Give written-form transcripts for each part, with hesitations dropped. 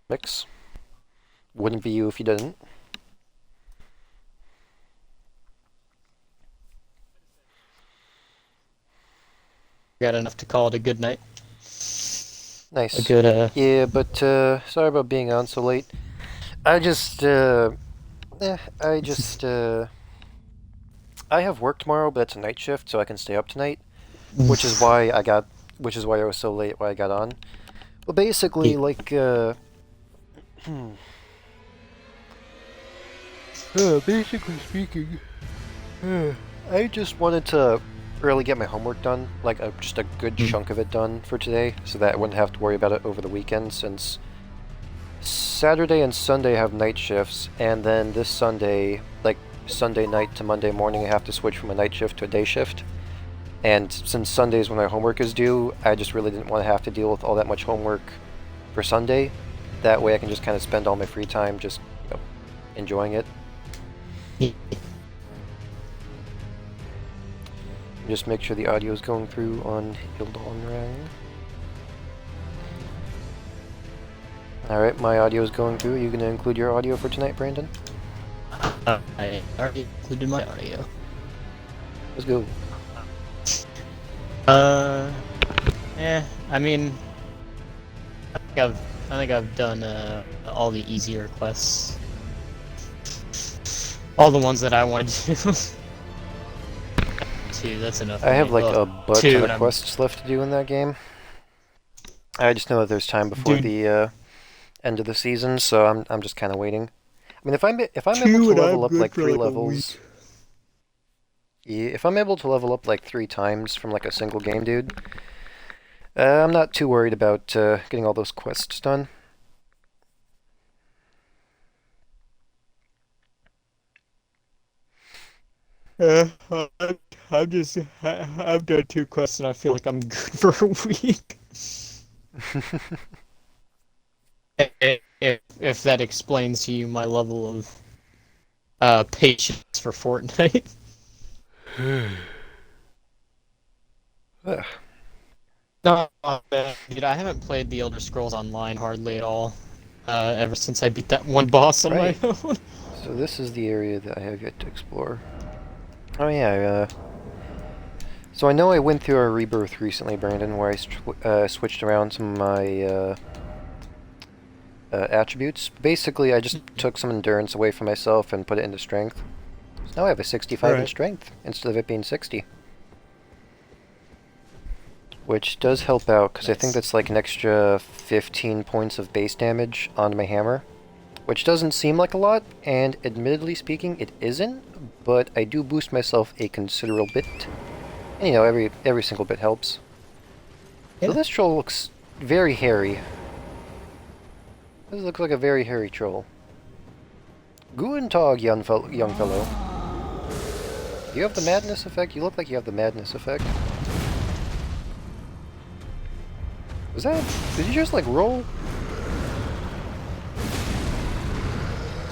Mix. Wouldn't be you if you didn't. Got enough to call it a good night. A Nice. good Yeah, but sorry about being on so late. I just I just I have work tomorrow, but it's a night shift, so I can stay up tonight, which is why I got which is why I was so late why I got on. Well, basically, yeah. like basically speaking, I just wanted to really get my homework done, like just a good chunk of it done for today, so that I wouldn't have to worry about it over the weekend, since Saturday and Sunday have night shifts, and then this Sunday, like Sunday night to Monday morning, I have to switch from a night shift to a day shift. And since Sunday's when my homework is due, I just really didn't want to have to deal with all that much homework for Sunday. That way I can just kind of spend all my free time just, enjoying it. Just make sure the audio is going through on Elden. Alright, my audio is going through. Are you going to include your audio for tonight, Brandon? I already included my audio. Let's go. Uh, I mean, I think I've done all the easier quests, all the ones that I wanted to do. Two, that's enough I for have me. like Ugh. a butt Two, ton and of I'm quests left to do in that game. I just know that there's time before dude. the end of the season, so I'm just kind of waiting. I mean, if I'm able Two, to and level I'm up good like for three like a levels, week. yeah, if I'm able to level up like 3 times from like a single game, dude, I'm not too worried about getting all those quests done. Yeah, I'm just I've done two quests and I feel like I'm good for a week. If that explains to you my level of patience for Fortnite. Ugh. No, man, dude, I haven't played the Elder Scrolls Online hardly at all. Ever since I beat that one boss on my Right. own. So this is the area that I have yet to explore. Oh yeah. So I know I went through a rebirth recently, Brandon, where I switched around some of my attributes. Basically, I just took some endurance away from myself and put it into strength. So now I have a 65 in Right. strength instead of it being 60. Which does help out, because I think Nice. that's like an extra 15 points of base damage on my hammer. Which doesn't seem like a lot, and admittedly speaking, it isn't, but I do boost myself a considerable bit. And every single bit helps. So Yeah. this troll looks very hairy. This looks like a very hairy troll. Guten Tag, young fellow. Do you have the madness effect? You look like you have the madness effect. Was that... Did you just, like, roll?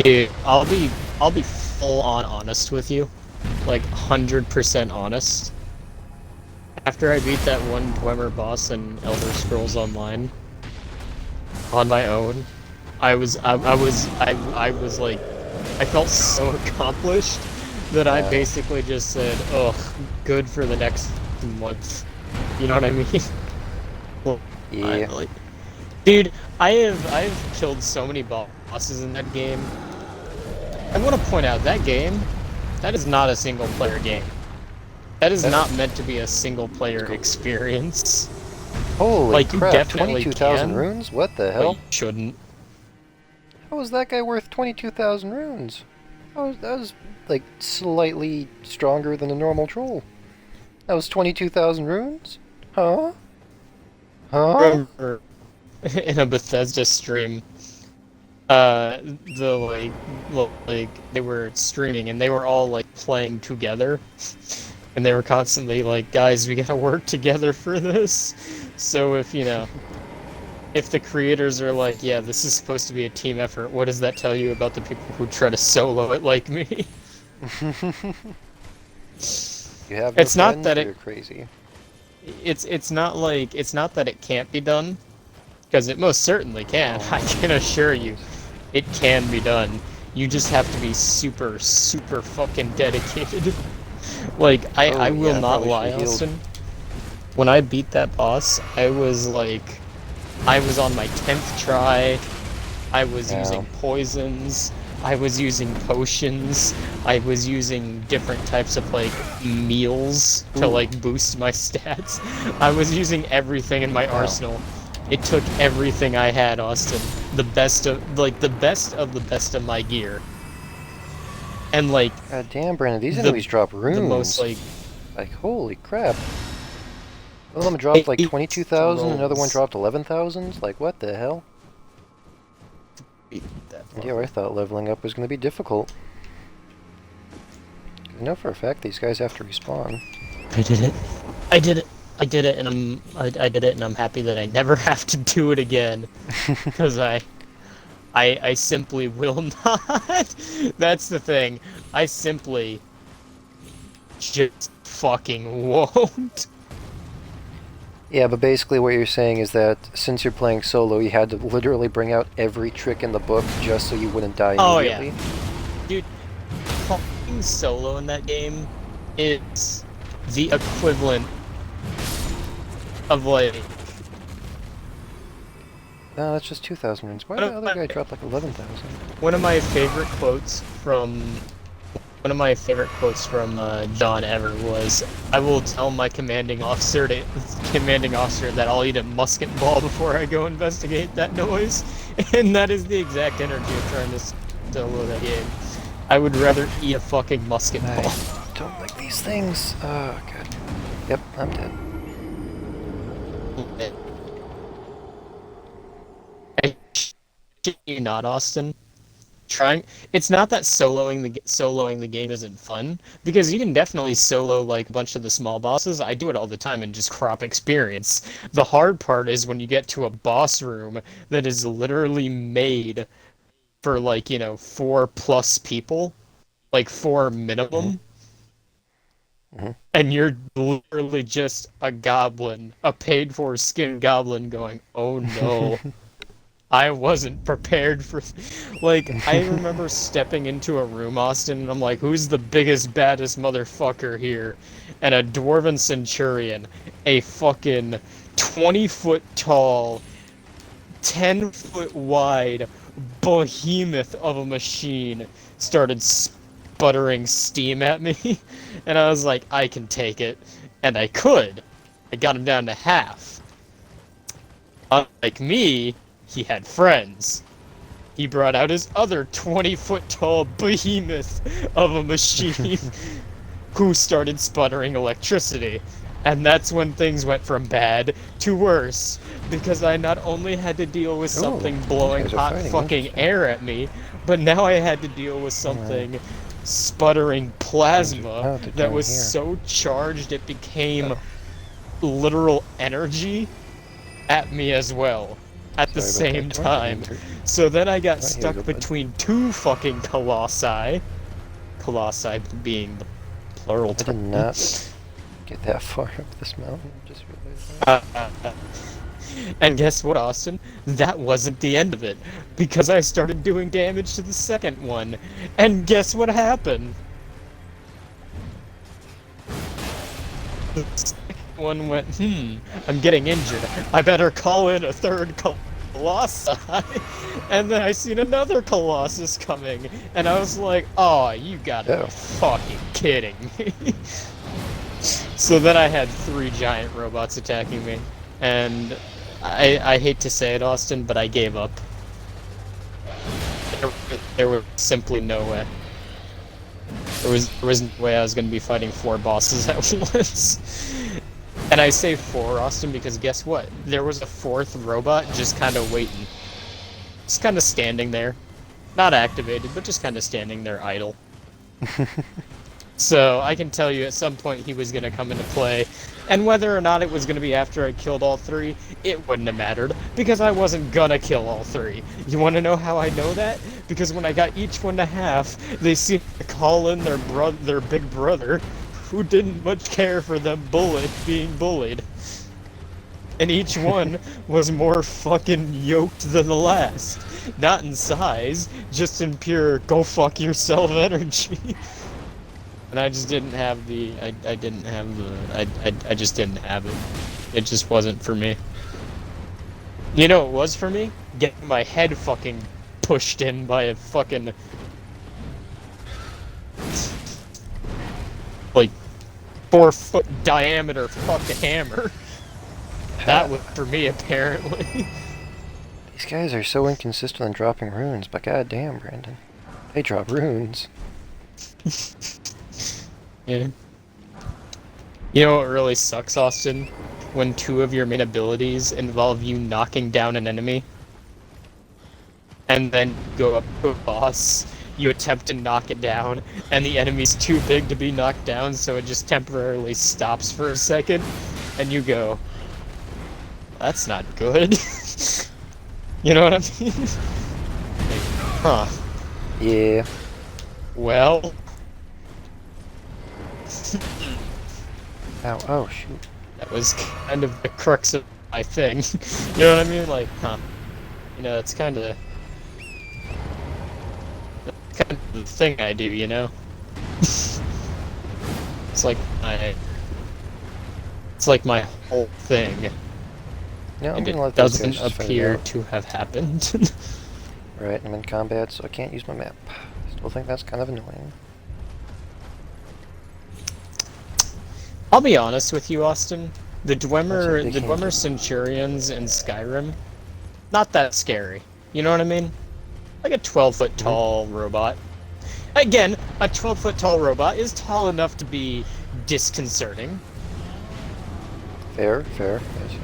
Dude, I'll be full on honest with you. Like 100% honest. After I beat that one Dwemer boss in Elder Scrolls Online on my own, I was like I felt so accomplished that I Yeah. basically just said, "Ugh, good for the next month." You know what I mean? Well, Yeah. finally, dude, I've killed so many bosses in that game. I want to point out that game, that is not a single player game. That is That's... not meant to be a single player Cool. experience. Holy Like, you crap, definitely 22,000 can, runes? What the but you hell? shouldn't. How is that guy worth 22,000 runes? That was, like, slightly stronger than a normal troll. That was 22,000 runes? Huh? Huh? Remember, in a Bethesda stream, the like they were streaming and they were all like playing together, and they were constantly like, "Guys, we gotta work together for this." So if the creators are like, "Yeah, this is supposed to be a team effort," what does that tell you about the people who try to solo it like me? You have no It's not friends that or it you're crazy. it's not like it's not that it can't be done. Because it most certainly can. Oh. I can assure you, it can be done. You just have to be super, super fucking dedicated. Like, I Oh, will yeah, I not probably lie, should've healed. Austin. When I beat that boss, I was like, I was on my 10th try. I was Yeah. using poisons. I was using potions. I was using different types of like meals to Ooh. like boost my stats. I was using everything in my Wow. arsenal. It took everything I had, Austin. The best of the best of the best of my gear. And like God damn, Brandon, these the enemies drop the most runes. like Like, holy crap. One of them dropped like 22,000, another one throws. dropped 11,000. Like, what the hell? Yeah, I thought leveling up was going to be difficult. I know for a fact these guys have to respawn. I did it. I did it. I did it, and I did it, and I'm happy that I never have to do it again, because I simply will not. That's the thing. I simply just fucking won't. Yeah, but basically what you're saying is that since you're playing solo, you had to literally bring out every trick in the book just so you wouldn't die Oh yeah, immediately. dude. Playing solo in that game is the equivalent of like. No, that's just 2,000 runes. Why did the other guy drop like 11,000? One of my favorite quotes from John ever was, "I will tell my commanding officer that I'll eat a musket ball before I go investigate that noise," and that is the exact energy of trying to solo that game. I would rather eat a fucking musket ball. I don't like these things. Oh god. Yep, I'm dead. I shit you not, Austin. It's not that soloing the game isn't fun, because you can definitely solo like a bunch of the small bosses. I do it all the time and just crop experience. The hard part is when you get to a boss room that is literally made for like, 4+ people, like 4 minimum, Mhm. and you're literally just a goblin, a paid for skin goblin going, "Oh no." I wasn't prepared for... Like, I remember stepping into a room, Austin, and I'm like, who's the biggest, baddest motherfucker here? And a dwarven centurion, a fucking 20-foot tall, 10-foot wide behemoth of a machine started sputtering steam at me. And I was like, I can take it. And I could. I got him down to half. Unlike me, he had friends. He brought out his other 20-foot tall behemoth of a machine who started sputtering electricity. And that's when things went from bad to worse, because I not only had to deal with something blowing guys are hot fighting, fucking interesting. air at me, but now I had to deal with something sputtering plasma they're that down was here. so charged it became literal energy at me as well at the Sorry about same that. Do I have time. inventory? So then I got Right, here we stuck go, bud. between two fucking colossi. Colossi being the plural I did term. not get that far up this mountain. Just realized that. And guess what, Austin? That wasn't the end of it, because I started doing damage to the second one. And guess what happened? The second one went, I'm getting injured. I better call in a third colossi. And then I seen another colossus coming, and I was like, oh, you gotta be fucking kidding me. So then I had 3 giant robots attacking me, and I hate to say it, Austin, but I gave up. There was simply no way. There was no way I was going to be fighting 4 bosses at once. And I say 4, Austin, because guess what? There was a 4th robot just kind of waiting. Just kind of standing there. Not activated, but just kind of standing there idle. So I can tell you at some point he was going to come into play, and whether or not it was going to be after I killed all 3, it wouldn't have mattered, because I wasn't gonna kill all 3. You want to know how I know that? Because when I got each one to half, they seemed to call in their big brother, who didn't much care for them being bullied. and each one was more fucking yoked than the last. Not in size, just in pure go fuck yourself energy. And I just didn't have the, I didn't have the, I just didn't have it. It just wasn't for me. You know what was for me? Getting my head fucking pushed in by a fucking, like, 4-foot diameter fucking hammer. That was for me, apparently. These guys are so inconsistent on dropping runes, but goddamn, Brandon. They drop runes. Yeah. You know what really sucks, Austin? When 2 of your main abilities involve you knocking down an enemy, and then go up to a boss, you attempt to knock it down, and the enemy's too big to be knocked down, so it just temporarily stops for a second, and you go, that's not good. You know what I mean? Like, huh. Yeah. Well. Ow, oh, shoot. That was kind of the crux of my thing. You know what I mean? Like, huh. You know, it's kind of the thing I do, you know? It's like my whole thing. No, I'm And gonna it let those doesn't guys just fight it appear out. to have happened. Right, I'm in combat, so I can't use my map. Still think that's kind of annoying. I'll be honest with you, Austin. The That's a Dwemer, big the hint. Dwemer Centurions in Skyrim, not that scary. You know what I mean? Like a 12-foot tall robot. Again, a 12-foot tall robot is tall enough to be disconcerting, Fair, fair. Yes, yes.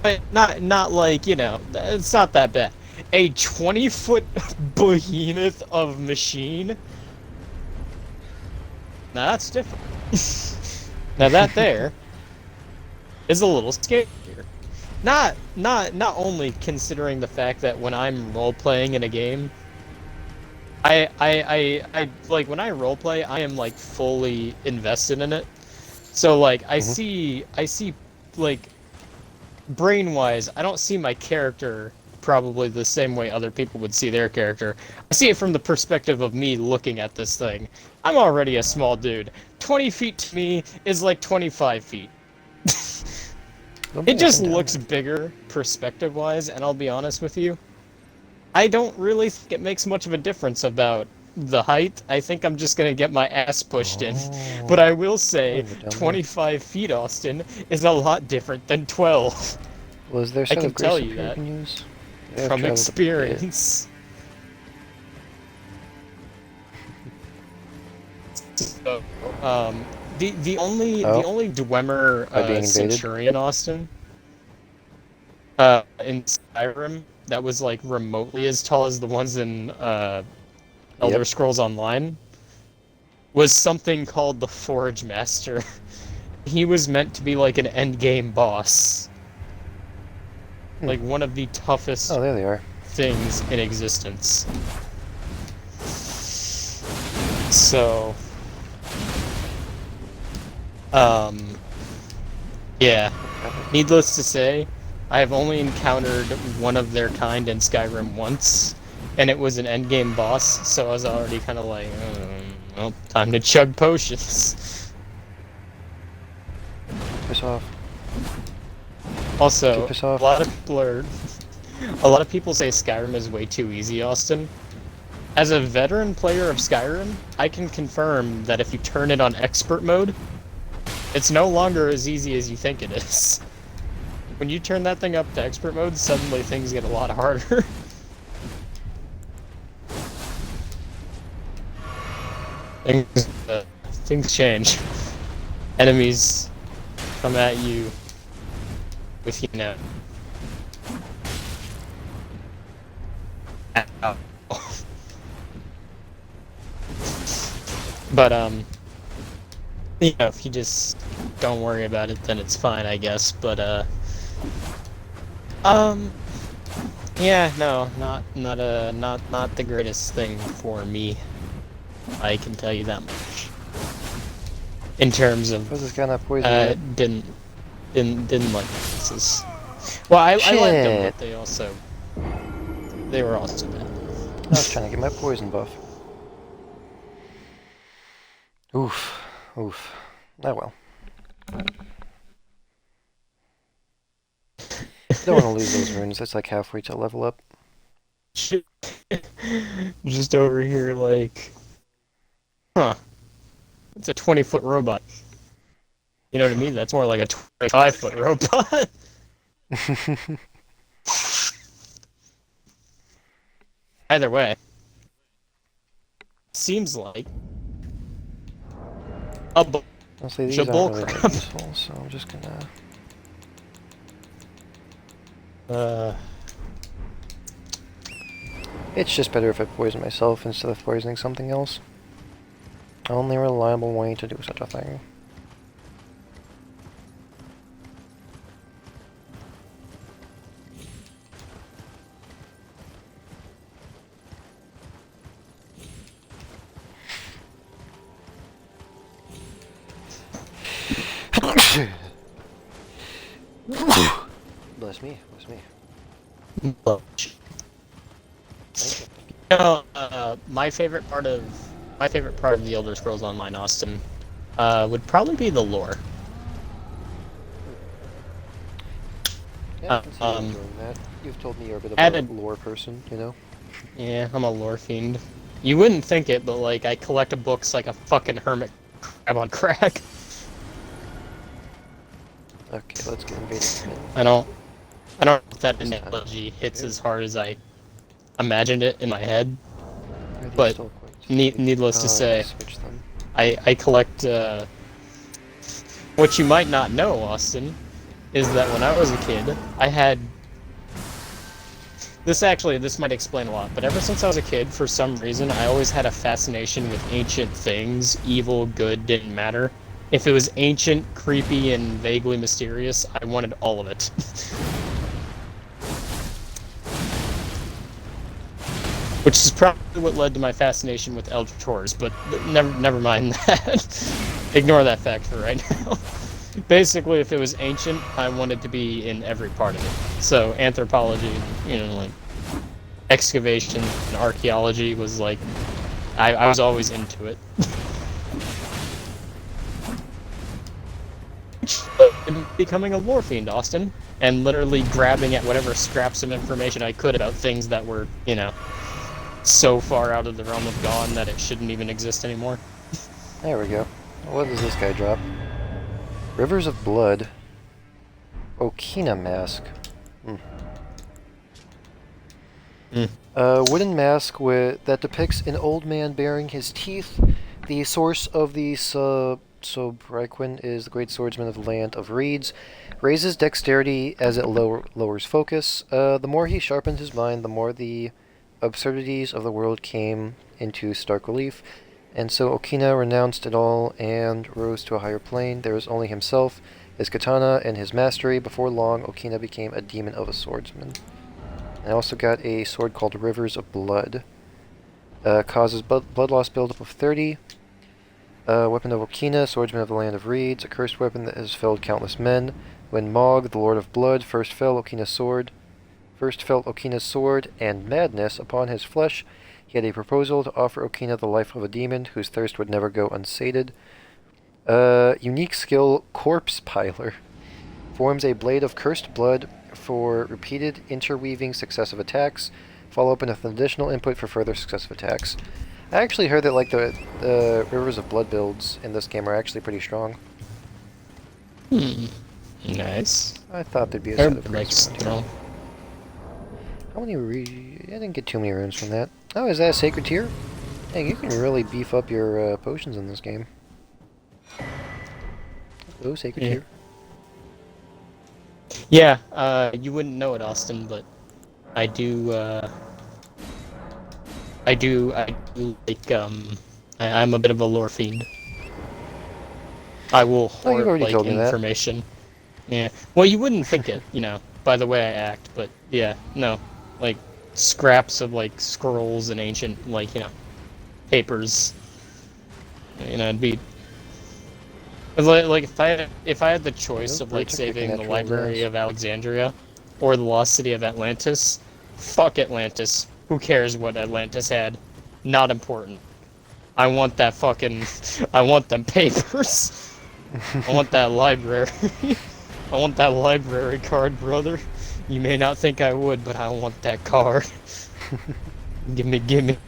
but not like, you know, it's not that bad. A 20-foot behemoth of machine. Now that's different. Now that there is a little scarier. Not only considering the fact that when I'm role playing in a game, I like when I role play, I am like fully invested in it. So like I see like brain wise, I don't see my character probably the same way other people would see their character. I see it from the perspective of me looking at this thing. I'm already a small dude. 20 feet to me is like 25 feet. It just looks bigger perspective-wise, and I'll be honest with you. I don't really think it makes much of a difference about the height. I think I'm just going to get my ass pushed in. But I will say, 25 feet, Austin, is a lot different than 12. Well, is there a I set can of grace tell up you here that can use? from experience. So, the only Dwemer being invaded? Centurion, Austin, in Skyrim that was like remotely as tall as the ones in Elder Scrolls Online was something called the Forge Master. He was meant to be like an endgame boss. Like one of the toughest Oh, there they are. things in existence. So, yeah. Needless to say, I have only encountered one of their kind in Skyrim once, and it was an endgame boss, so I was already kind of like, well, time to chug potions. Piss off. Also, Piss off. a lot of people say Skyrim is way too easy, Austin. As a veteran player of Skyrim, I can confirm that if you turn it on expert mode, it's no longer as easy as you think it is. When you turn that thing up to expert mode, suddenly things get a lot harder. Things change. Enemies come at you with, you know... But, you know, if you just don't worry about it, then it's fine, I guess. But, yeah, no, not the greatest thing for me. I can tell you that much. In terms of, How's this guy not poisoned yet? didn't like this. Well, I liked them, Shit! but they were also bad. I was trying to get my poison buff. Oof. Oof. Oh well. Don't want to lose those runes. That's like halfway to level up. Just over here, like, huh? It's a 20-foot robot. You know what I mean? That's more like a 25-foot robot. Either way, seems like a bunch Honestly, these of aren't really that bullcrap. useful, so I'm just gonna... It's just better if I poison myself instead of poisoning something else. Only reliable way to do such a thing. Bless me, bless me. You know, my favorite part of the Elder Scrolls Online, Austin, would probably be the lore. Yeah, I can see you Um, enjoying that. You've told me you're a bit of added- a lore person, you know? Yeah, I'm a lore fiend. You wouldn't think it, but like I collect books like a fucking hermit crab on crack. Okay, let's get invaded. I don't know if that analogy hits as hard as I imagined it in my head. But needless to say, switch them. I collect. What you might not know, Austin, is that when I was a kid, I had. This might explain a lot, but ever since I was a kid, for some reason, I always had a fascination with ancient things. Evil, good, didn't matter. If it was ancient, creepy, and vaguely mysterious, I wanted all of it. Which is probably what led to my fascination with Eldritors, but never mind that. Ignore that fact for right now. Basically, if it was ancient, I wanted to be in every part of it. So anthropology, like excavation and archaeology was like, I was always into it. Becoming a lore fiend, Austin, and literally grabbing at whatever scraps of information I could about things that were, so far out of the realm of gone that it shouldn't even exist anymore. There we go. What does this guy drop? Rivers of Blood. Okina Mask. A wooden mask that depicts an old man baring his teeth. The source of the Sobriquin is the great swordsman of the land of reeds. Raises dexterity as it lowers focus. The more he sharpened his mind, the more the absurdities of the world came into stark relief. And so Okina renounced it all and rose to a higher plane. There was only himself, his katana, and his mastery. Before long, Okina became a demon of a swordsman. I also got a sword called Rivers of Blood. Causes blood loss buildup of 30. Weapon of Okina, swordsman of the land of reeds. A cursed weapon that has felled countless men. When Mog, the lord of blood, first felt Okina's sword and madness upon his flesh, he had a proposal to offer Okina the life of a demon whose thirst would never go unsated. Unique skill, Corpse Piler. Forms a blade of cursed blood for repeated interweaving successive attacks. Follow up with an additional input for further successive attacks. I actually heard that like the Rivers of Blood builds in this game are actually pretty strong. Nice. I thought there'd be a set of runes around here. How many I didn't get too many runes from that. Oh, is that a sacred tier? Hey, you can really beef up your potions in this game. Oh, sacred tier. Yeah, you wouldn't know it, Austin, but I do like, I'm a bit of a lore fiend. I will hoard, like, information. Yeah. Well, you wouldn't think it, by the way I act, but yeah, no. Like, scraps of, like, scrolls and ancient, like, papers. It'd be... Like, if I had the choice of, like, saving the Library of Alexandria or the lost city of Atlantis. Fuck Atlantis. Who cares what Atlantis had? Not important. I want that fucking... I want them papers. I want that library. I want that library card, brother. You may not think I would, but I want that card. Gimme.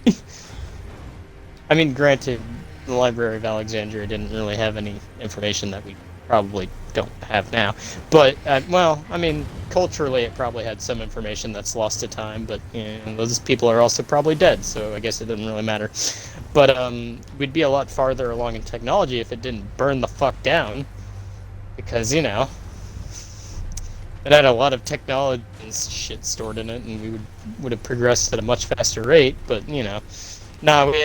I mean, granted, the Library of Alexandria didn't really have any information that we probably don't have now. But, well, I mean, culturally it probably had some information that's lost to time, but those people are also probably dead, so I guess it doesn't really matter. But we'd be a lot farther along in technology if it didn't burn the fuck down. Because, it had a lot of technology and shit stored in it, and we would have progressed at a much faster rate, but, we had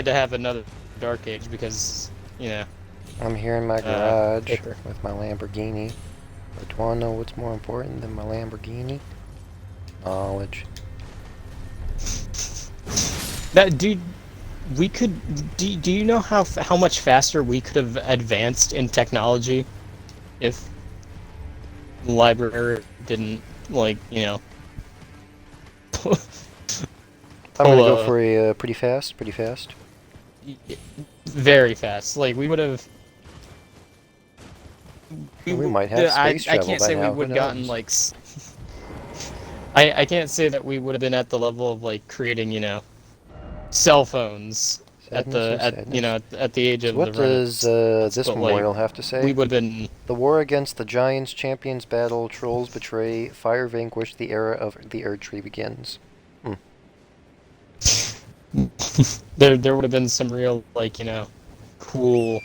to have another Dark Age because, I'm here in my garage paper. with my Lamborghini. But do you want to know what's more important than my Lamborghini? Knowledge. Do you know how much faster we could have advanced in technology if the library didn't, I'm gonna go for a pretty fast. Very fast. Like, we would have... We might have space travel I can't by say now. we would have gotten, like... I can't say that we would have been at the level of, like, creating, cell phones at the age of what the Renaissance. does this But, memorial have to say? We would have been... The war against the giants, champions battle, trolls betray, fire vanquished, the era of the Erd Tree begins. There would have been some real, cool,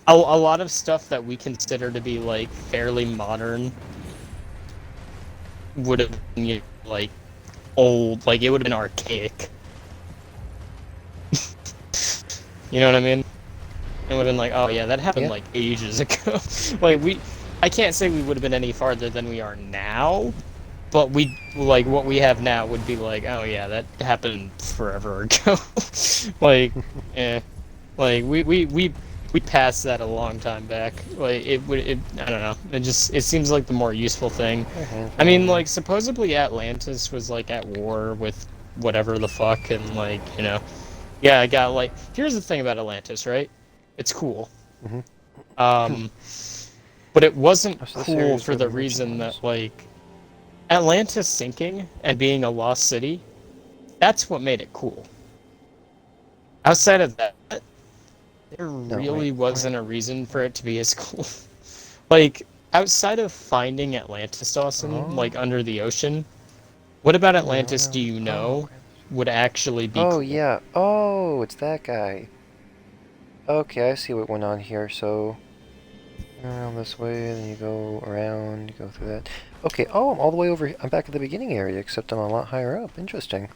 a lot of stuff that we consider to be, fairly modern would have been, old, it would have been archaic. You know what I mean? It would have been oh yeah, that happened, ages ago. I can't say we would have been any farther than we are now, but what we have now would be oh yeah, that happened forever ago. We passed that a long time back. I don't know. It seems like the more useful thing. I mean, supposedly Atlantis was at war with whatever the fuck, and yeah, I got here's the thing about Atlantis, right? It's cool. But it wasn't cool for the reason that Atlantis sinking and being a lost city, that's what made it cool. Outside of that, there really wasn't a reason for it to be as cool. Outside of finding Atlantis awesome, under the ocean, what about Atlantis do you know would actually be cool? Oh, yeah. Oh, it's that guy. Okay, I see what went on here. So, around this way, then you go around, you go through that. Okay, oh, I'm all the way over here. I'm back at the beginning area, except I'm a lot higher up. Interesting.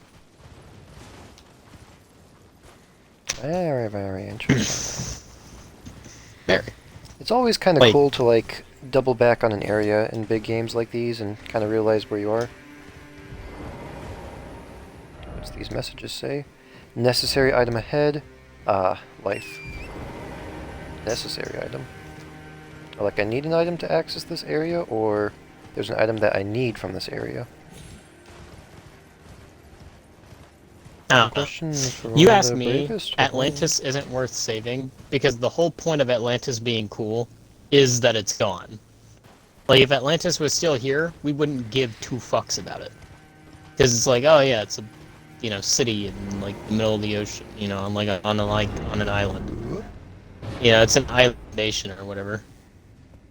Very, very interesting. Very. It's always kind of cool to, double back on an area in big games like these and kind of realize where you are. What's these messages say? Necessary item ahead. Life. Necessary item. I need an item to access this area, or there's an item that I need from this area? You asked me, Atlantis isn't worth saving, because the whole point of Atlantis being cool is that it's gone. If Atlantis was still here, we wouldn't give two fucks about it. Because it's oh yeah, it's a, city in, the middle of the ocean, on an island. It's an island nation or whatever.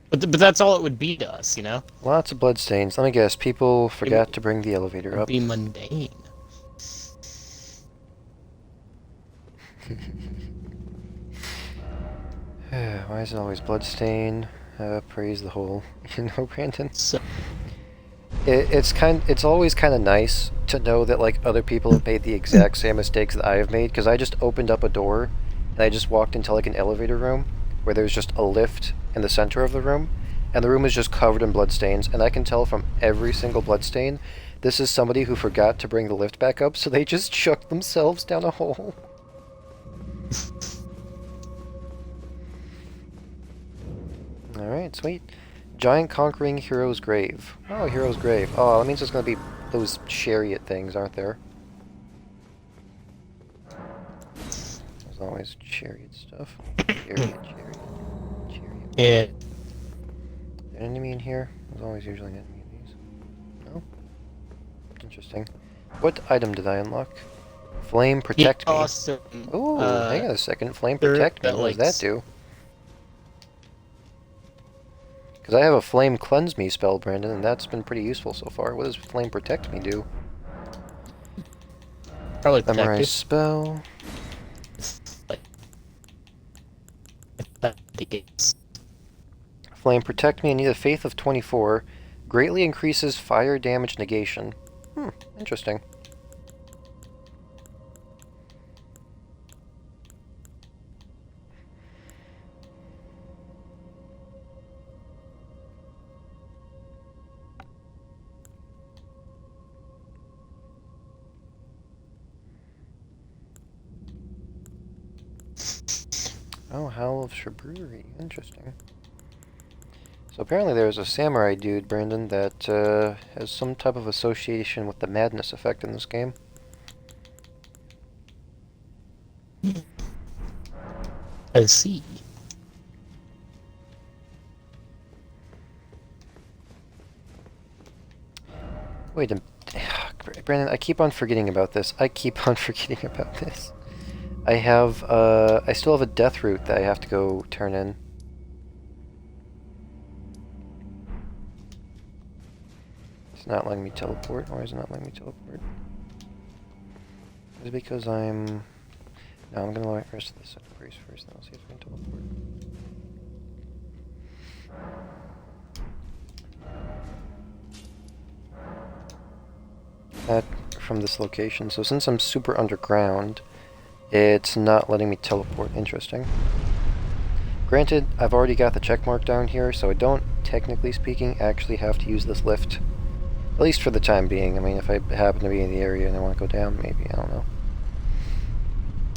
But that's all it would be to us, Lots of bloodstains. Let me guess, people forgot to bring the elevator up. It would be mundane. Why is it always bloodstain? Praise the whole, Brandon. So, it's always kind of nice to know that other people have made the exact same mistakes that I have made, because I just opened up a door and I just walked into an elevator room where there's just a lift in the center of the room, and the room is just covered in bloodstains, and I can tell from every single bloodstain this is somebody who forgot to bring the lift back up, so they just chucked themselves down a hole. Alright, sweet. Giant conquering hero's grave. Oh, hero's grave. Oh, that means there's gonna be those chariot things, aren't there? There's always chariot stuff. Chariot. Yeah. Is there an enemy in here? There's always usually an enemy in these. No? Interesting. What item did I unlock? Flame protect me. Awesome. Oh, hang on a second. Flame protect me. What does that do? Because I have a flame cleanse me spell, Brandon, and that's been pretty useful so far. What does flame protect me do? Probably protect Memorize you. spell. Flame protect me. I need a faith of 24. Greatly increases fire damage negation. Interesting. Oh, Howl of Shabrewery. Interesting. So apparently there's a samurai dude, Brandon, that has some type of association with the madness effect in this game. I see. Wait a Brandon, I keep on forgetting about this. I have, I still have a death route that I have to go turn in. It's not letting me teleport. Why is it not letting me teleport? Is it because I'm... No, I'm gonna let the rest of this brace first, then I'll see if I can teleport. That from this location. So since I'm super underground, it's not letting me teleport. Interesting. Granted, I've already got the check mark down here, so I don't, technically speaking, actually have to use this lift. At least for the time being. I mean, if I happen to be in the area and I want to go down, maybe. I don't know.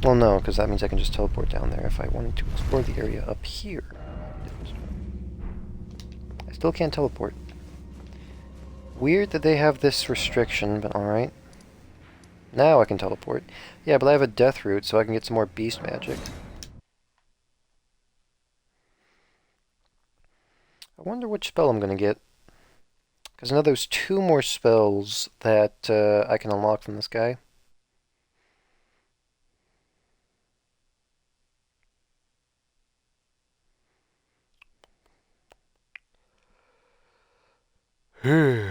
Well, no, because that means I can just teleport down there if I wanted to explore the area up here. I still can't teleport. Weird that they have this restriction, but alright. Now I can teleport. Yeah, but I have a death route, so I can get some more beast magic. I wonder which spell I'm going to get. Because I know there's 2 more spells that I can unlock from this guy. Tired.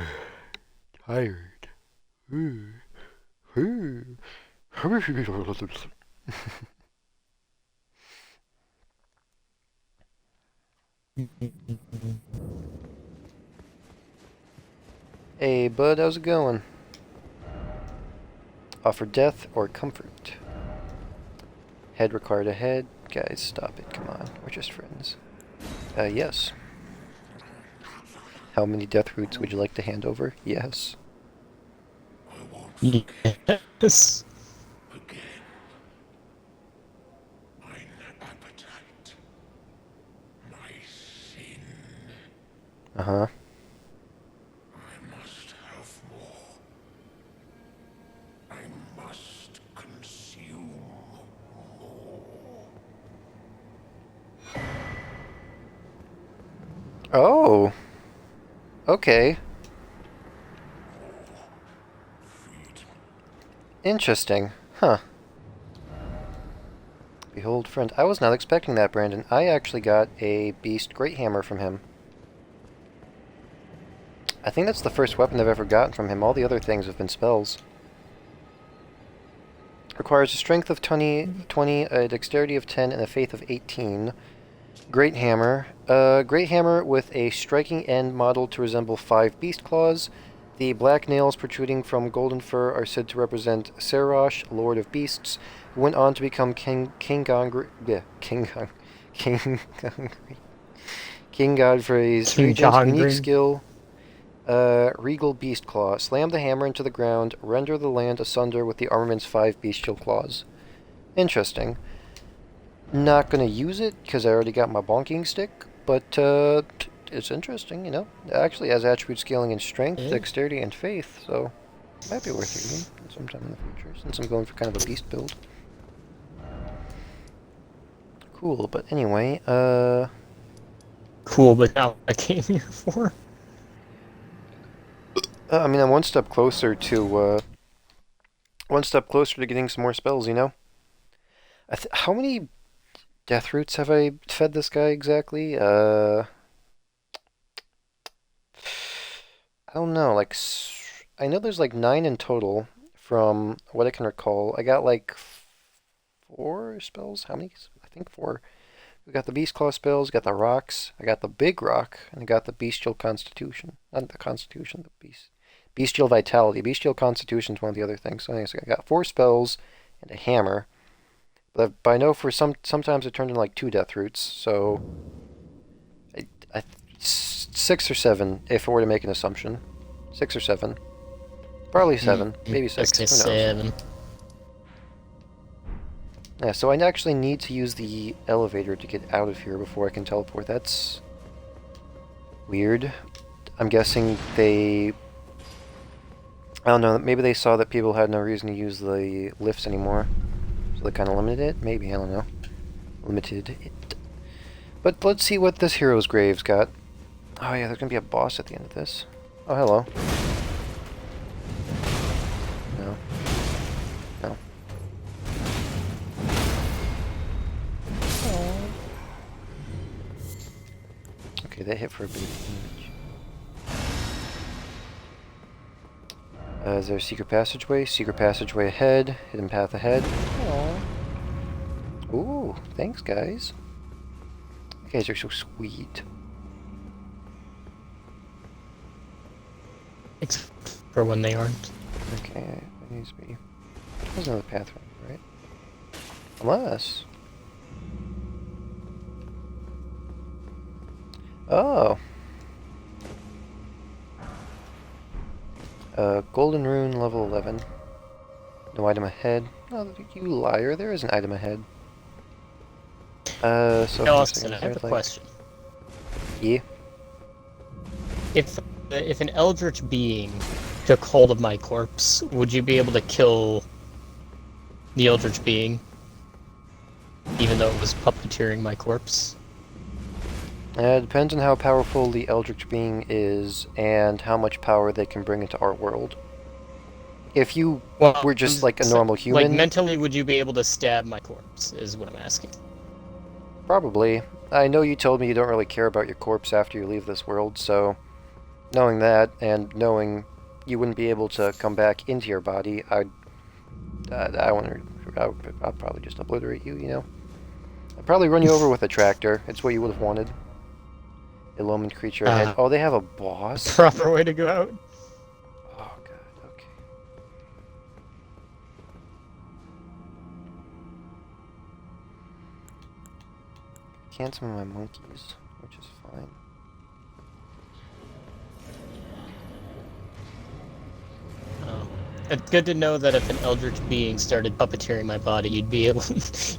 Hey, bud, how's it going? Offer death or comfort? Head required ahead. Guys, stop it, come on. We're just friends. Yes. How many death routes would you like to hand over? Yes. Yes. Again. Mine appetite. My sin. Uh-huh. I must have more. I must consume more. Oh. Okay. Interesting. Huh. Behold, friend. I was not expecting that, Brandon. I actually got a Beast Great Hammer from him. I think that's the first weapon I've ever gotten from him. All the other things have been spells. Requires a strength of 20, a dexterity of 10, and a faith of 18. Great Hammer. Great Hammer with a striking end modeled to resemble 5 beast claws. The black nails protruding from golden fur are said to represent Sarash, Lord of Beasts, who went on to become King Godfrey's regent. Unique skill. Regal Beast Claw. Slam the hammer into the ground. Render the land asunder with the armament's 5 bestial claws. Interesting. Not gonna use it, because I already got my bonking stick, but, it's interesting, you know. It actually has attribute scaling in strength, Yeah. dexterity, and faith, so it might be worth reading sometime in the future, since I'm going for kind of a beast build. Cool, but anyway, Cool, but not what I came here for. I mean, I'm one step closer to getting some more spells, you know. How many death roots have I fed this guy exactly? I don't know. I know there's like 9 in total from what I can recall. I got like 4 spells. How many? I think 4. We got the Beast Claw spells, got the rocks, I got the Big Rock, and I got the Bestial Constitution. Not the Constitution, the Bestial Vitality. Bestial Constitution is one of the other things. So anyways, I got 4 spells and a hammer. But I know for sometimes it turned into like 2 death roots, so 6 or 7 if I were to make an assumption. 6 or 7. Probably 7, maybe 6. Let's say Who knows? 7. Yeah, so I actually need to use the elevator to get out of here before I can teleport. That's weird. I'm guessing I don't know, maybe they saw that people had no reason to use the lifts anymore. So they kind of limited it? Maybe, I don't know. Limited it. But let's see what this hero's grave's got. Oh yeah, there's gonna be a boss at the end of this. Oh, hello. No. No. Okay, that hit for a big damage. Is there a secret passageway? Secret passageway ahead. Hidden path ahead. Aww. Ooh, thanks guys. You guys are so sweet. Except for when they aren't. Okay, there needs to be... There's another path right? Unless... Oh! Golden Rune, level 11. No item ahead. Oh, you liar, there is an item ahead. So... Austin, I have a question. Yeah? If an eldritch being took hold of my corpse, would you be able to kill the eldritch being, even though it was puppeteering my corpse? It depends on how powerful the Eldritch Being is and how much power they can bring into our world. If you were just like a normal human... Like, mentally, would you be able to stab my corpse, is what I'm asking. Probably. I know you told me you don't really care about your corpse after you leave this world, so... Knowing that, and knowing you wouldn't be able to come back into your body, I'd probably just obliterate you, you know? I'd probably run you over with a tractor. It's what you would have wanted. Illumined creature ahead. Oh, they have a boss? Proper way to go out. Oh, God, okay. Can't summon my monkeys, which is fine. Oh. It's good to know that if an eldritch being started puppeteering my body, you'd be able,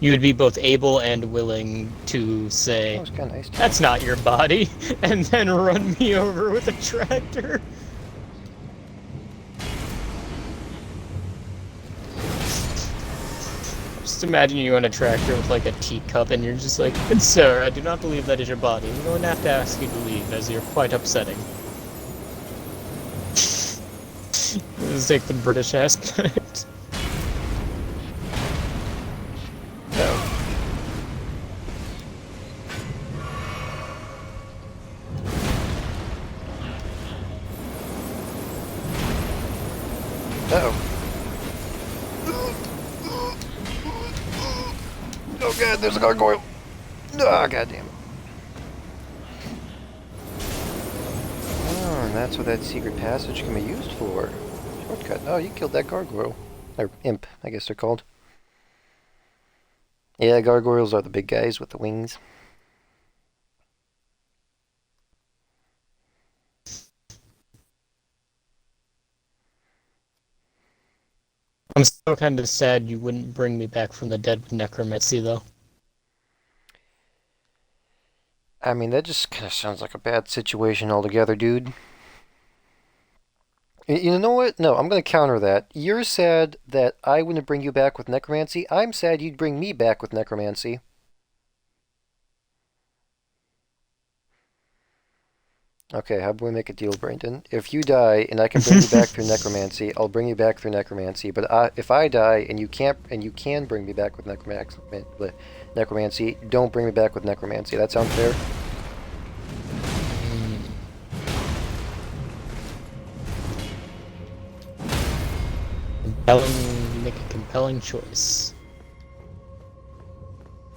you would be both able and willing to say, That was kind of nice. "That's not your body," and then run me over with a tractor. Just imagine you on a tractor with like a teacup, and you're just like, "Sir, I do not believe that is your body. I'm going to have to ask you to leave, as you're quite upsetting." Let's take the British aspect. Uh-oh. Oh god, there's a gargoyle! Ah, god damn it. Oh, and that's what that secret passage can be used for. Shortcut. Oh, you killed that gargoyle. Or imp, I guess they're called. Yeah, gargoyles are the big guys with the wings. I'm still kind of sad you wouldn't bring me back from the dead with necromancy, though. I mean, that just kind of sounds like a bad situation altogether, dude. You know what? No, I'm going to counter that. You're sad that I wouldn't bring you back with necromancy. I'm sad you'd bring me back with necromancy. Okay, how do we make a deal, Brandon? If you die and I can bring you back through necromancy, I'll bring you back through necromancy. But if I die and you can't, and you can bring me back with necromancy, don't bring me back with necromancy. That sounds fair? Make a compelling choice.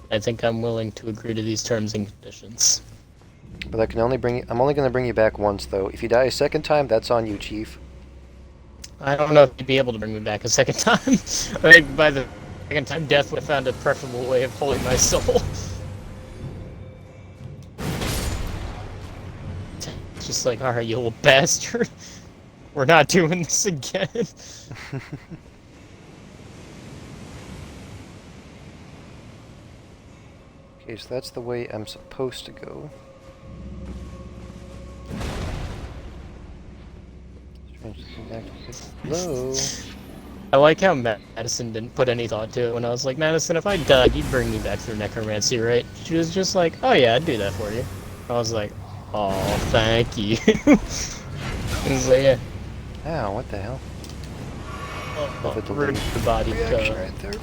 I think I'm willing to agree to these terms and conditions. But I can only I'm only going to bring you back once, though. If you die a second time, that's on you, Chief. I don't know if you'd be able to bring me back a second time. I think by the second time, death would have found a preferable way of holding my soul. It's just like, alright, you little bastard. We're not doing this again. Okay, so that's the way I'm supposed to go. Hello? I like how Madison didn't put any thought to it when I was like, Madison, if I died, you'd bring me back through necromancy, right? She was just like, oh yeah, I'd do that for you. I was like, oh, thank you. I was like, yeah. Ow, what the hell? Oh, rude the body right there.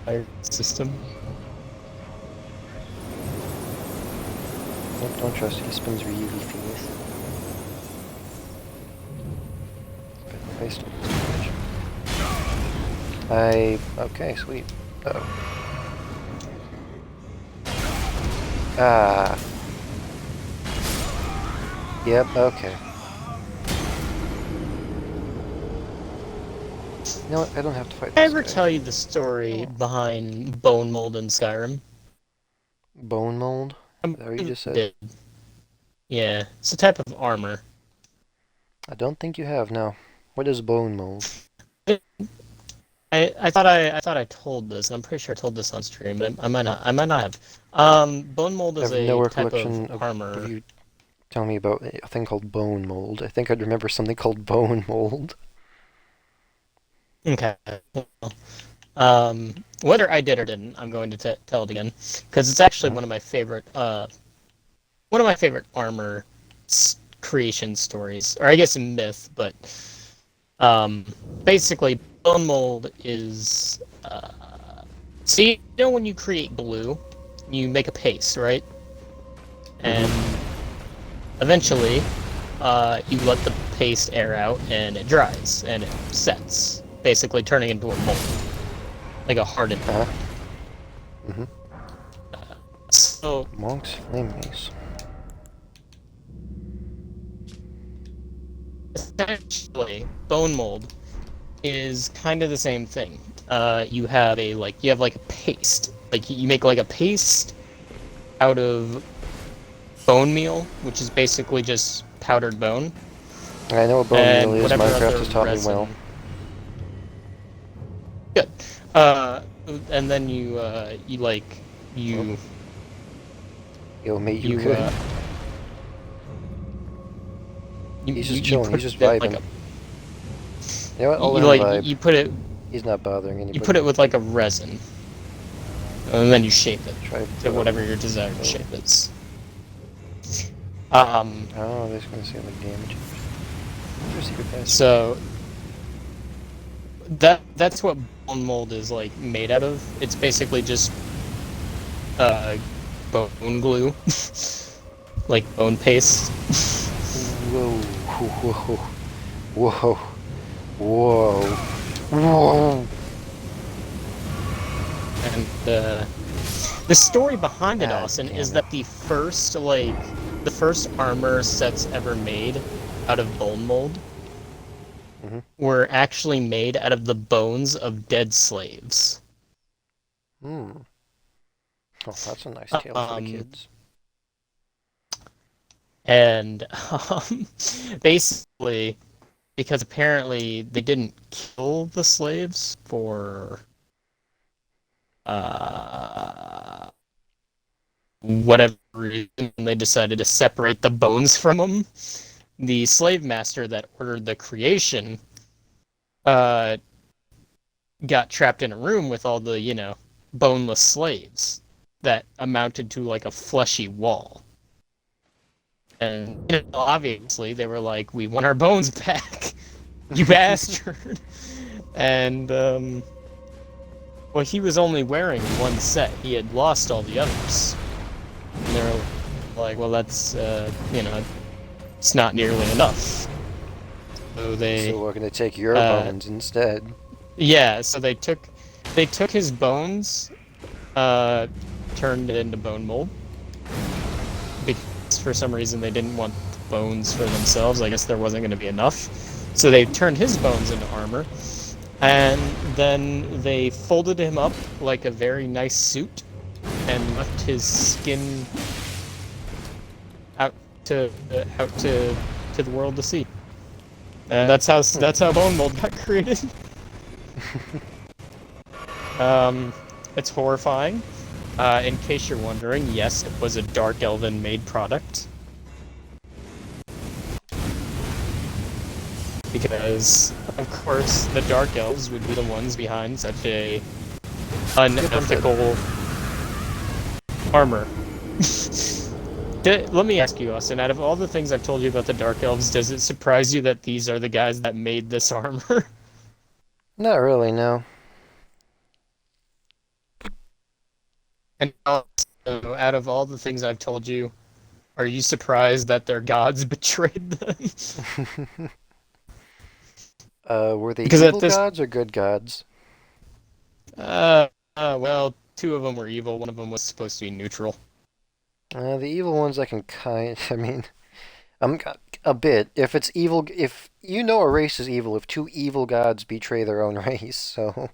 fire system. Don't trust it, he spins your UV things. Based on this damage. Okay, sweet. Uh-oh. Ah. Yep, okay. You know what? I don't have to fight Did I this ever guy. tell you the story behind bone mold in Skyrim? Bone mold? Is that what you just said? Did. Yeah, it's a type of armor. I don't think you have, no. What is bone mold? I thought I told this. I'm pretty sure I told this on stream, but I might not have. Bone mold I is have a no type recollection of of armor. you telling me about a thing called bone mold. I think I'd remember something called bone mold. Okay. Whether I did or didn't, I'm going to tell it again because it's actually one of my favorite armor creation stories, or I guess a myth. But basically, bone mold is so you know when you create glue, you make a paste, right? And eventually, you let the paste air out, and it dries, and it sets, basically turning into a mold, like a hardened mold. So Monk's flame mace. essentially, bone mold is kind of the same thing. You have like a paste, like you make like a paste out of bone meal, which is basically just powdered bone. I know what bone And meal is. whatever Minecraft other has taught me resin. well. Good. And then you Yo, mate, you you could. He's just chilling. He's just vibing. You know what? I'll let him vibe. You put it. He's not bothering anybody. You put it with like a resin, and then you shape it Try to whatever your desired shape is. Oh, they're just gonna say like damage. So that's what bone mold is like made out of. It's basically just bone glue, like bone paste. Whoa, whoa, whoa, whoa, whoa. And the story behind it, God Austin, damn is it. that the first armor sets ever made out of bone mold were actually made out of the bones of dead slaves. Oh, that's a nice tale for the kids. And basically, because apparently they didn't kill the slaves for whatever reason, they decided to separate the bones from them. The slave master that ordered the creation uh, got trapped in a room with all the, boneless slaves that amounted to like a fleshy wall. And obviously they were like, "We want our bones back, you bastard!" And well, he was only wearing one set. He had lost all the others. And they were like, "Well, that's it's not nearly enough." So So we're gonna take your bones instead. Yeah, so they took his bones, turned it into bone mold. Because for some reason they didn't want bones for themselves. I guess there wasn't going to be enough. So they turned his bones into armor. And then they folded him up like a very nice suit and left his skin out to the world to see. And that's how bone mold got created. It's horrifying. In case you're wondering, yes, it was a Dark Elven made product. Because, of course, the Dark Elves would be the ones behind such a unethical armor. Let me ask you, Austin, out of all the things I've told you about the Dark Elves, does it surprise you that these are the guys that made this armor? Not really, no. And also, out of all the things I've told you, are you surprised that their gods betrayed them? Were they Because evil gods or good gods? Well, two of them were evil, one of them was supposed to be neutral. The evil ones I can I mean, I'm a bit. If it's evil, if you know a race is evil, if two evil gods betray their own race, so...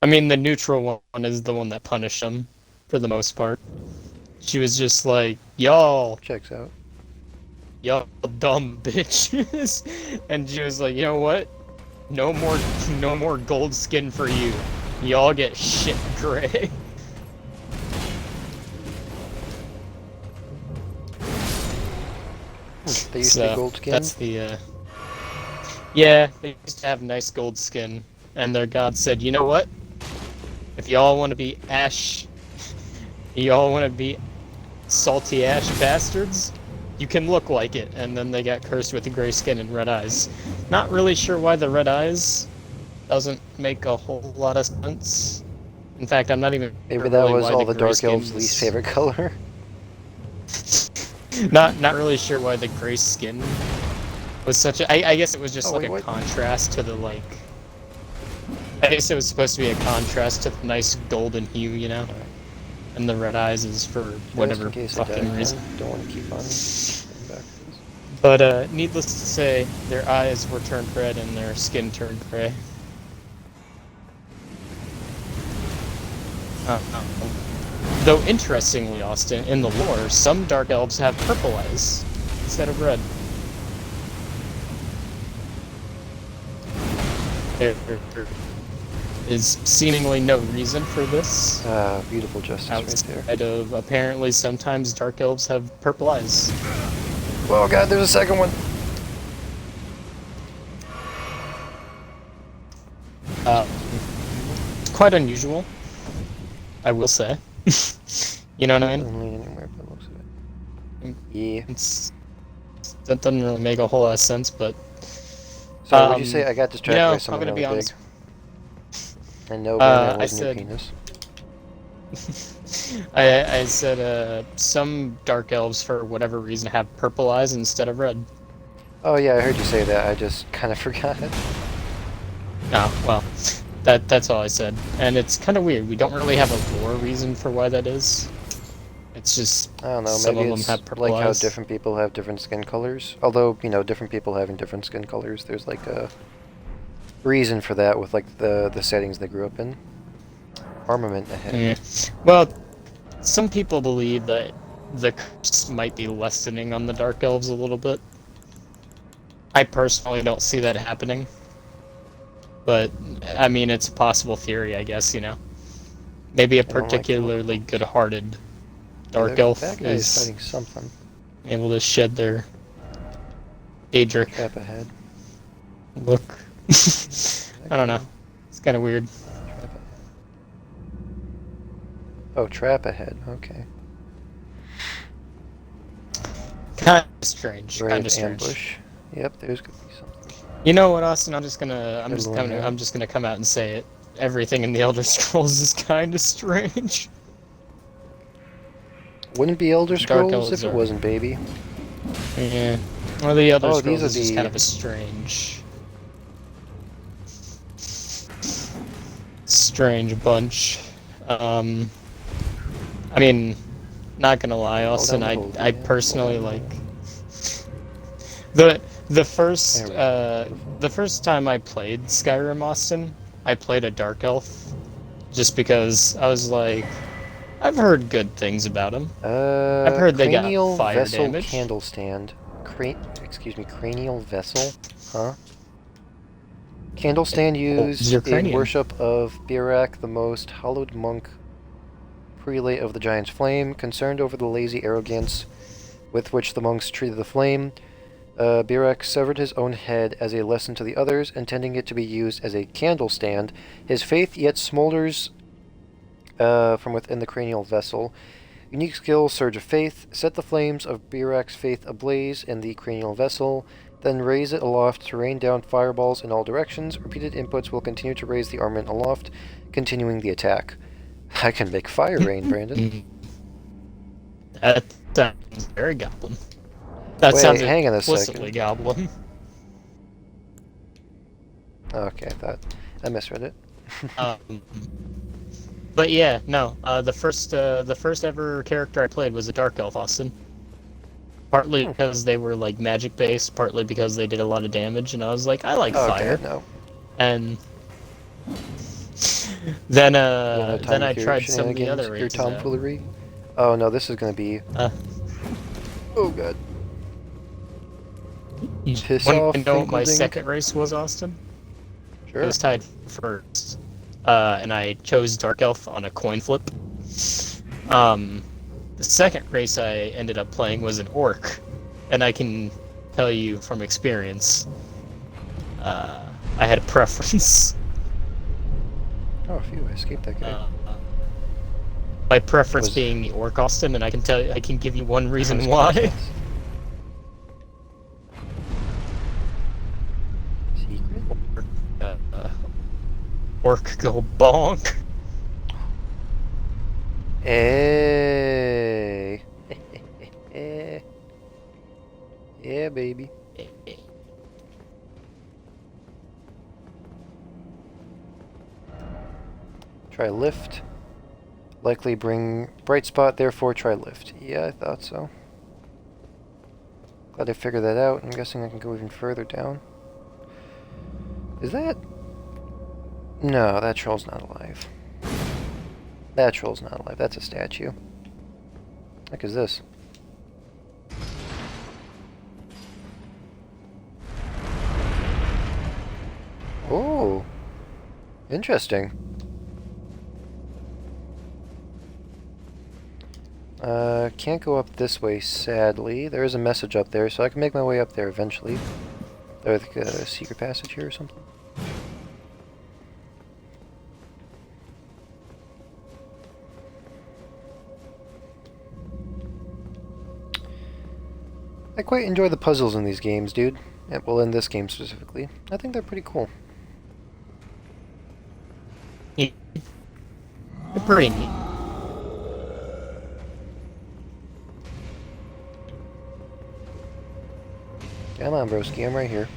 I mean, the neutral one is the one that punished them, for the most part. She was just like, y'all Checks out. dumb bitches. And she was like, you know what? No more gold skin for you. Y'all get shit gray. They used to be gold skin? That's the, yeah, they used to have nice gold skin. And their god said, you know what? If y'all want to be y'all want to be salty ash bastards, you can look like it. And then they got cursed with the gray skin and red eyes. Not really sure why the red eyes doesn't make a whole lot of sense. In fact, I'm not even Maybe sure that really was why all the the gray Dark skin Elves' least favorite color. Not really sure why the gray skin was such a... I guess it was just like wait, a contrast to the, like... I guess it was supposed to be a contrast to the nice golden hue, you know? And the red eyes is for whatever fucking reason. Don't want to keep on going back to this. But, needless to say, their eyes were turned red and their skin turned gray. Though, interestingly, Austin, in the lore, some Dark Elves have purple eyes instead of red. There is seemingly no reason for this. Beautiful justice right there. Outside of, apparently, sometimes Dark Elves have purple eyes. Oh god, there's a second one! It's quite unusual, I will say. You know what I mean? Doesn't lead anywhere by the looks of it. Yeah. That doesn't really make a whole lot of sense, but... So, would you say I got distracted by I'm something gonna really be honest. big? And no, that I wasn't your said- penis. I said, some Dark Elves, for whatever reason, have purple eyes instead of red. Oh yeah, I heard you say that. I just kind of forgot. Oh, well, that's all I said. And it's kind of weird. We don't really have a lore reason for why that is. It's just I don't know, some maybe of them it's have purple like eyes. how different people have different skin colors. Although, you know, different people having different skin colors, there's like a reason for that with like the settings they grew up in. Armament ahead. Yeah. Well, some people believe that the curse might be lessening on the Dark Elves a little bit. I personally don't see that happening. But, I mean, it's a possible theory, I guess, you know. Maybe a I don't like the look of particularly those. good-hearted Yeah, dark that elf guy is is fighting something. able to shed their Daedric Trap ahead. look. Where's that I don't know. going? It's kind of weird. Trap ahead. Oh, trap ahead. Okay. Kind of strange. Kind Brave of strange. ambush. Yep, there's gonna be something. You know what, Austin? I'm Good lord, yeah. just gonna come out and say it. Everything in the Elder Scrolls is kind of strange. Wouldn't be Elder Dark Scrolls elves if it are. wasn't, baby. Yeah. Well, the Elder Oh, Scrolls these are is just the- kind of a strange bunch. I mean, not gonna lie, Austin. down the hole, I yeah. personally Hold like on. the first There we go. Beautiful. the first time I played Skyrim, Austin. I played a dark elf, just because I was like, I've heard good things about him. I've heard they got Cranial fire vessel damage. candle stand. Excuse me, cranial vessel? Huh? Candle stand Holds your used in cranium. worship of Birak, the most hallowed monk prelate of the Giant's Flame, concerned over the lazy arrogance with which the monks treated the flame. Birak severed his own head as a lesson to the others, intending it to be used as a candle stand. His faith yet smolders from within the cranial vessel. Unique skill, Surge of Faith. Set the flames of Birak's faith ablaze in the cranial vessel, then raise it aloft to rain down fireballs in all directions. Repeated inputs will continue to raise the armament aloft, continuing the attack. I can make fire rain, Brandon. That sounds very goblin. That Wait, sounds hang on a explicitly second. goblin. Okay, I misread it. But yeah, no. The first ever character I played was a dark elf, Austin. Partly because they were like magic based, partly because they did a lot of damage, and I was like, I like fire. Okay, no. And then No time I with your tried some of the shenanigans, other your races out. tomfoolery. Oh no, this is gonna be. Oh god. Piss Want off, to know what my Finkeldink. second race was, Austin? Sure. It was tied first, and I chose Dark Elf on a coin flip. The second race I ended up playing was an Orc, and I can tell you from experience, I had a preference. Oh, phew, I escaped that guy. My preference Was- being the Orc, Austin, and I can give you one reason That was why. close. Secret? Orc go bonk. Hey. Yeah, baby. Try lift. Likely bring bright spot, therefore try lift. Yeah, I thought so. Glad I figured that out. I'm guessing I can go even further down. Is that... No, that troll's not alive. That troll's not alive. That's a statue. What the heck is this? Oh, interesting. Can't go up this way, sadly. There is a message up there, so I can make my way up there eventually. There's like a secret passage here or something. I quite enjoy the puzzles in these games, dude. Yeah, well, in this game specifically. I think they're pretty cool. They're pretty neat. Come on, broski, I'm right here.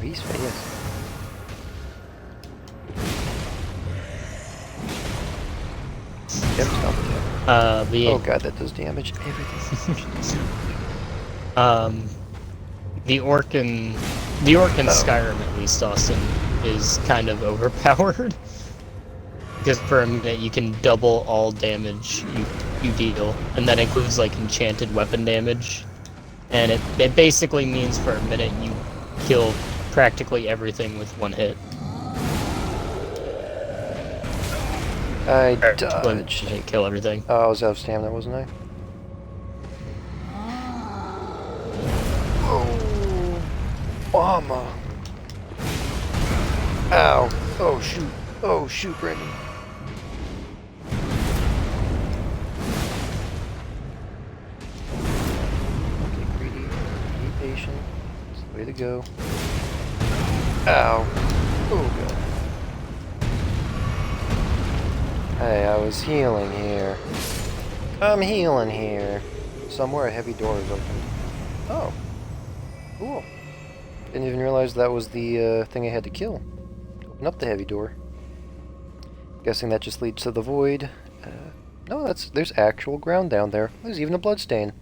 He's fast. Yep, stop it. Oh god, that does damage. Everything. The orc in Skyrim, at least, Austin, is kind of overpowered. Because for a minute you can double all damage you deal, and that includes like enchanted weapon damage. And it basically means for a minute you kill practically everything with one hit. I Or, dodged. hit kill everything. Oh, I was out of stamina, wasn't I? Oh, mama. Ow. Oh, shoot. Oh, shoot, Brandon. Okay, greedy. Be patient. It's the way to go. Ow. Oh, God. Hey, I was healing here. I'm healing here. Somewhere a heavy door is open. Oh. Cool. Didn't even realize that was the thing I had to kill. Open up the heavy door. Guessing that just leads to the void. No, there's actual ground down there. There's even a bloodstain.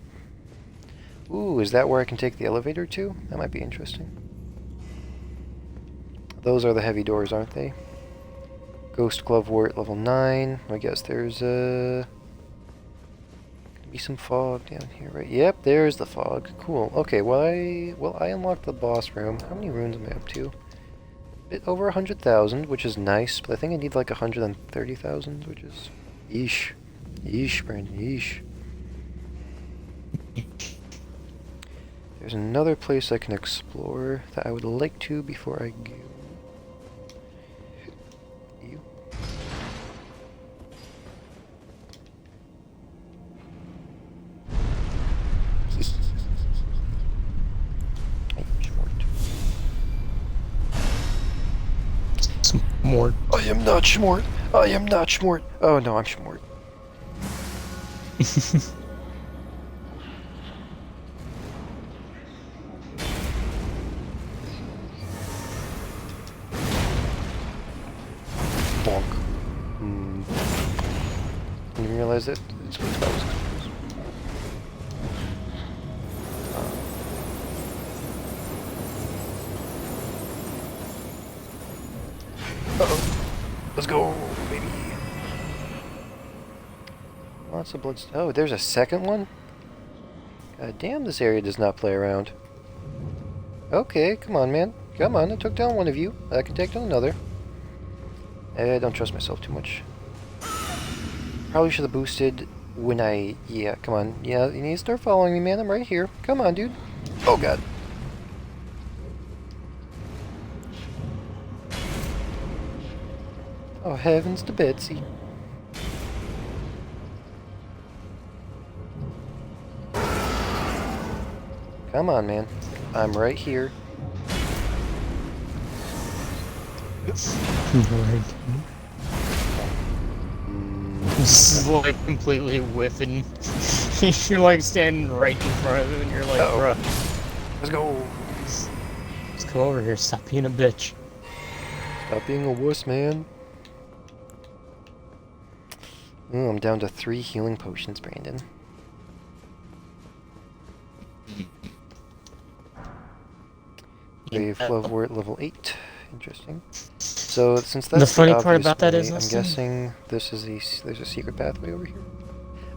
Ooh, is that where I can take the elevator to? That might be interesting. Those are the heavy doors, aren't they? Ghost Glovewort level 9. I guess there's gonna be some fog down here, right? Yep, there's the fog. Cool. Okay, well I unlocked the boss room. How many runes am I up to? A bit over 100,000, which is nice, but I think I need like 130,000, which is yeesh. Yeesh, Brandon, yeesh. There's another place I can explore that I would like to before I go. You. More. I am not Schmort. I am not Schmort. Oh no, I'm Schmort. Bonk. Didn't even realize that it's what I was confused. Uh-oh. Let's go, baby. Lots of blood. Oh, there's a second one? God damn, this area does not play around. Okay, come on, man. Come on, I took down one of you. I can take down another. I don't trust myself too much. Probably should have boosted when I... Yeah, come on. Yeah, you need to start following me, man. I'm right here. Come on, dude. Oh, God. Oh, heavens to Betsy. Come on, man. I'm right here. This is like completely whiffing. You're like standing right in front of him and you're like, bruh. Let's go. Let's come over here, stop being a bitch. Stop being a wuss, man. Ooh, I'm down to 3 healing potions, Brandon. Grave Glovewort level 8. Interesting. So since that's the funny part obvious about that way, is, I'm guessing this is there's a secret pathway over here.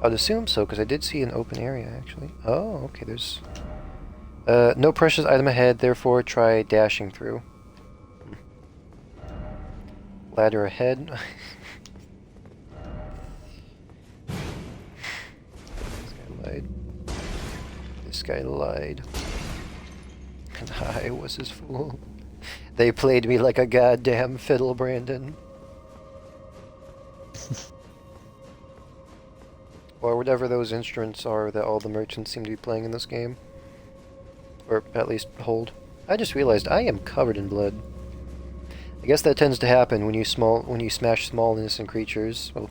I'd assume so, because I did see an open area actually. Oh, okay. There's no precious item ahead, therefore try dashing through. Ladder ahead. This guy lied. This guy lied. And I was his fool. They played me like a goddamn fiddle, Brandon. Or whatever those instruments are that all the merchants seem to be playing in this game. Or at least hold. I just realized I am covered in blood. I guess that tends to happen when you smash small innocent creatures. Well,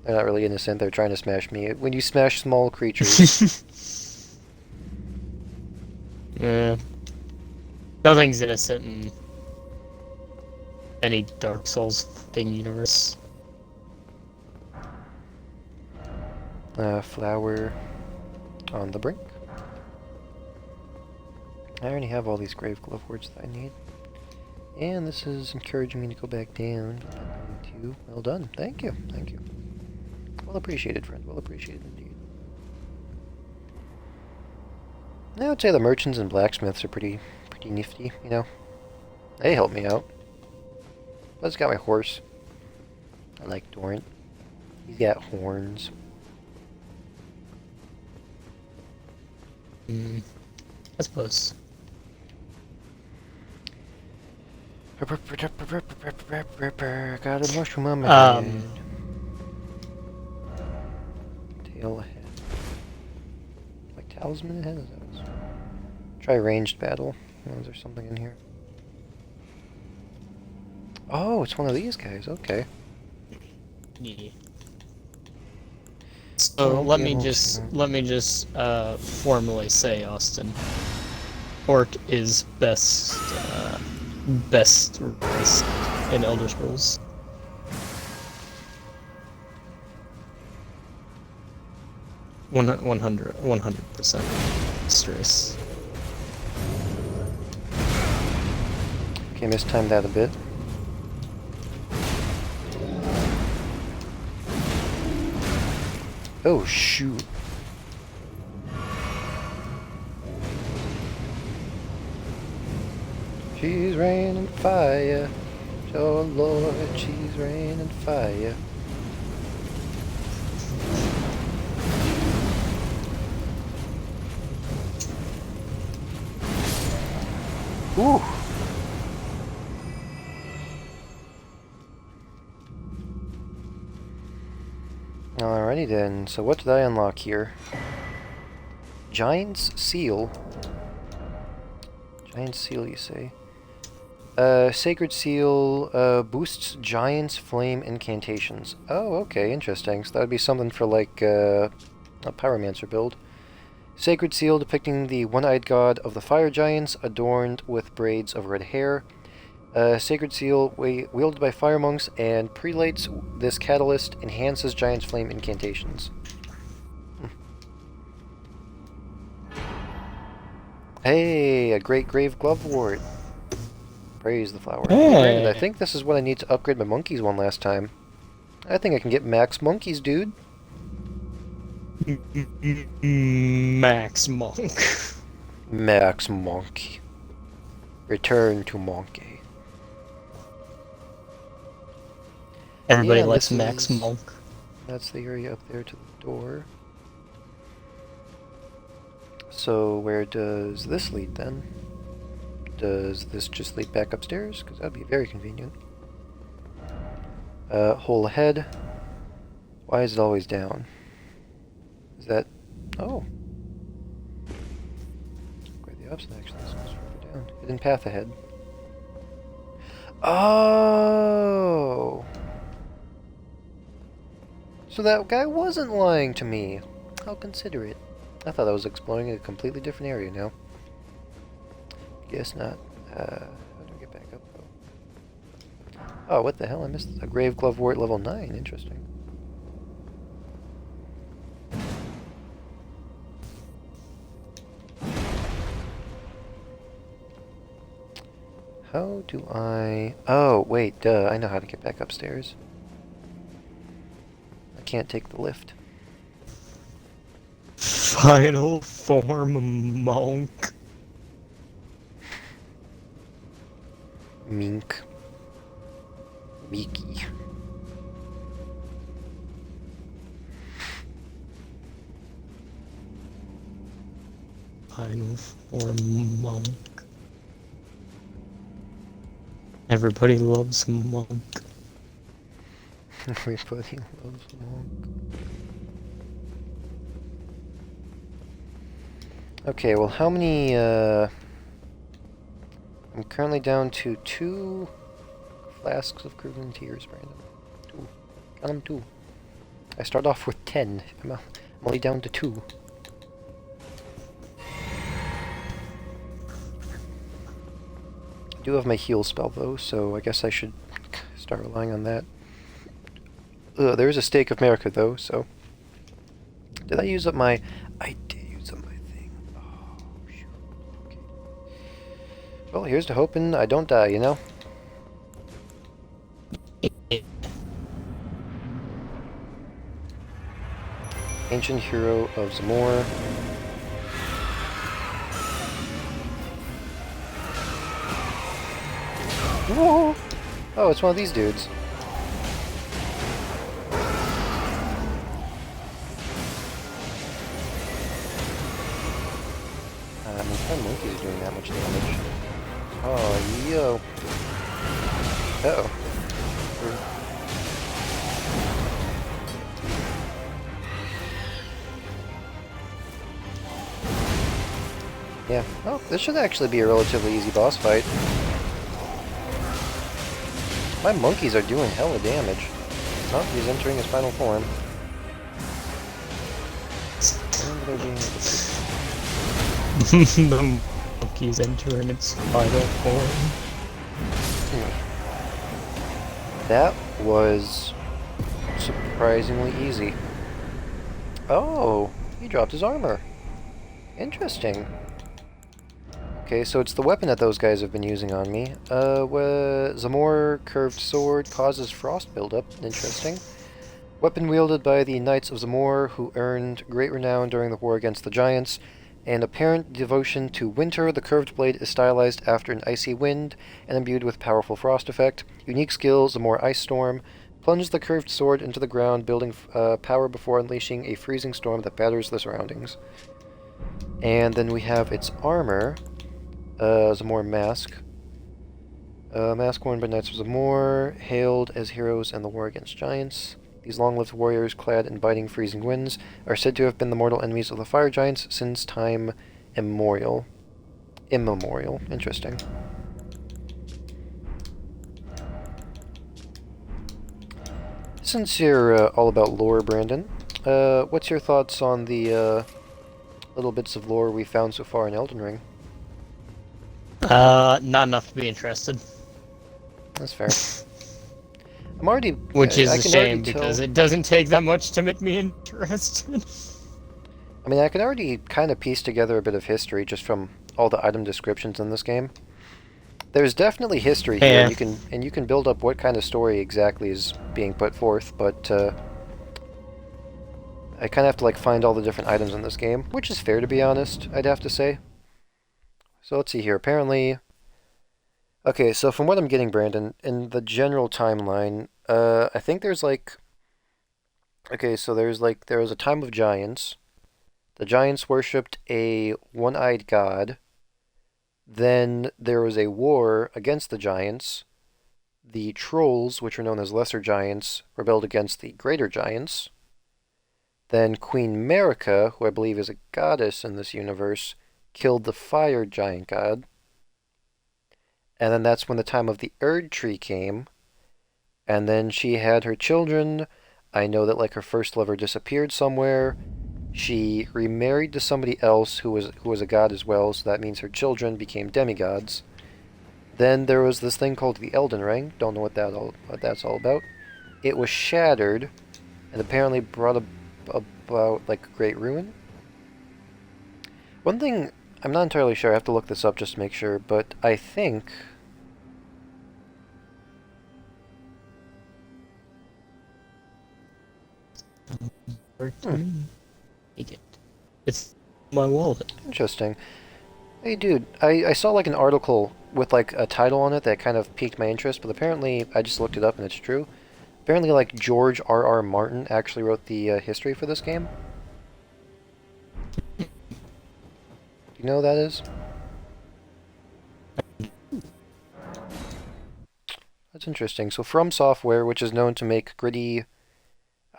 they're not really innocent, they're trying to smash me. When you smash small creatures. Yeah. Nothing's innocent in any Dark Souls thing universe. Flower on the brink. I already have all these grave gloveworts that I need. And this is encouraging me to go back down. I'm going to... Well done. Thank you. Thank you. Well appreciated, friend. Well appreciated indeed. I would say the merchants and blacksmiths are pretty pretty nifty, you know. They helped me out. Plus, got my horse. I like Dorant. He's got horns. I suppose. Got a mushroom on my head. Tail ahead. Like talisman ahead? Is that what it's... Try ranged battle. Oh, is there something in here? Oh, it's one of these guys. Okay. Yeah. So let me just formally say, Austin, Orc is best race in Elder Scrolls. One 100% best race. Okay, mistimed that a bit. Oh, shoot. She's raining fire. Oh, Lord, she's raining fire. Ooh. Alrighty then, so what did I unlock here? Giant's Seal. Giant's Seal, you say? Sacred Seal boosts Giant's Flame incantations. Oh, okay, interesting. So that would be something for like a Pyromancer build. Sacred Seal depicting the one-eyed god of the fire giants adorned with braids of red hair. Sacred Seal wielded by fire monks and prelates. This catalyst enhances Giant's Flame incantations. Hey, a Great Grave Glovewort. Praise the flower. Hey. Granted, I think this is what I need to upgrade my monkeys one last time. I think I can get max monkeys, dude. Max Monk. Max Monkey. Return to Monkey. Everybody Yeah, likes this Max is- Monk. That's the area up there to the door. So where does this lead then? Does this just lead back upstairs? Because that'd be very convenient. Hole ahead. Why is it always down? Is that... Oh. Quite the opposite actually. This goes further down. Hidden path ahead. Oh! So that guy wasn't lying to me. How considerate. I thought I was exploring a completely different area now. Guess not. How do I get back up, though? Oh, what the hell? I missed a Grave Glovewort level 9. Interesting. How do I... Oh, wait, duh. I know how to get back upstairs. I can't take the lift. Final form Monk. Mink. Miki. Final form Monk. Everybody loves Monk. Everybody loves Monk. Okay, well, how many, I'm currently down to 2 flasks of Cruden Tears, Brandon. 2. Count them 2. I start off with 10. I'm only down to 2. I do have my heal spell, though, so I guess I should start relying on that. There's a Stake of America, though, so... Did I use up my... I did use up my thing. Oh, shoot. Okay. Well, here's to hoping I don't die, you know? Ancient Hero of Zamor. Whoa! Oh, it's one of these dudes. My monkeys are doing that much damage. Oh, yo. Uh-oh. Yeah. Oh, this should actually be a relatively easy boss fight. My monkeys are doing hella damage. Oh, he's entering his final form. And they're being... The monkey's entering its final form. That was surprisingly easy. Oh, he dropped his armor. Interesting. Okay, so it's the weapon that those guys have been using on me. Zamor curved sword causes frost buildup. Interesting. Weapon wielded by the Knights of Zamor, who earned great renown during the war against the Giants. And apparent devotion to winter, the curved blade is stylized after an icy wind and imbued with powerful frost effect. Unique skill, Zamor Ice Storm. Plunge the curved sword into the ground, building power before unleashing a freezing storm that batters the surroundings. And then we have its armor. Zamor Mask. Mask worn by Knights of Zamor, hailed as heroes in the war against giants. These long-lived warriors, clad in biting freezing winds, are said to have been the mortal enemies of the fire giants since time immemorial. Interesting. Since you're all about lore, Brandon, what's your thoughts on the little bits of lore we found so far in Elden Ring? Not enough to be interested. That's fair. I'm already... Which is I a can shame, already because tell... it doesn't take that much to make me interested. I mean, I can already kind of piece together a bit of history just from all the item descriptions in this game. There's definitely history here, Yeah. and you can build up what kind of story exactly is being put forth, but I kind of have to like find all the different items in this game, which is fair to be honest, I'd have to say. So let's see here. Apparently, okay, so from what I'm getting, Brandon, in the general timeline, I think there's like, okay, so there was a time of giants. The giants worshipped a one-eyed god. Then there was a war against the giants. The trolls, which are known as lesser giants, rebelled against the greater giants. Then Queen Marika, who I believe is a goddess in this universe, killed the fire giant god. And then that's when the time of the Erd Tree came. And then she had her children. I know that like her first lover disappeared somewhere. She remarried to somebody else who was a god as well, so that means her children became demigods. Then there was this thing called the Elden Ring. Don't know what that's all about. It was shattered, and apparently brought about like great ruin. One thing I'm not entirely sure. I have to look this up just to make sure, but I think. Take it. It's my wallet. Interesting. Hey, dude, I saw like an article with like a title on it that kind of piqued my interest, but apparently I just looked it up and it's true. Apparently, like George R.R. Martin actually wrote the history for this game. Do you know who that is? That's interesting. So From Software, which is known to make gritty,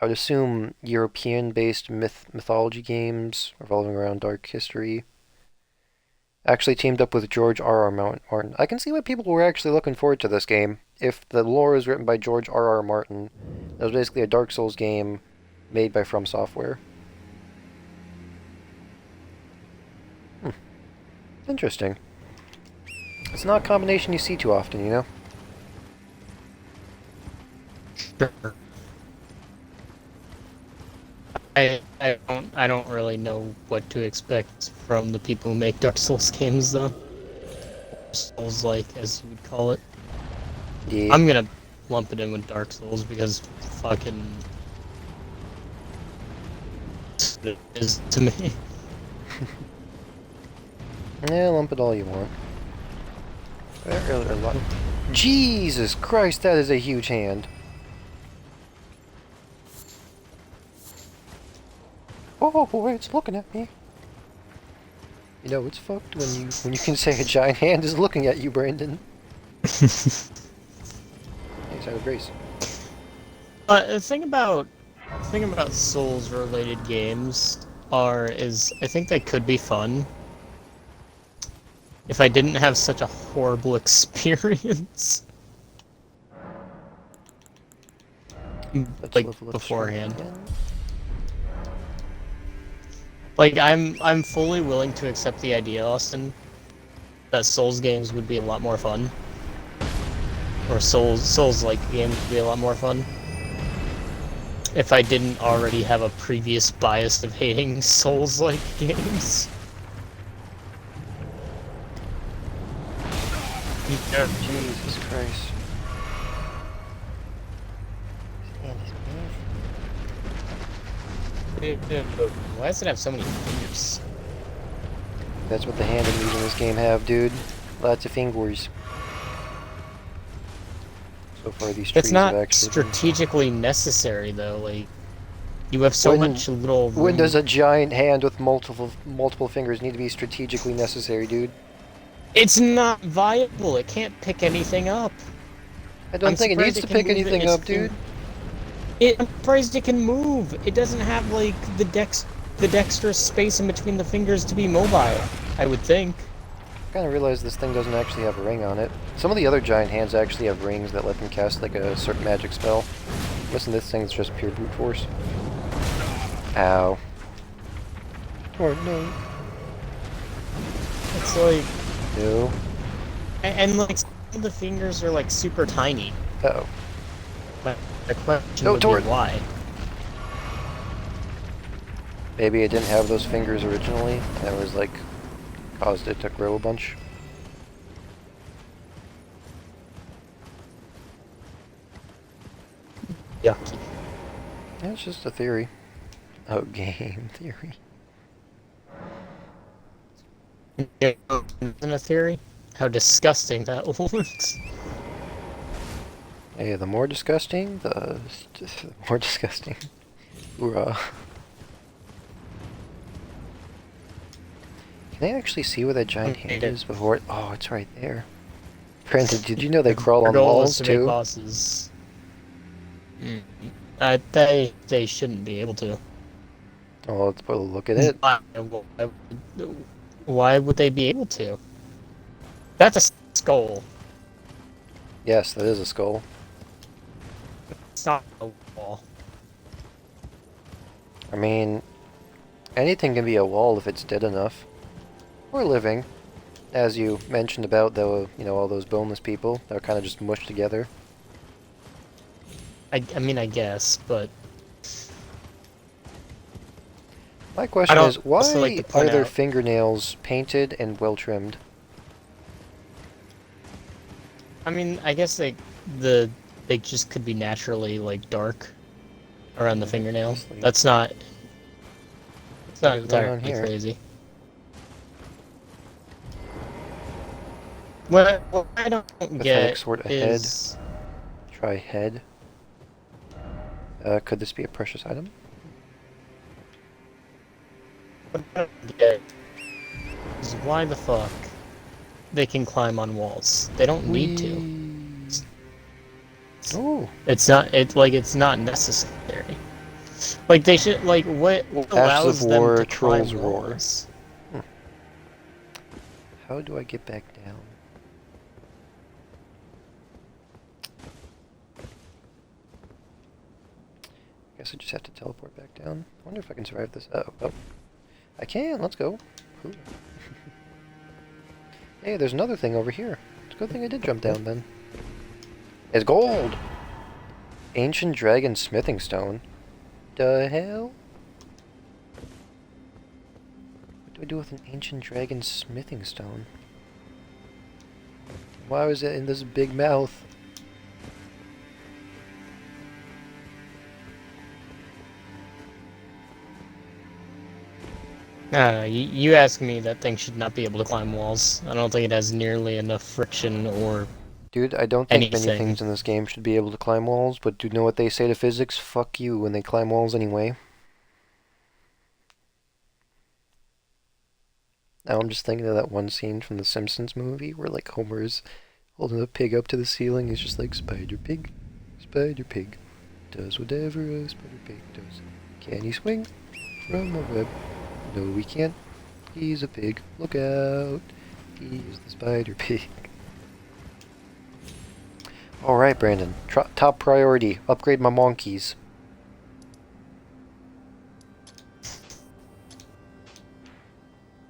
I would assume European-based mythology games revolving around dark history, actually teamed up with George R.R. Martin. I can see why people were actually looking forward to this game. If the lore is written by George R.R. Martin, that was basically a Dark Souls game made by From Software. Interesting. It's not a combination you see too often, you know? Sure. I don't really know what to expect from the people who make Dark Souls games though. Souls-like, as you would call it. Yeah. I'm gonna lump it in with Dark Souls because fucking it is to me. Yeah, lump it all you want. Jesus Christ, that is a huge hand. Oh boy, it's looking at me. You know, it's fucked when you can say a giant hand is looking at you, Brandon. Thanks, out of grace. The thing about Souls-related games is I think they could be fun if I didn't have such a horrible experience. Let's Like level up beforehand. strength again. Like I'm fully willing to accept the idea, Austin, that Souls games would be a lot more fun. Or Souls-like games would be a lot more fun. If I didn't already have a previous bias of hating Souls-like games. Jesus Christ. Why does it have so many fingers? That's what the hand enemies in this game have, dude. Lots of fingers. So far, these trees It's not have actually strategically necessary, though. Like, you have so much little room. When does a giant hand with multiple fingers need to be strategically necessary, dude? It's not viable. It can't pick anything up. I don't think it needs to pick anything up, dude. I'm surprised it can move. It doesn't have like the dexterous space in between the fingers to be mobile. I would think. I kind of realized this thing doesn't actually have a ring on it. Some of the other giant hands actually have rings that let them cast like a certain magic spell. Listen, this thing's just pure brute force. Ow. Or no. It's like No. and like some of the fingers are like super tiny. Uh-oh. But the question No, would be Tord. why. Maybe it didn't have those fingers originally, and that was like caused it to grow a bunch. Yucky. Yeah, it's just a theory. Oh, game theory. Isn't a theory? How disgusting that looks. Hey, the more disgusting, the more disgusting. Hoorah. Can I actually see where that giant hand is before it? Oh, it's right there. Brandon, did you know they crawl on Their goal walls is to make too? bosses. They shouldn't be able to. Oh, let's put a look at it. Why would they be able to? That's a skull. Yes, that is a skull. It's not a wall. I mean, anything can be a wall if it's dead enough. Or living. As you mentioned about the, all those boneless people that are kind of just mushed together. I mean, I guess, but My question I'd is, why also like to are point their out- fingernails painted and well trimmed? I mean, I guess they just could be naturally like dark around the fingernail. That's not. It's not What's going on entirely here? crazy. What I don't Pathetic get sword ahead. is Try head. Could this be a precious item? what I don't get is why the fuck they can climb on walls. They don't need to. Oh, It's not. It's not necessary. Like they should. Like what allows of them War, to climb Trolls Roar. walls? how do I get back down? Guess I just have to teleport back down. I wonder if I can survive this. Oh. I can, let's go. Ooh. Hey, there's another thing over here. It's a good thing I did jump down then. It's gold! Ancient Dragon Smithing Stone. The hell? What do I do with an Ancient Dragon Smithing Stone? Why was it in this big mouth? You ask me, that thing should not be able to climb walls. I don't think it has nearly enough friction or Dude, I don't think many anything. things in this game should be able to climb walls, but do you know what they say to physics? Fuck you when they climb walls anyway. Now I'm just thinking of that one scene from the Simpsons movie where like Homer's holding a pig up to the ceiling. He's just like, Spider Pig, does whatever a spider pig does. Can he swing from a web? No, he can't. He's a pig. Look out. He is the Spider Pig. Alright, Brandon. Top priority. Upgrade my monkeys.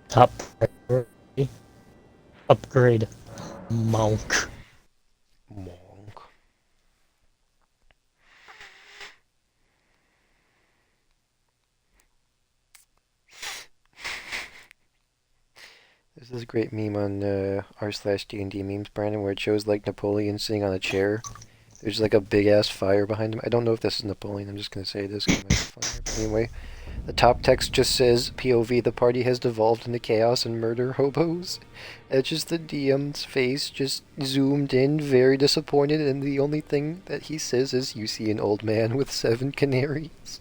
Top priority. Upgrade. Monk. Monk. There's this great meme on r/D&D memes, Brandon, where it shows like Napoleon sitting on a chair. There's like a big ass fire behind him. I don't know if this is Napoleon. I'm just gonna say this because it might be funnier. But anyway, the top text just says POV. The party has devolved into chaos and murder hobos. It's just the DM's face just zoomed in, very disappointed, and the only thing that he says is, "You see an old man with 7 canaries."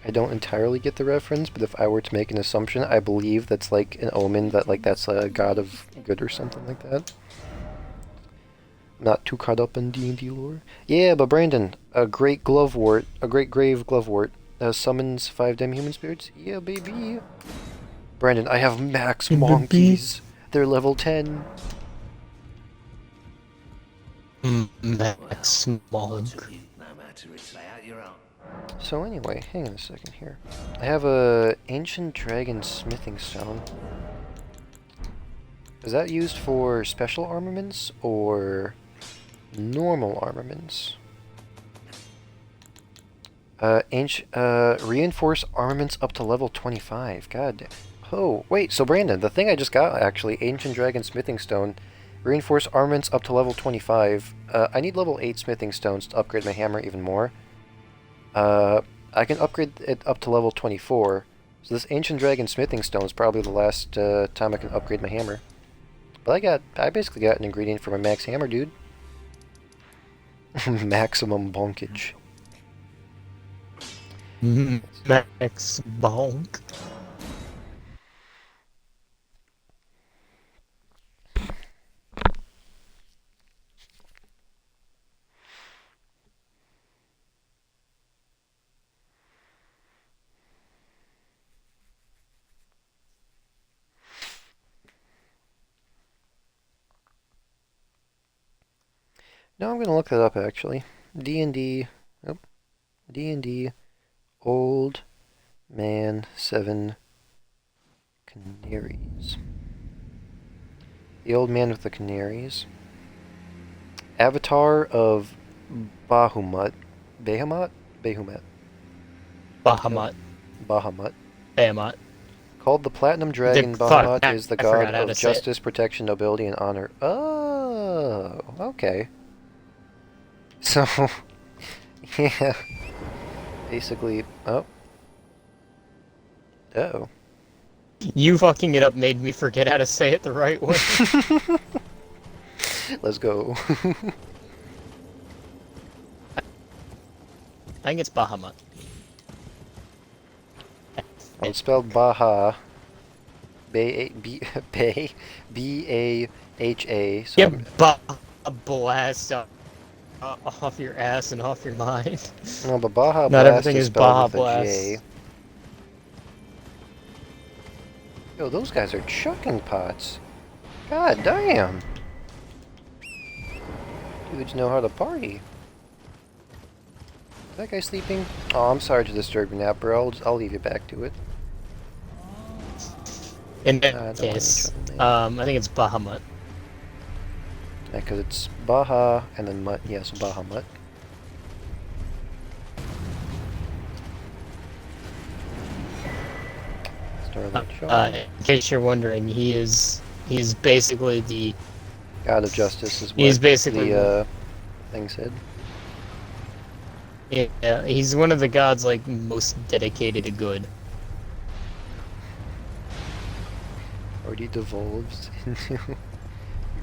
I don't entirely get the reference, but if I were to make an assumption, I believe that's like an omen that like that's a god of good or something like that. Not too caught up in D&D lore. Yeah, but Brandon, a great glovewort, a great grave glovewort, summons 5 demi-human spirits. Yeah, baby. Brandon, I have max monkeys. They're level 10. Max Monk. So anyway, hang on a second here. I have a ancient dragon smithing stone. Is that used for special armaments or normal armaments? Reinforce armaments up to level 25. God damn. Oh, wait, so Brandon, the thing I just got actually, ancient dragon smithing stone, reinforce armaments up to level 25. I need level 8 smithing stones to upgrade my hammer even more. I can upgrade it up to level 24. So this ancient dragon smithing stone is probably the last time I can upgrade my hammer. But I basically got an ingredient for my max hammer, dude. Maximum bonkage. Max Bonk. No, I'm gonna look that up actually. D&D. Oh, D&D. Old Man 7 Canaries. The Old Man with the Canaries. Avatar of Bahamut. Bahamut? Bahamut. Bahamut. Bahamut. Bahamut. Called the Platinum Dragon, Fuck, Bahamut is the I forgot god how of to say it. justice, protection, nobility, and honor. Oh, okay. So, yeah. Basically, oh. Uh-oh. You fucking it up made me forget how to say it the right way. Let's go. I think it's Bahamut. Oh, it's spelled Baha. B-A-H-A. So Get a blast off your ass and off your mind. no, but Baja Not Blast everything is is spelled Baja with a J. Blast. Yo, those guys are chucking pots. God damn. Dudes know how to party. Is that guy sleeping? Oh, I'm sorry to disturb your nap, bro. I'll leave you back to it. In I don't that want case, any trouble, I think it's Bahamut. Yeah, because it's Baha and then Mutt. Yeah, so Bahamut. Starlight Shaw. In case you're wondering, he's basically the God of Justice is what he's basically the thing said. yeah, he's one of the gods like most dedicated to good. party devolves into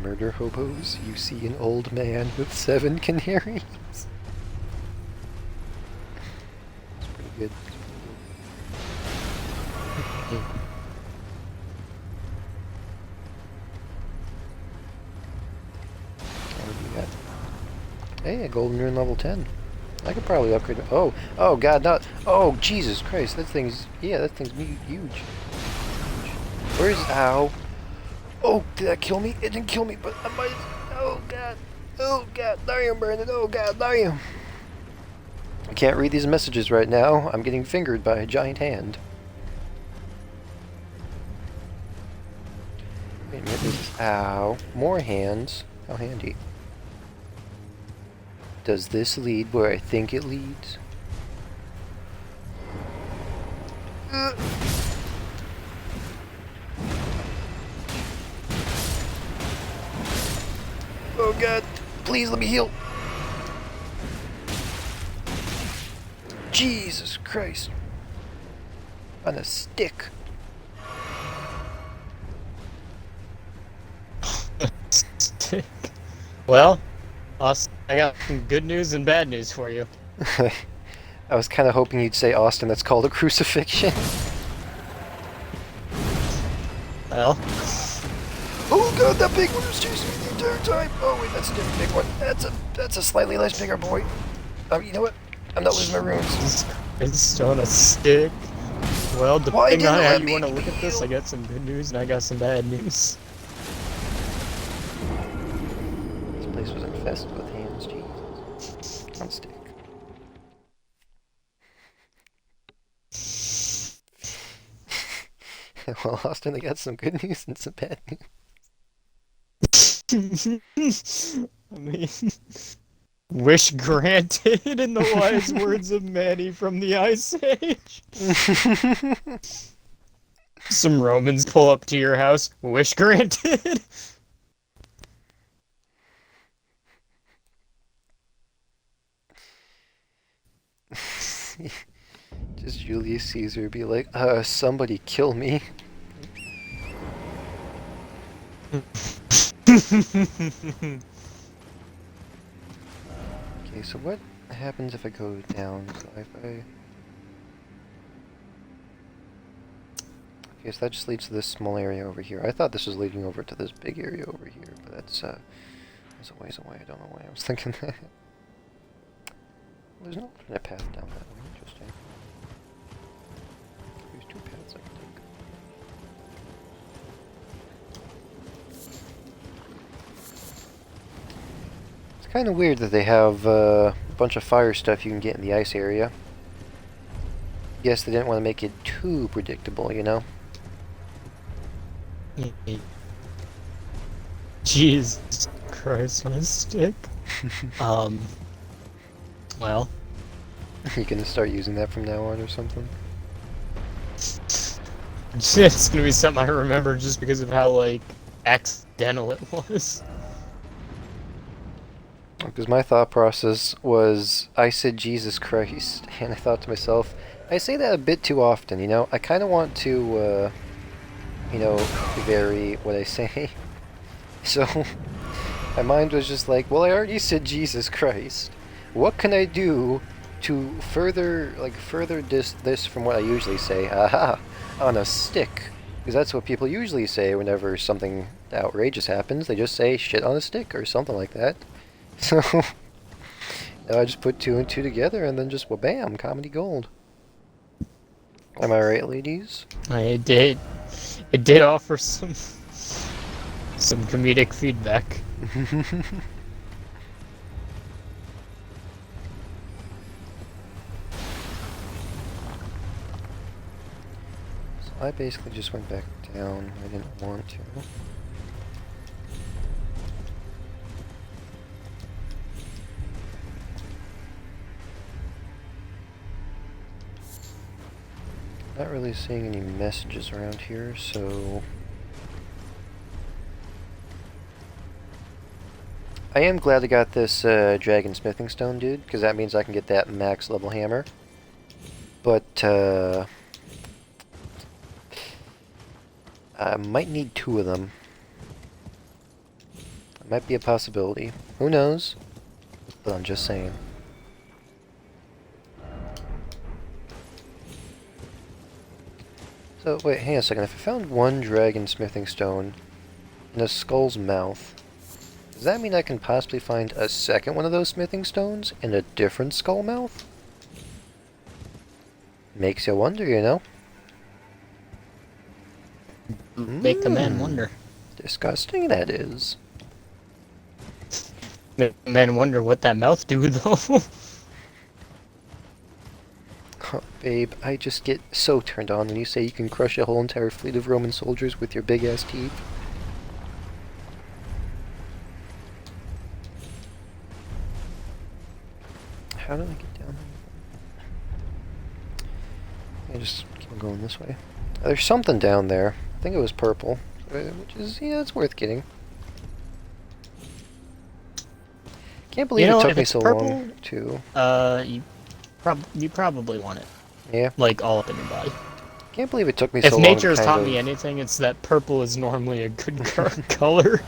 murder hobos. You see an old man with 7 canaries. It's pretty good. What do you got? Hey, a golden rune level 10. I could probably upgrade it. Oh god, not. Oh, Jesus Christ, that thing's. Yeah, that thing's huge. Where's. Ow. Oh, did that kill me? It didn't kill me, but I might. Oh god. Oh god, there you Brandon. Oh god, there you. I can't read these messages right now. I'm getting fingered by a giant hand. Wait a minute, this. Ow. More hands. How handy. Does this lead where I think it leads? Oh god, please let me heal. Jesus Christ. On a stick. Well, Austin, I got some good news and bad news for you. I was kind of hoping you'd say, Austin, that's called a crucifixion. Well. Oh god, that big one was chasing me the entire time. Oh wait, that's a different big one. That's a slightly less bigger boy. You know what? I'm not losing my runes. It's on a stick. Well, Why depending on didn't how let you me want to look at this, heal? I got some good news and I got some bad news. This place was infested with hands, Jesus. On stick. Well, Austin, I got some good news and some bad news. I mean, wish granted in the wise words of Manny from the Ice Age. Some Romans pull up to your house, wish granted. Just Julius Caesar be like, somebody kill me. Okay, so what happens if I go down? So if I... Okay, so that just leads to this small area over here. I thought this was leading over to this big area over here, but that's a ways away. I don't know why I was thinking that. There's no alternate path down that way. Interesting. There's 2 paths I can take. It's kind of weird that they have a bunch of fire stuff you can get in the ice area. Guess they didn't want to make it too predictable, you know? Jesus Christ on a stick. Well. You gonna start using that from now on or something? It's gonna be something I remember just because of how, like, accidental it was. Because my thought process was, I said Jesus Christ, and I thought to myself, I say that a bit too often, you know? I kind of want to, you know, vary what I say. So, my mind was just like, well, I already said Jesus Christ. What can I do to further this from what I usually say? Aha! On a stick. Because that's what people usually say whenever something outrageous happens. They just say shit on a stick or something like that. So, I just put 2 and 2 together and then just, well, bam, comedy gold. Am I right, ladies? It did offer some comedic feedback. So I basically just went back down. I didn't want to. Not really seeing any messages around here, so... I am glad I got this dragon smithing stone, dude, because that means I can get that max level hammer. But, I might need 2 of them. That might be a possibility. Who knows? But I'm just saying. So, wait, hang on a second. If I found 1 dragon smithing stone in a skull's mouth, does that mean I can possibly find a second one of those smithing stones in a different skull mouth? Makes you wonder, you know? Make a man wonder. Disgusting, that is. Make a man wonder what that mouth do, though. Oh, babe, I just get so turned on when you say you can crush a whole entire fleet of Roman soldiers with your big-ass teeth. How do I get down there? I just keep on going this way. There's something down there. I think it was purple, which is, yeah, it's worth getting. Can't believe it took me so long to... you probably want it. Yeah. Like, all up in your body. Can't believe it took me so If long nature has to taught me anything, it's that purple is normally a good color.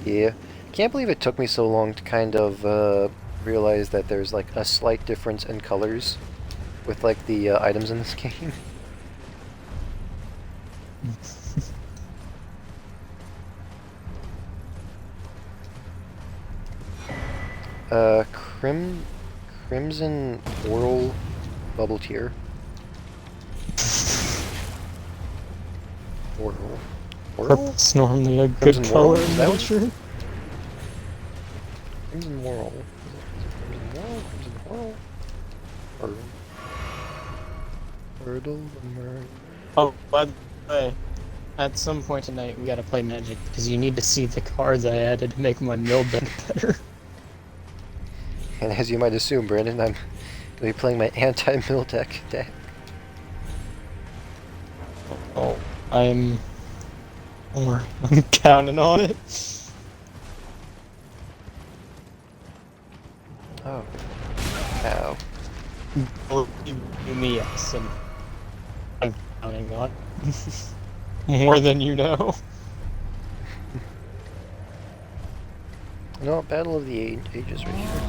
Yeah. Can't believe it took me so long to kind of realize that there's like a slight difference in colors with like the items in this game. Crimson Oral Bubble Tier. Oral. Purple's normally a good Crimson color Whirl, in is that what- nature. Crimson Whirl. Crimson Whirl? Crimson Whirl? Myrtle the Myrtle. Oh, by the way, at some point tonight we gotta play Magic, because you need to see the cards I added to make my mill deck better. And as you might assume, Brandon, I'm going to be playing my anti-mill deck. Oh, I'm counting on it. Oh. Ow. Believe me, yes, and I'm counting on it. More than you know. You know what? Battle of the Ages right here.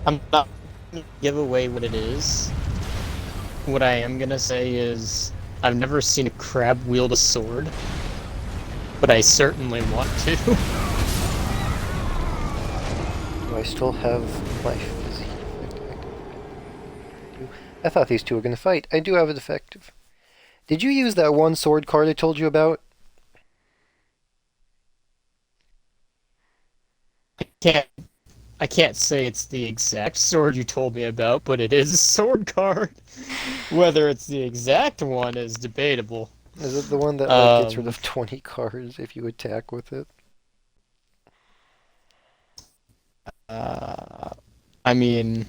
I'm not gonna give away what it is. What I am gonna say is, I've never seen a crab wield a sword, but I certainly want to. Do I still have my physique? I thought these two were going to fight. I do have a defective. Did you use that 1 sword card I told you about? I can't say it's the exact sword you told me about, but it is a sword card. Whether it's the exact one is debatable. Is it the one that like, gets rid of 20 cards if you attack with it? I mean...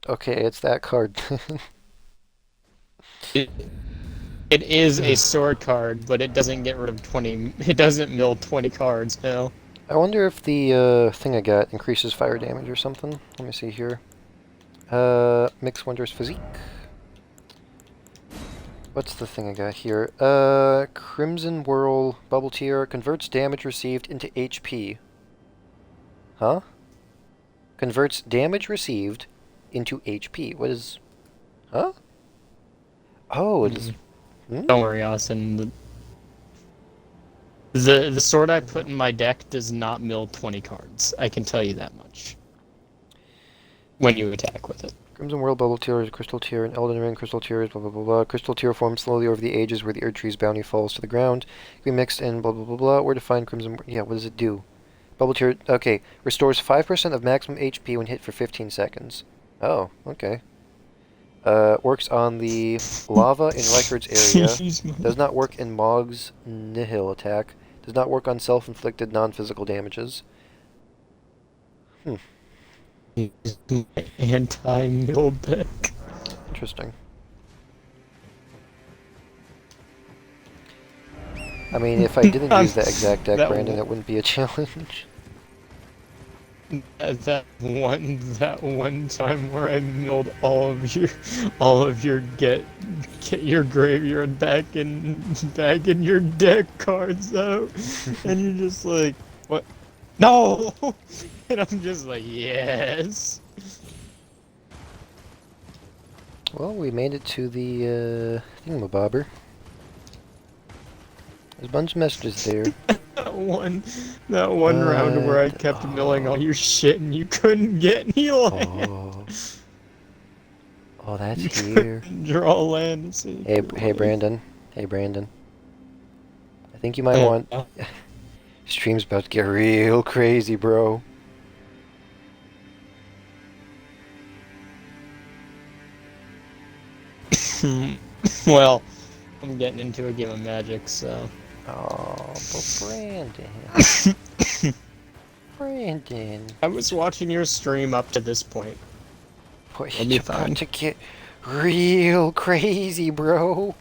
Okay, it's that card. It is a sword card, but it doesn't get rid of 20... It doesn't mill 20 cards, no. I wonder if the thing I got increases fire damage or something. Let me see here. Mixed Wonders Physique. What's the thing I got here? Crimson Whirl Bubble Tier converts damage received into HP. Huh? Converts damage received into HP. What is... Huh? Oh, it is... Hmm? Don't worry, Austin. The sword I put in my deck does not mill 20 cards. I can tell you that much. When you attack with it. Crimson Whirl Bubble Tier is a Crystal Tier, and Elden Ring Crystal Tier is blah blah blah blah. Crystal Tier forms slowly over the ages where the Erd Tree's bounty falls to the ground. Can be mixed in blah blah blah blah. Where to find Crimson... Yeah, what does it do? Bubble Tier... Okay. Restores 5% of maximum HP when hit for 15 seconds. Oh, okay. Works on the lava in Reichard's area. Does not work in Mog's Nihil attack. Does not work on self-inflicted non-physical damages. Anti-mill deck. Interesting. I mean, if I didn't use that exact deck, Brandon, it wouldn't be a challenge. that one time where I milled all of your get your graveyard back in your deck cards out, and you're just like, what? No! And I'm just like, yes. Well, we made it to the thingamabobber. There's a bunch of messages there. That one, that one round where I kept milling all your shit and you couldn't get any land. Oh, oh, that's You here. couldn't draw land to save Hey, your hey, life. Brandon. Hey, Brandon. I think you might Yeah. want. Stream's about to get real crazy, bro. Well, I'm getting into a game of Magic, so. Oh, but Brandon. Brandon. I was watching your stream up to this point. Boy, It'll be it's about fine. to get real crazy, bro.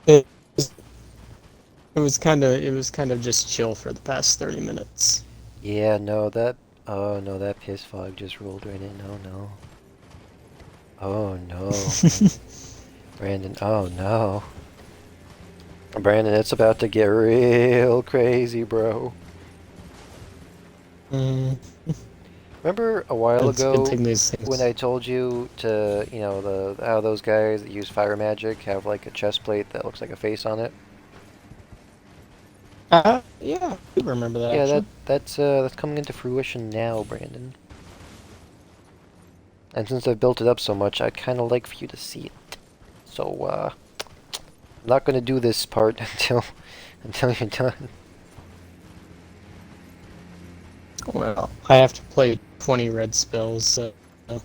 It it was kind of just chill for the past 30 minutes. Yeah, no, that. Oh no, that piss fog just rolled right in. Oh no. Oh no. Brandon, oh no. Brandon, it's about to get real crazy, bro. Mm, Remember a while it's a good ago thing these things. when I told you to, how those guys that use fire magic have like a chest plate that looks like a face on it? Yeah, I do remember that Yeah, actually. that's coming into fruition now, Brandon. And since I've built it up so much, I'd kind of like for you to see it. So, I'm not gonna do this part until you're done. Well, I have to play 20 red spells, so I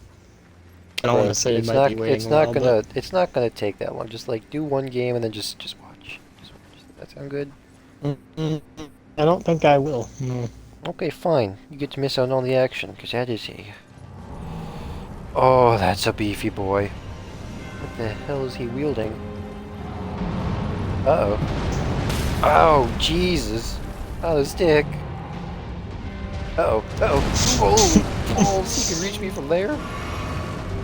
don't want to Look, say it might be waiting a while, but it's not gonna take that long. Just like do one game and then just watch. Just watch. Does that sound good? I don't think I will. No. Okay, fine. You get to miss out on all the action, because that is a... Oh, that's a beefy boy. What the hell is he wielding? Uh-oh. Oh, Jesus. Oh, the stick. Uh-oh. Uh-oh. Oh, balls. He can reach me from there?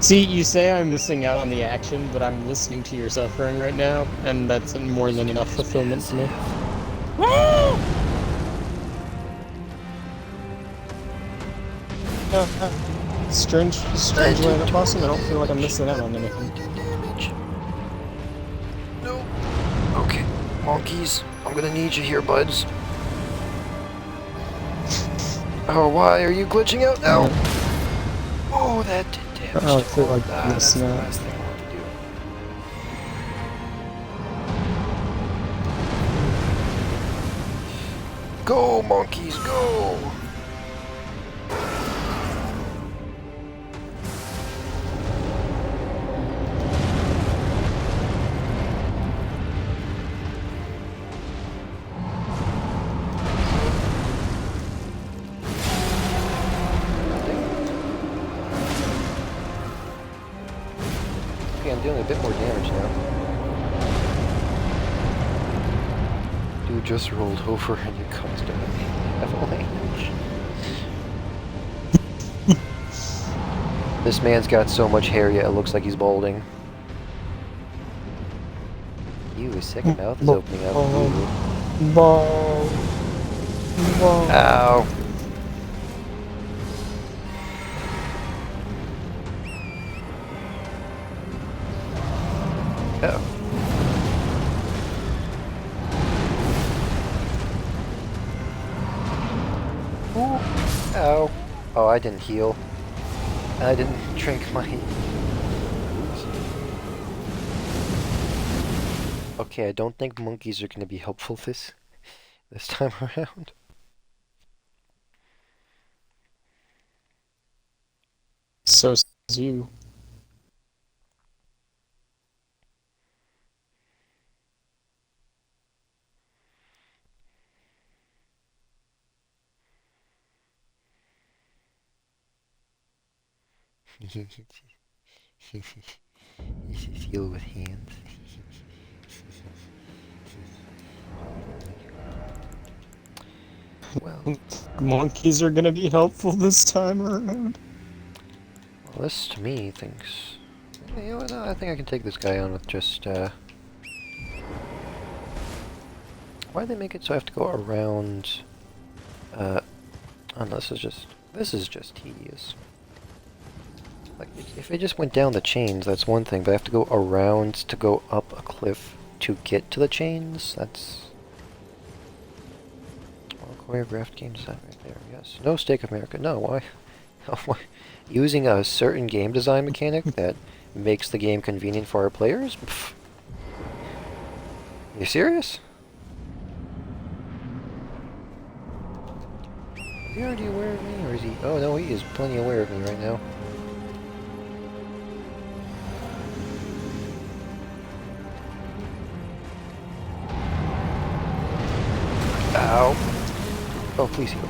See, you say I'm missing out on the action, but I'm listening to your suffering right now, and that's more than enough fulfillment for me. Strange way of bossing. I don't feel like I'm missing out on anything. Damage. No. Okay. Monkeys, I'm gonna need you here, buds. Oh, why are you glitching out now? Oh, that did damage. I feel like That's missing the out. last thing I want to do. Go, monkeys, go! Okay, I'm doing a bit more damage now. Dude just rolled over and you caused an avalanche. This man's got so much hair yet it looks like he's balding. Ew, his second mouth is opening up. Ooh. Ball. Ball. Ow. Uh-oh. Ooh. Ow. Oh, I didn't heal. I didn't drink my... Oops. Okay, I don't think monkeys are going to be helpful this time around. So says you. He says heal with hands. Well, Monkeys are gonna be helpful this time around. this to me thinks... You know what, no, I think I can take this guy on with just, why'd they make it so I have to go around... Oh, no, this is just tedious. Like, if I just went down the chains, that's one thing, but I have to go around to go up a cliff to get to the chains? That's... Well, choreographed game design right there, yes. No Stake of America. No, why? Why? Using a certain game design mechanic that makes the game convenient for our players? Pfft. You serious? Is he already aware of me, or is he... Oh no, he is plenty aware of me right now. Ow. Oh, please heal.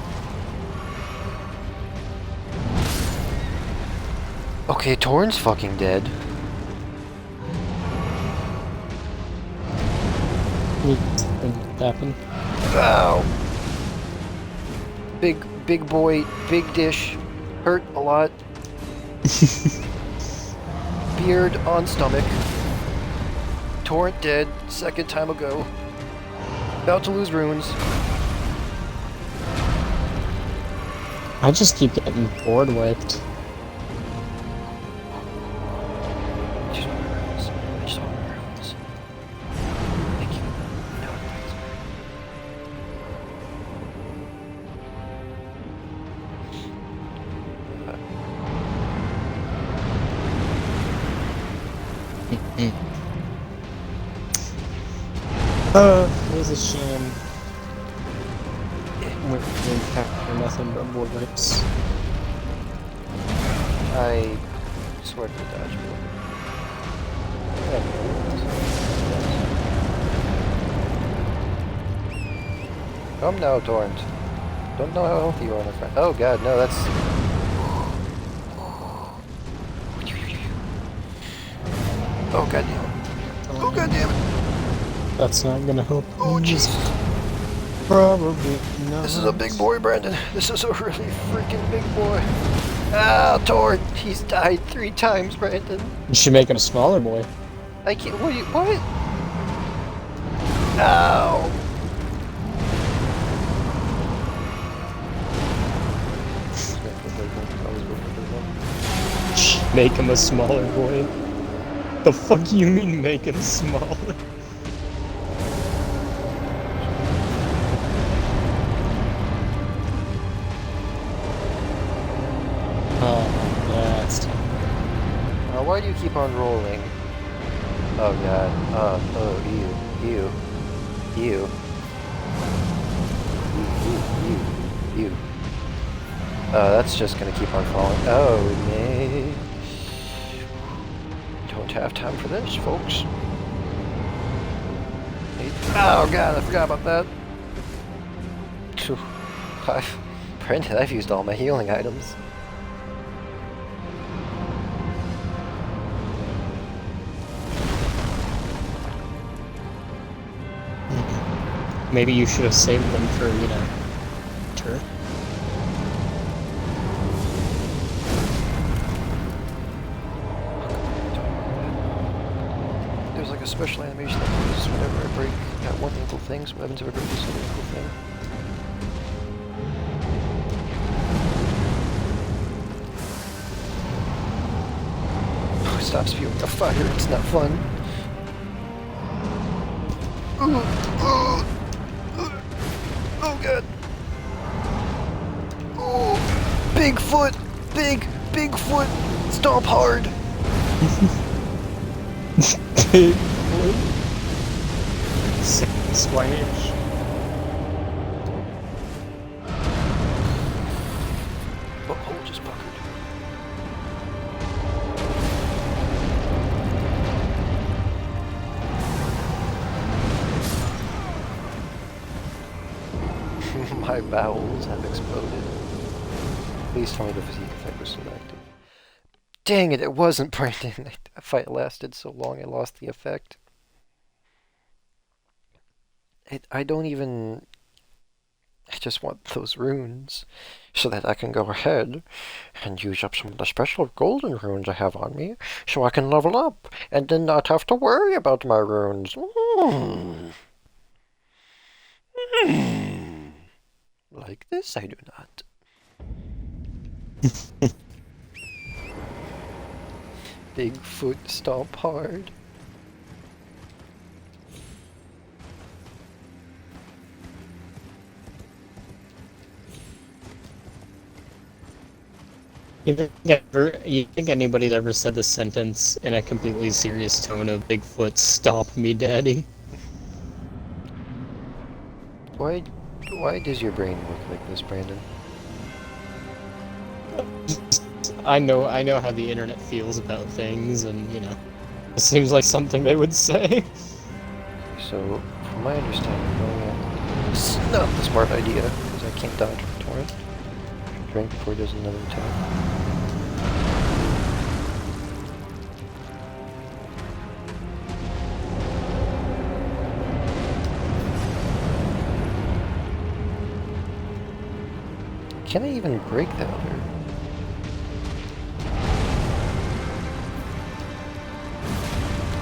Okay, Torn's fucking dead. Anything happen? Ow. Big boy, big dish. Hurt a lot. Beard on stomach. Torrent dead, second time ago. About to lose runes. I just keep getting board whipped. I just want runes. I just want runes. Thank you. No, thanks. It was a shame. We encounter nothing but board whips. I swear to the dodgeball. Come now, Torrent. Don't know how healthy you are, my friend. Oh god, no, that's... Oh god damn it. Oh god damn it. That's not gonna help. Oh Jesus. Probably not. This is a big boy, Brandon. This is a really freaking big boy. Ah, Torrent. He's died 3 times, Brandon. You should make him a smaller boy. I can't... What are you... What? Ow. Make him a smaller boy. The fuck you mean make him smaller? Oh, that's tough. Why do you keep on rolling? Oh god. Oh, ew. Ew. Ew. That's just gonna keep on falling. Oh, nay. Don't have time for this, folks. Oh god, I forgot about that. Phew. Brandon, I've used all my healing items. Maybe you should have saved them for, you know, turn. There's like a special animation that moves whenever I break that one ankle thing, so what happens if I break this other ankle thing? Oh, stop spewing the fire, it's not fun. Oh god. Oh, Bigfoot! Bigfoot! Stomp hard! Big boy. Splash. Butthole just puckered. My bowels have exploded. Please tell me the physique effect was still active. Dang it, it wasn't, Brandon. The fight lasted so long I lost the effect. I don't even... I just want those runes so that I can go ahead and use up some of the special golden runes I have on me so I can level up and then not have to worry about my runes. Like this, I do not. Bigfoot stomp hard. You think anybody's ever said the sentence in a completely serious tone of Bigfoot, stop me, daddy? Why does your brain work like this, Brandon? I know how the internet feels about things, and, you know, it seems like something they would say. So, from my understanding, it's not the smart idea, because I can't dodge a torrent. Drink before he does another attack. Can I even break that other?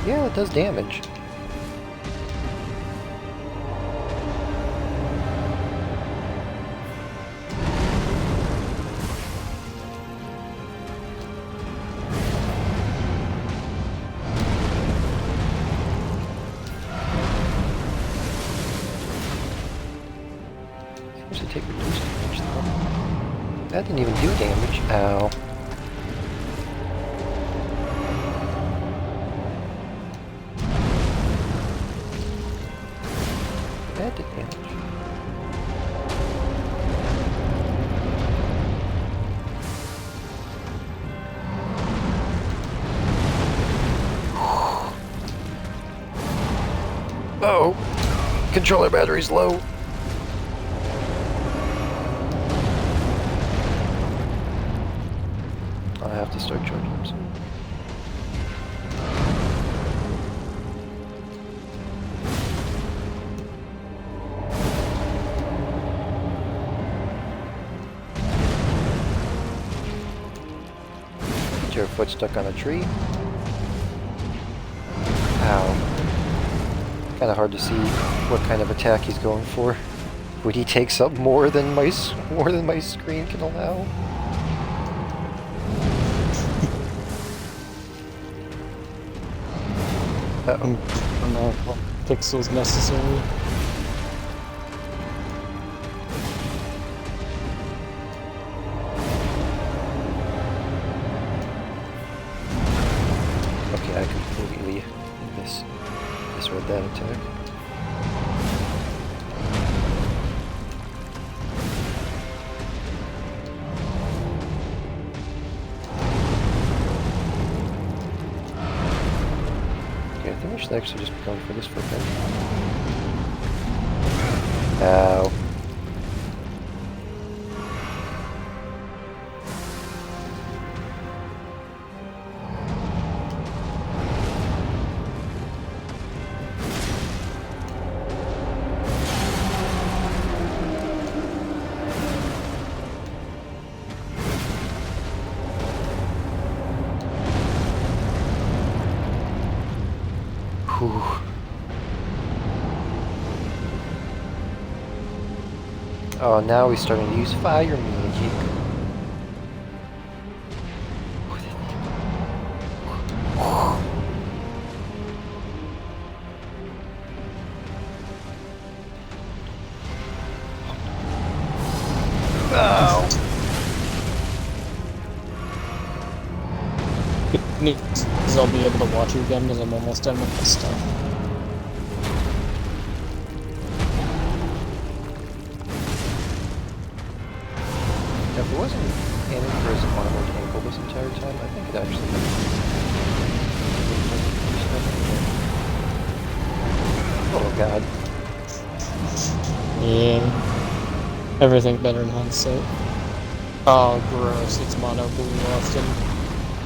Yeah, it does damage. Seems to take reduced damage though. That didn't even do damage. Ow. That did damage. Oh! Controller battery's low. I have to start charging them soon. Get your foot stuck on a tree. Ow. Kinda hard to see what kind of attack he's going for. Would he takes up more than my screen can allow? Uh-oh. I don't know what pixels necessary. Okay, I completely misread that attack. Okay, I think I should actually just be going for this for a bit. Ow. Whew. Oh, now he's starting to use fire magic. Ow. Because I'll be able to watch you again because I'm almost done with this stuff. If it wasn't aiming for his armored ankle this entire time, I think it actually Oh god. Yeah. Everything better in hindsight. Oh, gross. It's mono blue, Austin.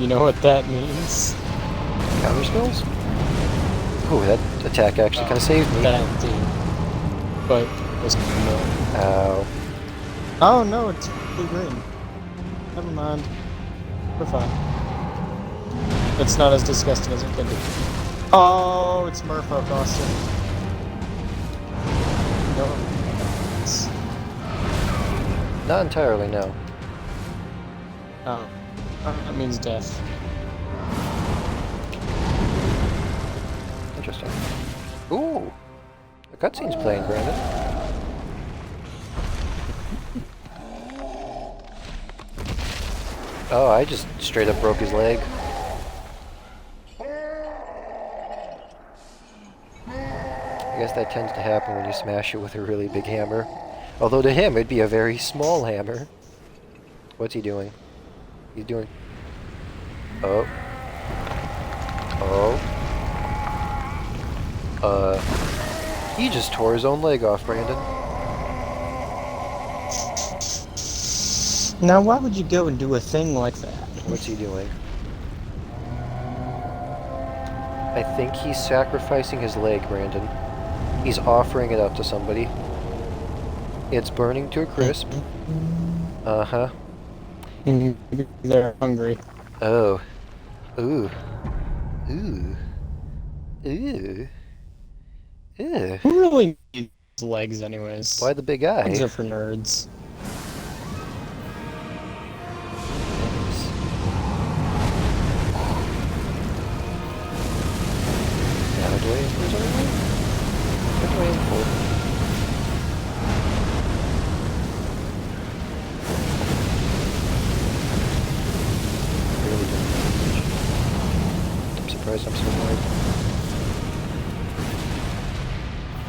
You know what that means? Counter spells? Ooh, that attack actually kind of saved me. That did. But it was more. Ow. Oh no, it's blue-green. Never mind. We're fine. It's not as disgusting as it can be. Oh, it's Merfolk, Austin. No. Not entirely, no. Oh. That means death. Interesting. Ooh! The cutscene's playing, Brandon. Oh, I just straight up broke his leg. I guess that tends to happen when you smash it with a really big hammer. Although to him, it'd be a very small hammer. What's he doing? He's doing... Oh. Oh. He just tore his own leg off, Brandon. Now, why would you go and do a thing like that? What's he doing? I think he's sacrificing his leg, Brandon. He's offering it up to somebody. It's burning to a crisp. Uh-huh. They're hungry. Oh. Ooh. Ooh. Ooh. Ew. Who really needs legs, anyways? Why the big Legs eye? are for nerds. Now, do I what do I aim for? Really don't know. I'm surprised I'm so wide.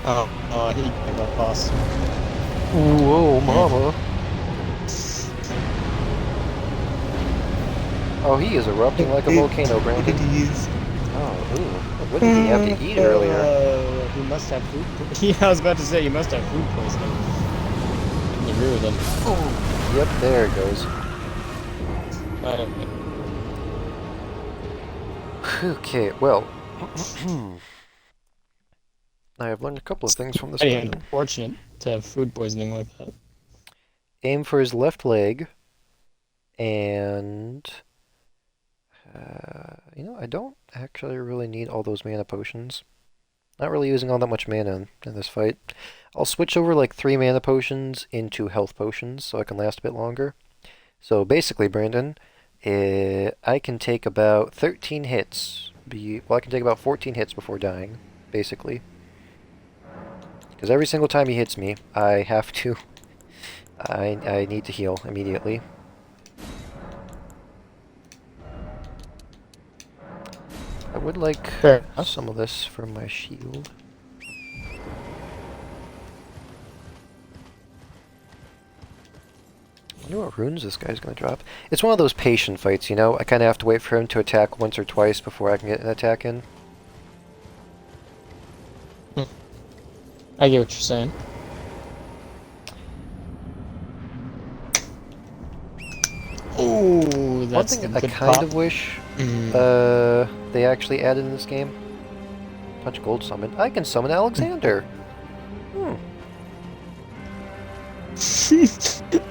Oh, he gave up us. Whoa, mama. Oh, he is erupting like a volcano, Brandon. Oh, ooh. What did he have to eat earlier? He must have food. Yeah, I was about to say he must have food poisoning. Can you agree with him? Oh. Yep, there it goes. I don't think. Okay, well. I have learned a couple of things from this Pretty Brandon. unfortunate to have food poisoning like that. Aim for his left leg, and I don't actually really need all those mana potions. Not really using all that much mana in this fight. I'll switch over like 3 mana potions into health potions so I can last a bit longer. So basically, Brandon, I can take about 13 hits. I can take about 14 hits before dying, basically. Because every single time he hits me, I have to... I need to heal immediately. I would like Fair enough. some of this for my shield. I wonder what runes this guy's gonna drop. It's one of those patient fights, you know? I kinda have to wait for him to attack once or twice before I can get an attack in. I get what you're saying. Oh, that's One thing the I good kind pop. of wish they actually added in this game. Punch gold summon. I can summon Alexander!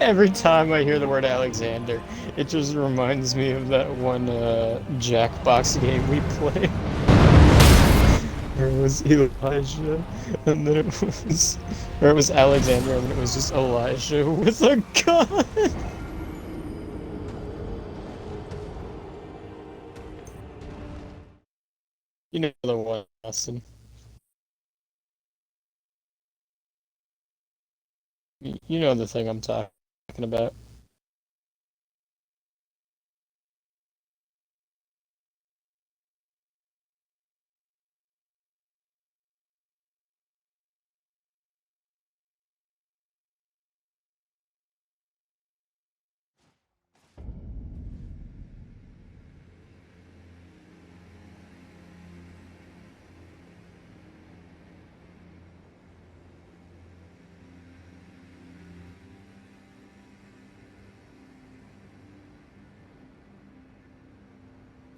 Every time I hear the word Alexander, it just reminds me of that one Jackbox game we played. Where it was Elijah, and then it was Alexander, and then it was just Elijah with a gun. You know the one, Austin. You know the thing I'm talking about.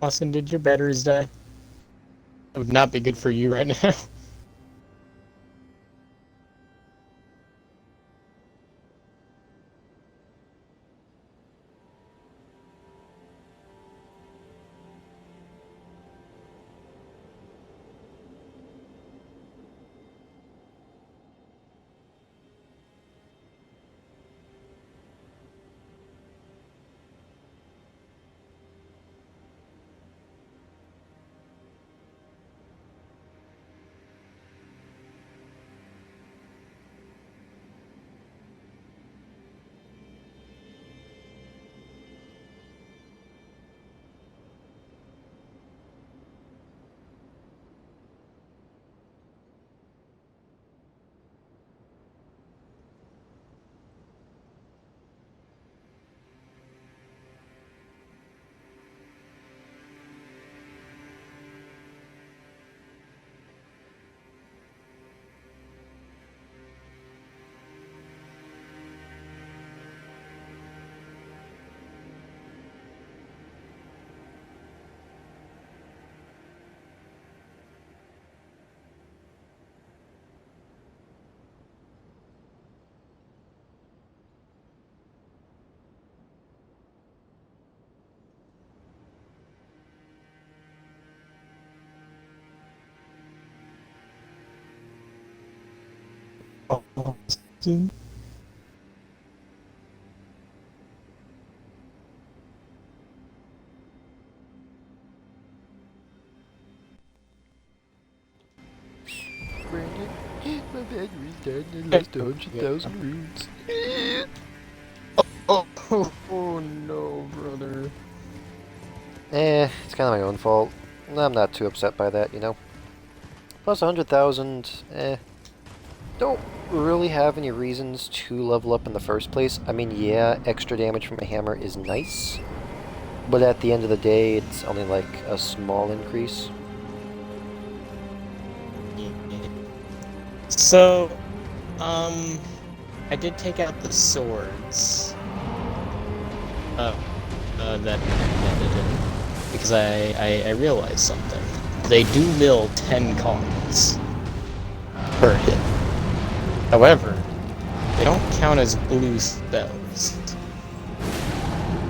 Austin, did your batteries die? That would not be good for you right now. Austin. Brandon, my battery's dead and I lost 100,000 runes. Oh no, brother. It's kind of my own fault. I'm not too upset by that, you know. Plus 100,000, don't really have any reasons to level up in the first place. I mean, yeah, extra damage from a hammer is nice, but at the end of the day, it's only like a small increase. So, I did take out the swords. That ended in, because I realized something. They do mill 10 cards per hit. However, they don't count as blue spells,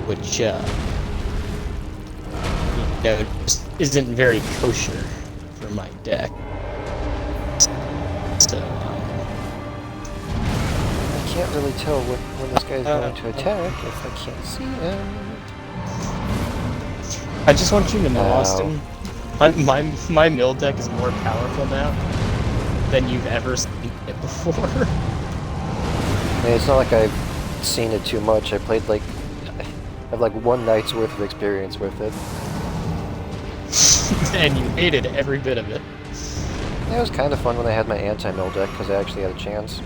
which, just isn't very kosher for my deck. So, I can't really tell when this guy's going to attack if I can't see him. I just want you to know, Ow. Austin, my mill deck is more powerful now than you've ever seen it before. I mean, it's not like I've seen it too much. I played like... I have like one night's worth of experience with it. And you hated every bit of it. Yeah, it was kind of fun when I had my anti-mill deck, because I actually had a chance.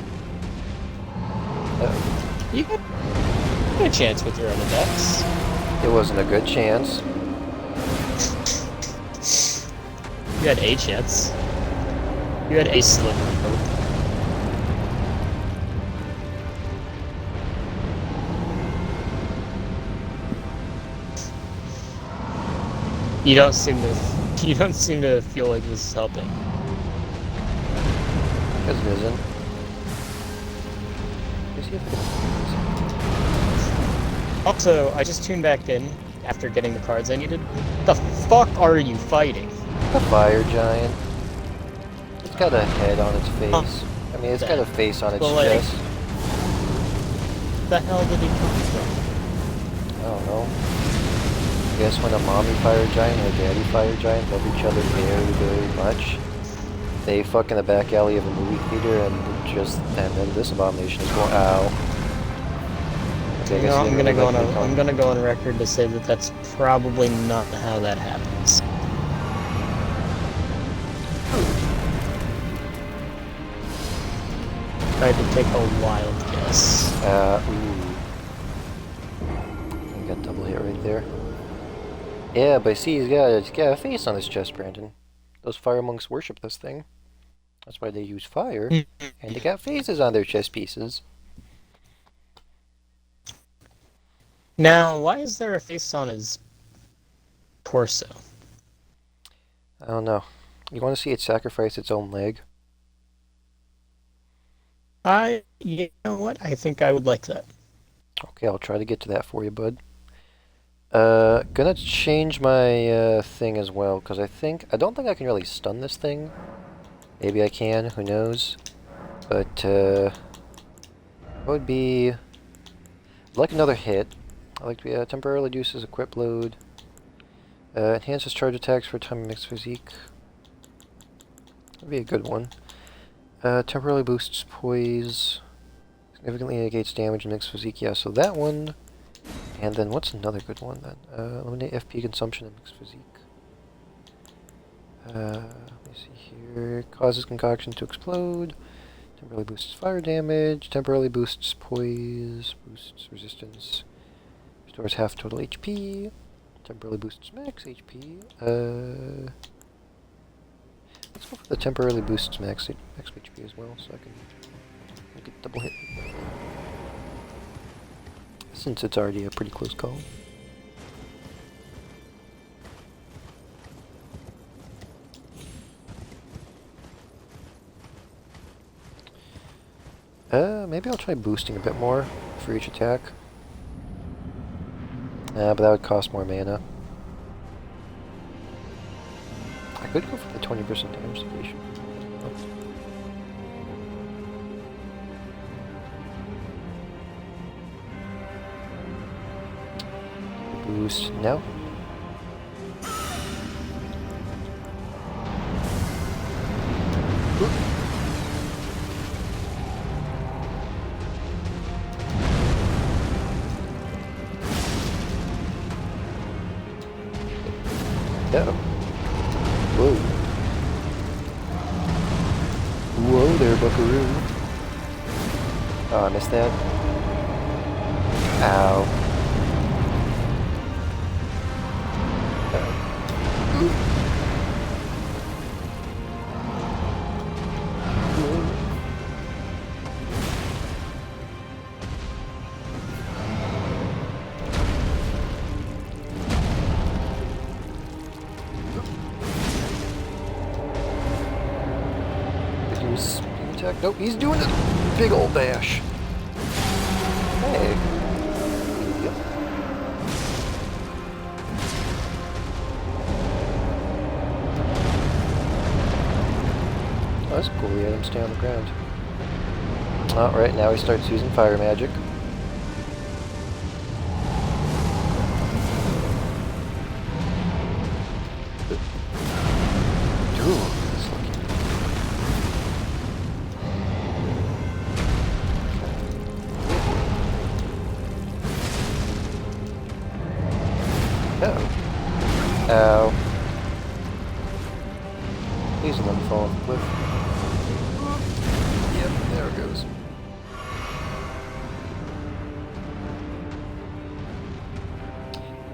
You had a chance with your other decks. It wasn't a good chance. You had a chance. You had a sliver of hope. You don't seem to feel like this is helping. Because it isn't. Is he a Also, I just tuned back in after getting the cards I needed. The fuck are you fighting? fire giant? It's got a head on its face. I mean, it's got a face on its Well, like, chest. the hell did he come from? I don't know. I guess when a mommy fire giant and a daddy fire giant love each other very, very much, they fuck in the back alley of a movie theater and then this abomination is going, ow. Okay, I guess I'm gonna go on on record to say that that's probably not how that happens. Tried to take a wild guess. ooh. I got double hit right there. Yeah, but see, he's got a face on his chest, Brandon. Those fire monks worship this thing. That's why they use fire, and they got faces on their chest pieces. Now, why is there a face on his torso? I don't know. You want to see it sacrifice its own leg? You know what? I think I would like that. Okay, I'll try to get to that for you, bud. Gonna change my thing as well, because I don't think I can really stun this thing. Maybe I can, who knows. But, would be... I'd like another hit. I like to be, temporarily reduces equip load. Enhances charge attacks for time mixed physique. That'd be a good one. Temporarily boosts poise. Significantly negates damage and mixed physique. Yeah, so that one. And then what's another good one then? Eliminate FP consumption and mixed physique. Let me see here. Causes concoction to explode. Temporarily boosts fire damage. Temporarily boosts poise. Boosts resistance. Restores half total HP. Temporarily boosts max HP. Let's go for the temporarily boosts max HP as well, so I can get double hit. Since it's already a pretty close call. Maybe I'll try boosting a bit more for each attack. But that would cost more mana. I could go for the 20% damage negation. boost. No? Uh-oh. Whoa. Whoa there, buckaroo. Oh, I missed that. Ow. Nope, he's doing a big old dash. Hey. Yep. Oh, that's cool. He had him stay on the ground. Oh, right, now he starts using fire magic. Ooh, that's lucky. Oh. Ow. He's the one to fall off the cliff. Yep, there it goes.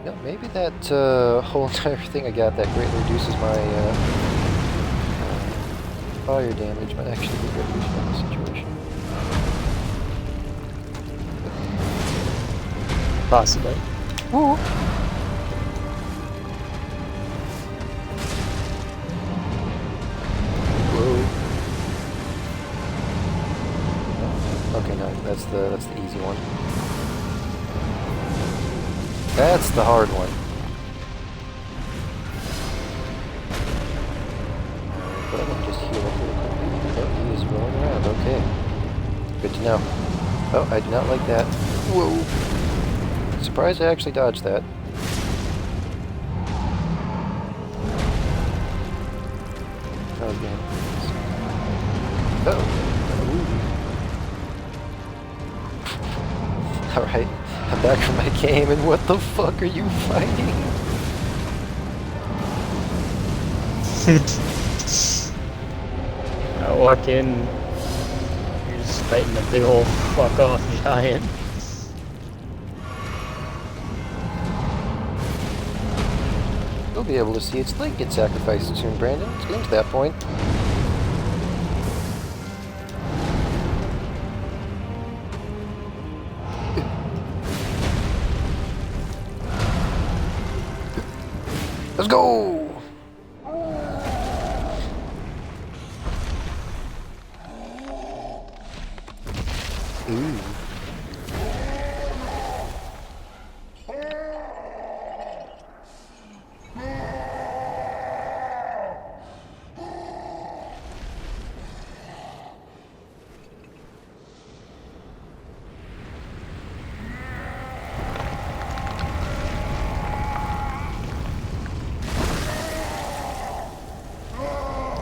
No, maybe that whole entire thing I got that greatly reduces my fire damage might actually be greatly useful in this situation. Possibly. Woo! Okay, no, that's the easy one. That's the hard one. But I'm gonna just heal up real quickly. Oh, he is rolling around. Okay, good to know. Oh, I do not like that. Whoa! Surprised I actually dodged that. Oh, again. Oh. Alright, I'm back from my game, and what the fuck are you fighting? I walk in, you're just fighting a big old fuck off giant. You'll be able to see its leg get sacrificed soon, Brandon. It's getting to that point. Let's go! Ooh.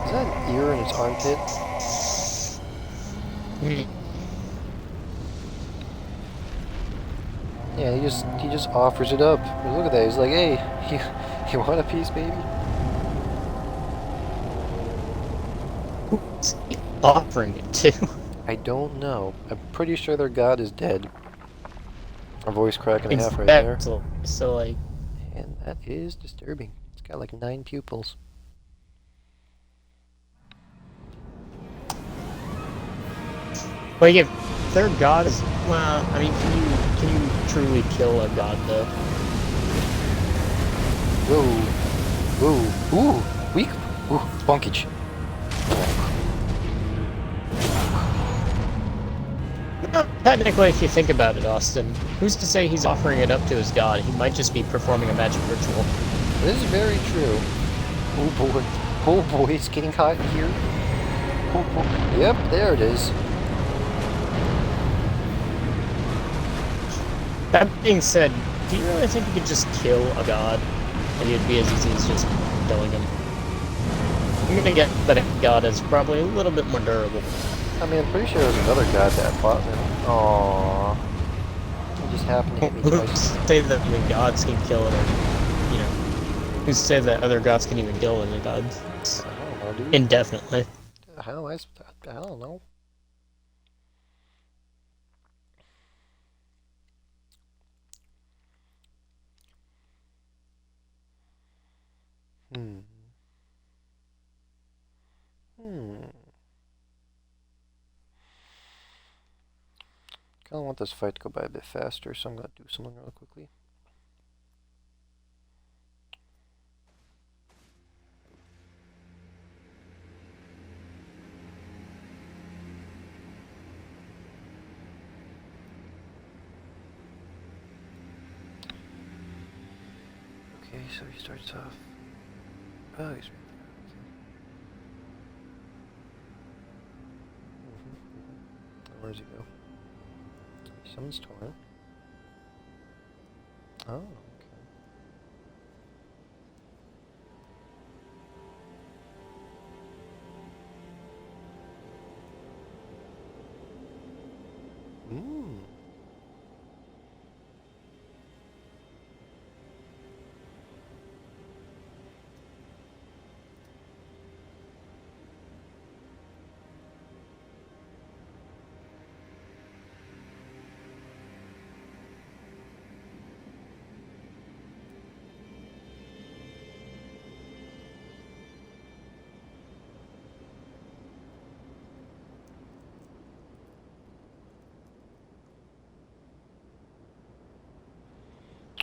Is that an ear in its armpit? Yeah, he just offers it up. Look at that. He's like, hey, you want a piece, baby? Who's he offering it to? I don't know. I'm pretty sure their god is dead. A voice cracking in half right there. Exactly. So like, And that is disturbing. It's got like 9 pupils. like if their god is, well, I mean, can you truly kill a god though? Whoa. Whoa. Ooh. Weak. Ooh. Bonkage. Well, technically, if you think about it, Austin, who's to say he's offering it up to his god? He might just be performing a magic ritual. This is very true. Oh boy. Oh boy, it's getting hot in here. Oh boy. Yep, there it is. That being said, Do you really think you could just kill a god? And it'd be as easy as just killing him? I'm gonna get that a god is probably a little bit more durable. I mean, I'm pretty sure there was another god that fought him. Aww. He just happened to hit me Who's twice. to say that even gods can kill other, you know, who's to say that other gods can even kill other gods? I don't know, dude. Indefinitely. How am I I don't know. Hmm. Hmm. Kinda want this fight to go by a bit faster, so I'm gonna do something real quickly. Okay, so he starts off. Oh, he's right there. Okay. Where does he go? Summons Torrent. Oh, okay. Hmm.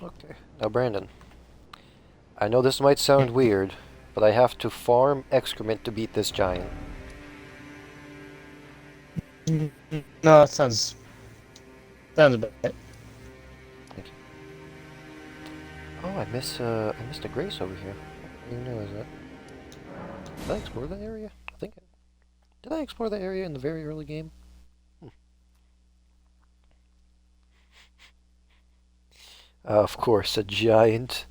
Okay, now Brandon. I know this might sound weird, but I have to farm excrement to beat this giant. No, that sounds about right. Thank you. Oh, I missed a grace over here. I didn't realize that. Did I explore that area? I think I... Did I explore that area in the very early game? Of course, a giant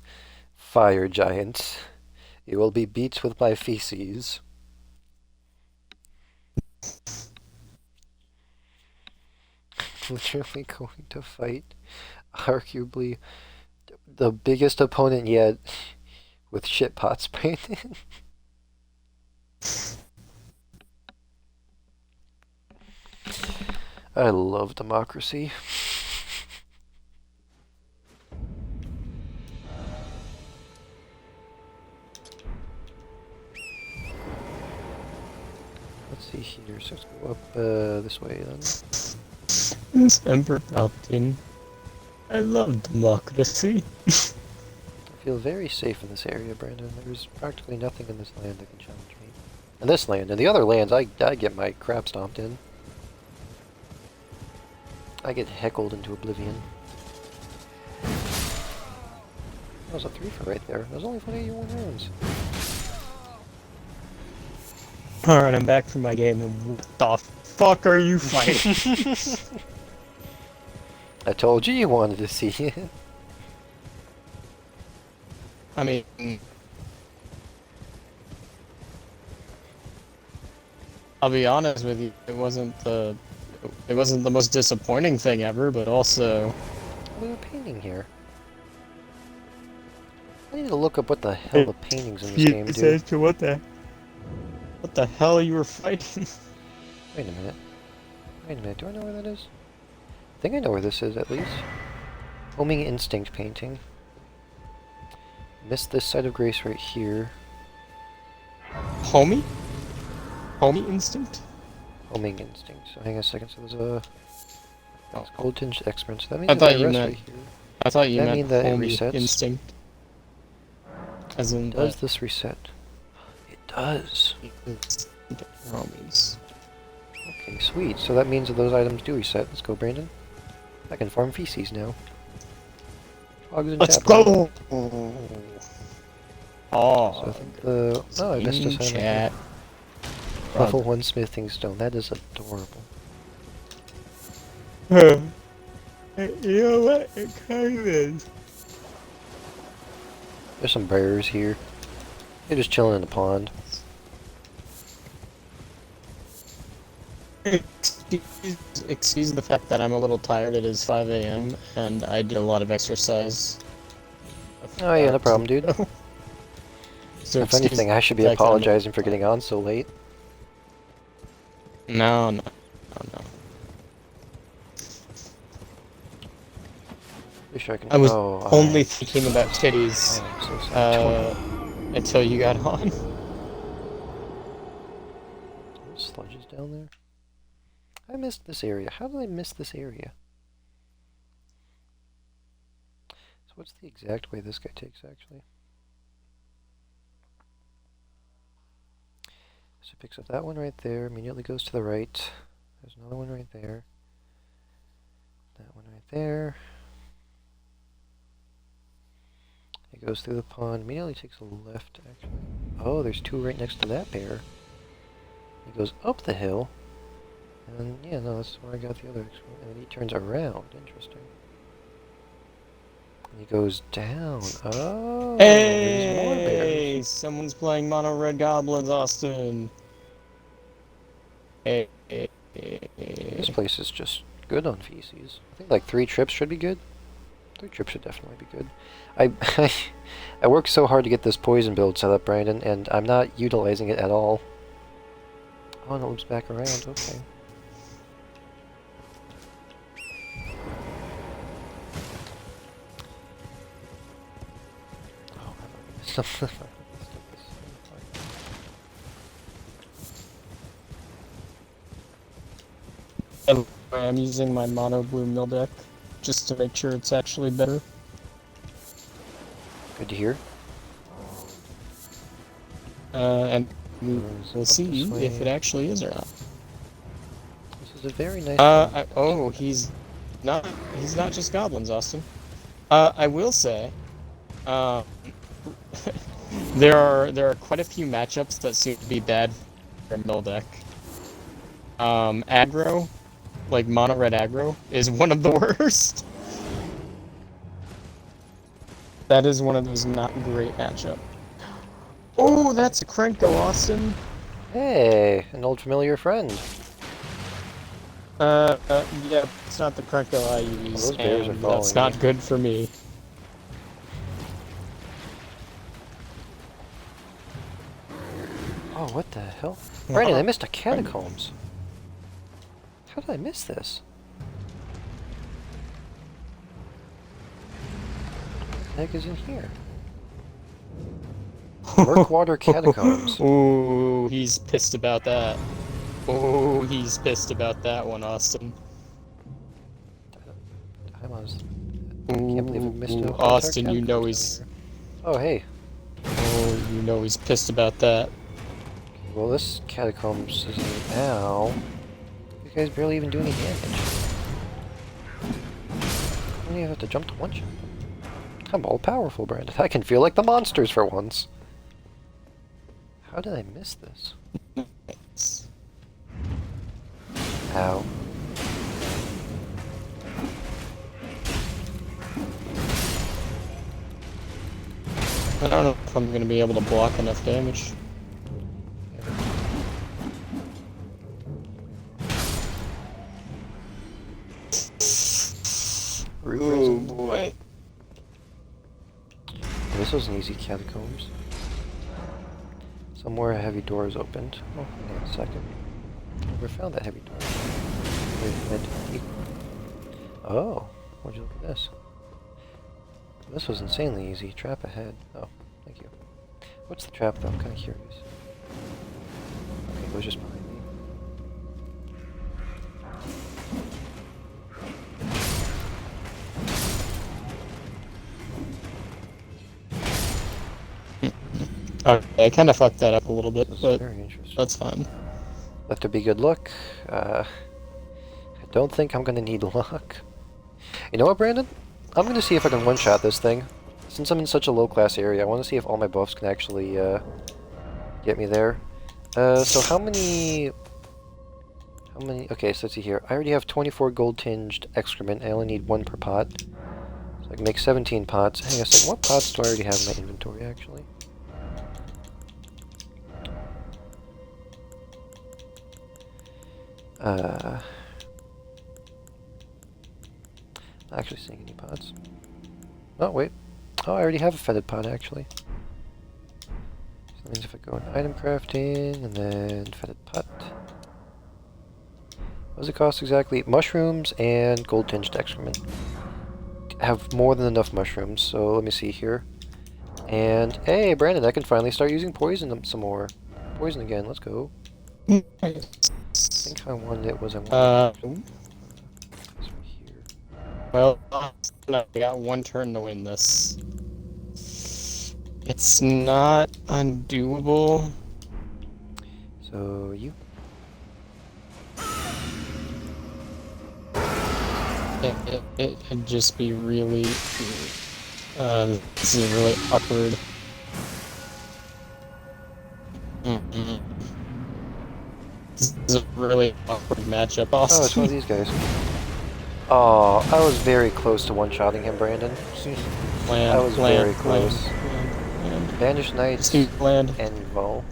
fire giant. It will be beat with my feces. Literally going to fight arguably the biggest opponent yet with shit pots painted. I love democracy. Let's see here, so let's go up this way then. It's Emperor Palpatine. I love democracy. I feel very safe in this area, Brandon. There's practically nothing in this land that can challenge me. In this land, in the other lands, I get my crap stomped in. I get heckled into oblivion. That was a 3-for right there. That was only 181 rounds. Alright, I'm back from my game, and what the fuck are you fighting? I told you wanted to see it. I mean... I'll be honest with you, it wasn't the most disappointing thing ever, but also... There's a painting here. I need to look up what the hell the paintings in this game do. What the hell you were fighting? Wait a minute. Wait a minute, do I know where that is? I think I know where this is, at least. Homing Instinct painting. Missed this side of grace right here. Homie? Homie instinct? Homing Instinct. So hang on a second, so there's a... It's Gold Tinged Excrement, so that means I if thought I you rest meant- right here... I thought you That meant mean that it homie resets? instinct. As in Does this reset? It does. Homies. Okay, sweet. So that means that those items do reset. Let's go, Brandon. I can farm feces now. Hogs and Let's chapel. go! So Oh, I think the... Oh, I missed a in sign. chat. Level 1 smithing stone. That is adorable. You know what? It kind of is. There's some bears here. They're just chilling in the pond. Excuse the fact that I'm a little tired. It is 5 a.m. and I did a lot of exercise. Oh yeah, no problem, dude. So If anything, I should be the fact that I'm a- apologizing for getting on so late. No. Wish I can. I was oh, only thinking about titties I am so sorry. until you got on. There's sludges down there. I missed this area. How did I miss this area? So what's the exact way this guy takes, actually? So he picks up that one right there, immediately goes to the right. There's another one right there. That one right there. He goes through the pond, immediately takes a left, actually. Oh, there's two right next to that bear. He goes up the hill. And yeah, no, that's where I got the other. And then he turns around. Interesting. And he goes down. Oh, there's more bears. Hey, someone's playing Mono Red Goblins, Austin. Hey. This place is just good on feces. I think like 3 trips should be good. 3 trips should definitely be good. I worked so hard to get this poison build set up, Brandon, and I'm not utilizing it at all. Oh, and it loops back around. Okay. I'm using my mono blue mill deck just to make sure it's actually better. Good to hear. And Goes we'll up see this way. if it actually is or not. This is a very nice. He's not just goblins, Austin. I will say, there are quite a few matchups that seem to be bad for mill deck. Aggro, like mono red aggro, is one of the worst. That is one of those not great matchup. Oh, that's a Krenko, Austin. Hey, an old familiar friend. Yeah, it's not the Krenko I use, those bears are and that's following not me. good for me. Oh, what the hell? Brandon, I missed a catacombs. How did I miss this? What the heck is in here? Murkwater Catacombs. Ooh, he's pissed about that. Oh, he's pissed about that one, Austin. I can't believe I missed it. Austin, you know he's... Oh, hey. Oh, you know he's pissed about that. Well, this catacombs is now. You guys barely even do any damage. I don't even have to jump to one shot. I'm all powerful, Brandon. I can feel like the monsters for once. How did I miss this? Ow. I don't know if I'm gonna be able to block enough damage. Oh boy. This was an easy catacombs. Somewhere a heavy door is opened. Oh, hang on a second. Never found that heavy door. Wait. Oh, why'd you look at this? This was insanely easy. Trap ahead. Oh, thank you. What's the trap though? I'm kind of curious. Okay, it was just behind me. Okay, I kind of fucked that up a little bit, This is but very interesting. that's fine. Let there be good luck. I don't think I'm gonna need luck. You know what, Brandon? I'm gonna see if I can one-shot this thing. Since I'm in such a low-class area, I want to see if all my buffs can actually get me there. So how many... Okay, so let's see here. I already have 24 gold-tinged excrement. I only need 1 per pot. So I can make 17 pots. Hang on a second, what pots do I already have in my inventory, actually? Not actually seeing any pots. Oh, wait. Oh, I already have a fetid pot, actually. So that means if I go in item crafting, and then fetid pot. What does it cost exactly? Mushrooms and gold tinged excrement. Have more than enough mushrooms, so let me see here. And, hey, Brandon, I can finally start using poison some more. Poison again, let's go. I think I wanted it was I wanted this right here. Well, I got one turn to win this. It's not undoable. So, you. It'd just be really, this is really awkward. This is a really awkward matchup, Austin. Oh, it's one of these guys. Oh, I was very close to one-shotting him, Brandon. I was very close. Banished Knights Land. and Vol.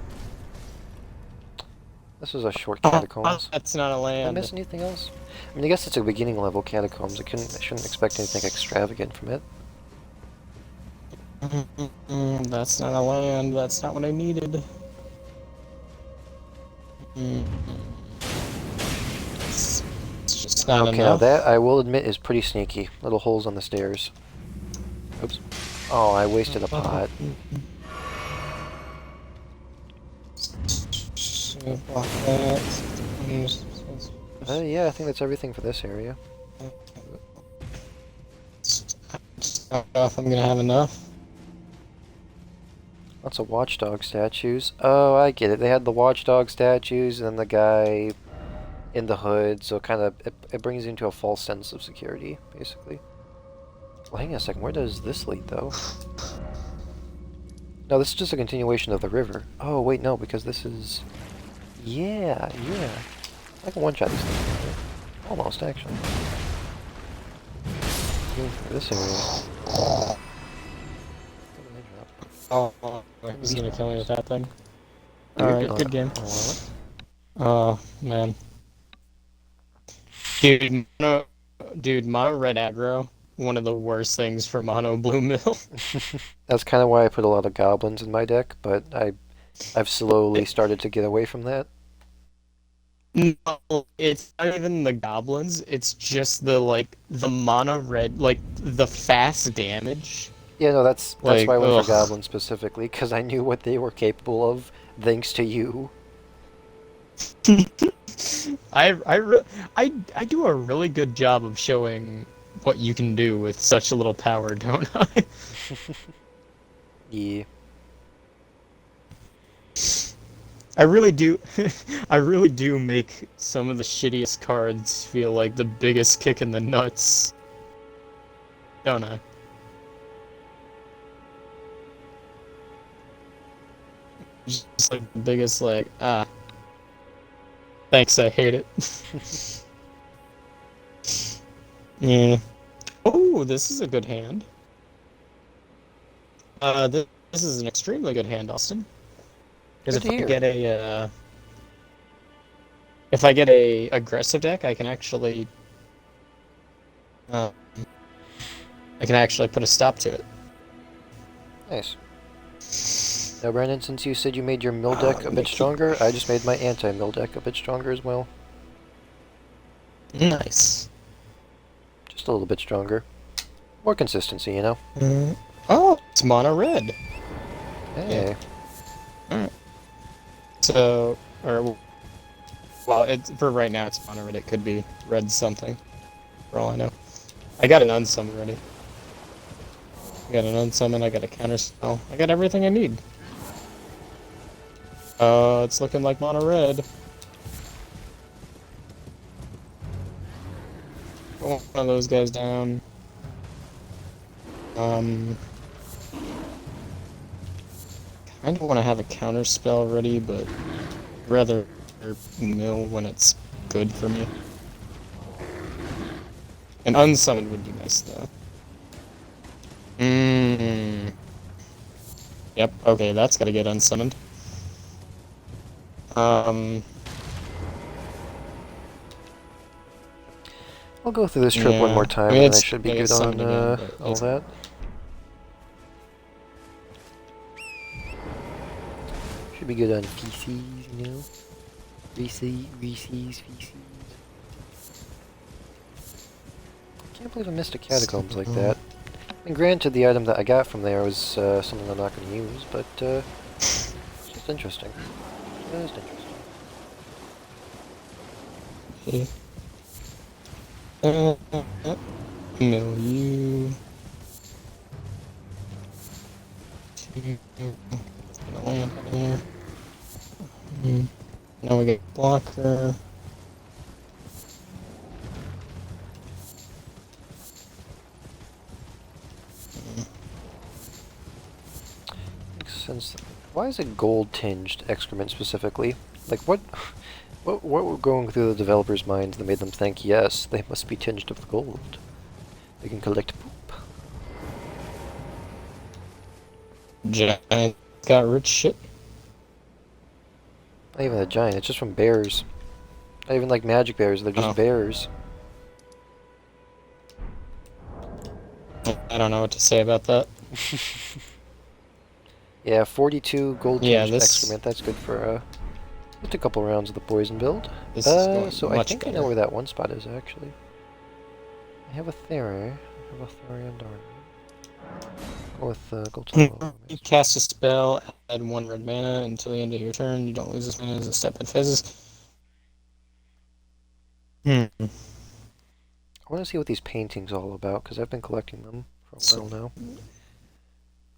This was a short catacombs. That's not a Did I land. miss anything else? I mean, I guess it's a beginning level catacombs. I shouldn't expect anything extravagant from it. That's not a land. That's not what I needed. It's just not Okay, now enough. that I will admit is pretty sneaky. Little holes on the stairs. Oops. Oh, I wasted a pot. Block that. Yeah, I think that's everything for this area. I don't know if I'm gonna have enough. Lots of watchdog statues. Oh, I get it. They had the watchdog statues and then the guy in the hood, so it brings you into a false sense of security, basically. Well, hang on a second. Where does this lead, though? No, this is just a continuation of the river. Oh, wait, no, because this is... Yeah. I can one-shot this thing. Almost, actually. Going for this area. Oh, he's gonna kill me with that thing. You're Alright, doing good game. alright. Oh, man. Dude, mono red aggro, one of the worst things for mono blue mill. That's kind of why I put a lot of goblins in my deck, but I've slowly started to get away from that. No, it's not even the goblins, it's just the mono red, the fast damage. Yeah, no, that's why I went Ugh. for goblins specifically, because I knew what they were capable of, thanks to you. I do a really good job of showing what you can do with such a little power, don't I? Yeah. I really do. I really do make some of the shittiest cards feel like the biggest kick in the nuts, don't I? Just like the biggest, thanks, I hate it. Yeah. Oh, this is a good hand. This is an extremely good hand, Austin. Because Good to hear. if I get a aggressive deck, I can actually put a stop to it. Nice. Now, Brandon, since you said you made your mill deck a bit stronger, I just made my anti-mill deck a bit stronger as well. Nice. Just a little bit stronger. More consistency, you know? Oh, it's mono red. Hey. Alright. So, well, for right now it's mono red. It could be red something, for all I know. I got an unsummon ready. I got an unsummon, I got a counterspell. I got everything I need. It's looking like mono red. Put one of those guys down. Kind of want to have a counterspell ready, but I'd rather mill when it's good for me. An unsummoned would be nice, though. Yep, okay, that's gotta get unsummoned. I'll go through this trip one more Yeah. time, I mean, and then I it's should be gonna get good on summoned again, but all it's... that. Should be good on feces, you know? Reese's, feces. Can't believe I missed a catacombs like that. And granted, the item that I got from there was something I'm not going to use, but it's just interesting. Just interesting. Mill you. Gonna land here. Now we get blocker. Makes sense. Why is it gold tinged excrement specifically? Like what? What were going through the developers' minds that made them think, yes, they must be tinged with gold. They can collect poop. Giant got rich shit. Not even a giant, it's just from bears. Not even like magic bears, they're just bears. I don't know what to say about that. Yeah, 42 gold Yeah, tinged this... excrement, that's good for just a couple rounds of the poison build. This is going So I much think better. I know where that one spot is actually. I have a theory. I have a theory on Darn. Go with gold to You cast a spell, add 1 red mana until the end of your turn. You don't lose this mana as a step in phases. I want to see what these paintings are all about, because I've been collecting them for a while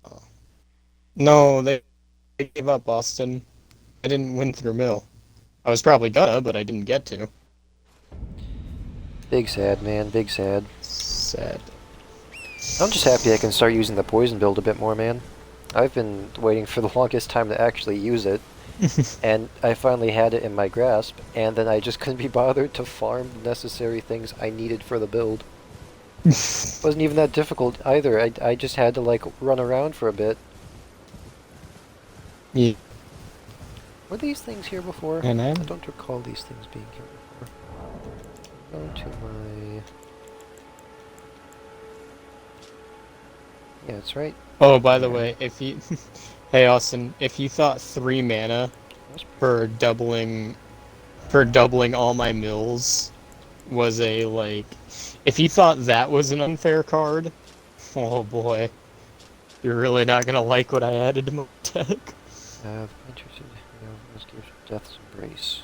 now. No, they gave up, Boston. I didn't win through mill. I was probably gonna, but I didn't get to. Big sad, man. Big sad. Sad. I'm just happy I can start using the poison build a bit more, man. I've been waiting for the longest time to actually use it, and I finally had it in my grasp, and then I just couldn't be bothered to farm the necessary things I needed for the build. Wasn't even that difficult either. I just had to like run around for a bit. Yeah. Were these things here before? And I don't recall these things being here before. Go to my... Yeah, it's right. Oh, by the way, if you... Hey, Austin, if you thought 3 mana for doubling all my mills was a, like... If you thought that was an unfair card, oh boy. You're really not gonna like what I added to my deck. Interested. Let's give Death's Embrace.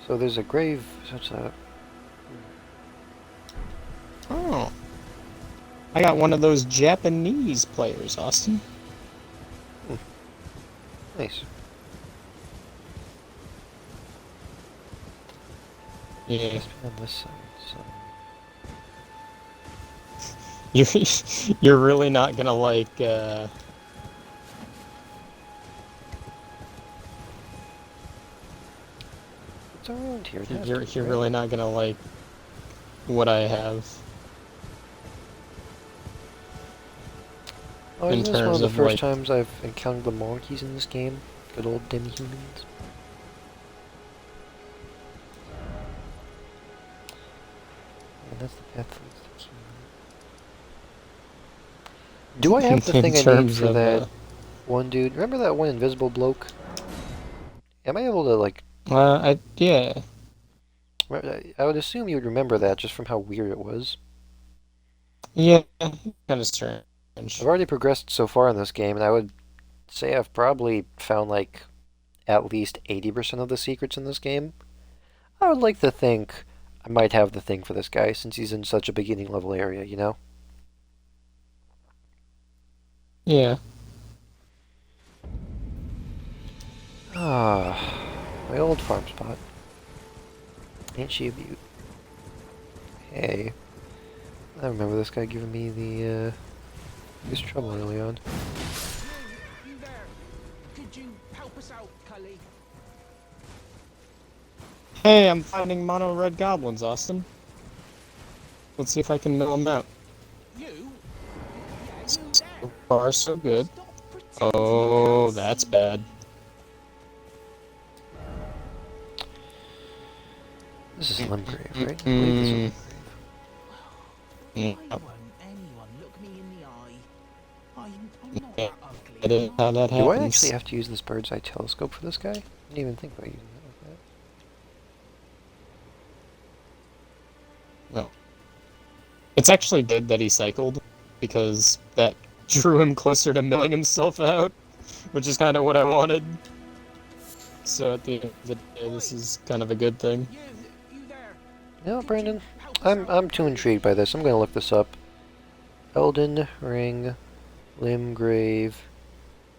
So there's a grave. Such a. Oh. I got one of those Japanese players, Austin. Nice. Yeah. Must be on this side. So. You're really not gonna like. It's around here. You're really not gonna like what I have. Oh, In isn't this one of terms the of, first like... times I've encountered the monkeys in this game? Good old demi-humans. And that's the path that leads to King. Do I have the thing I need for that one dude? Remember that one invisible bloke? Am I able to, like... yeah. I would assume you would remember that just from how weird it was. Yeah, kind of strange. I've already progressed so far in this game, and I would say I've probably found, like, at least 80% of the secrets in this game. I would like to think I might have the thing for this guy, since he's in such a beginning level area, you know? Yeah. Ah, my old farm spot. Ain't she a beaut? Hey. I remember this guy giving me the, biggest trouble early on. You there? Could you help us out, Cully? Hey, I'm finding mono red goblins, Austin. Let's see if I can mill them out. You? Yeah, you there? So far, so good. Stop pretending you Oh, can't that's see bad. This is Limgrave, right? I believe this is Limgrave. Yeah, Why won't anyone look me in the eye? I'm not yeah, that ugly, that is am how I? that Do I actually happens. have to use this bird's eye telescope for this guy? I didn't even think about using that like No. It's actually good that he cycled, because that drew him closer to milling himself out, which is kind of what I wanted. So at the end of the day, this is kind of a good thing. You there? that. No, Could Brandon, you help us I'm out, too Cully? intrigued by this. I'm gonna look this up. Elden Ring, Limgrave,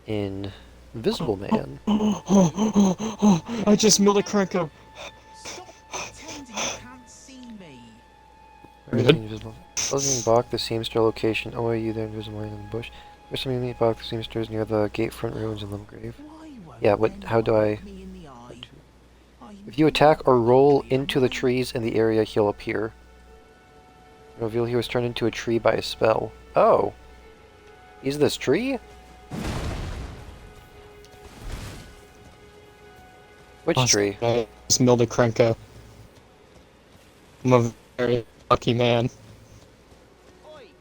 Invisible Man. I just milled a Krenko. Stop pretending you can't see me. Where is the Good. Invisible? Elden Bach, the Seamster location. Oh, are you there, Invisible Man in the bush? There's some meet Bach, the Seamsters near the gatefront ruins in Limgrave. Why won't Yeah, what? How do anyone I? look me in the eye? If you attack or I'm not roll ugly, am into the I? trees in the area, he'll appear. Reveal he was turned into a tree by a spell. Oh. He's this tree? Which tree? I just milled a Krenko. I'm a very lucky man. Oi,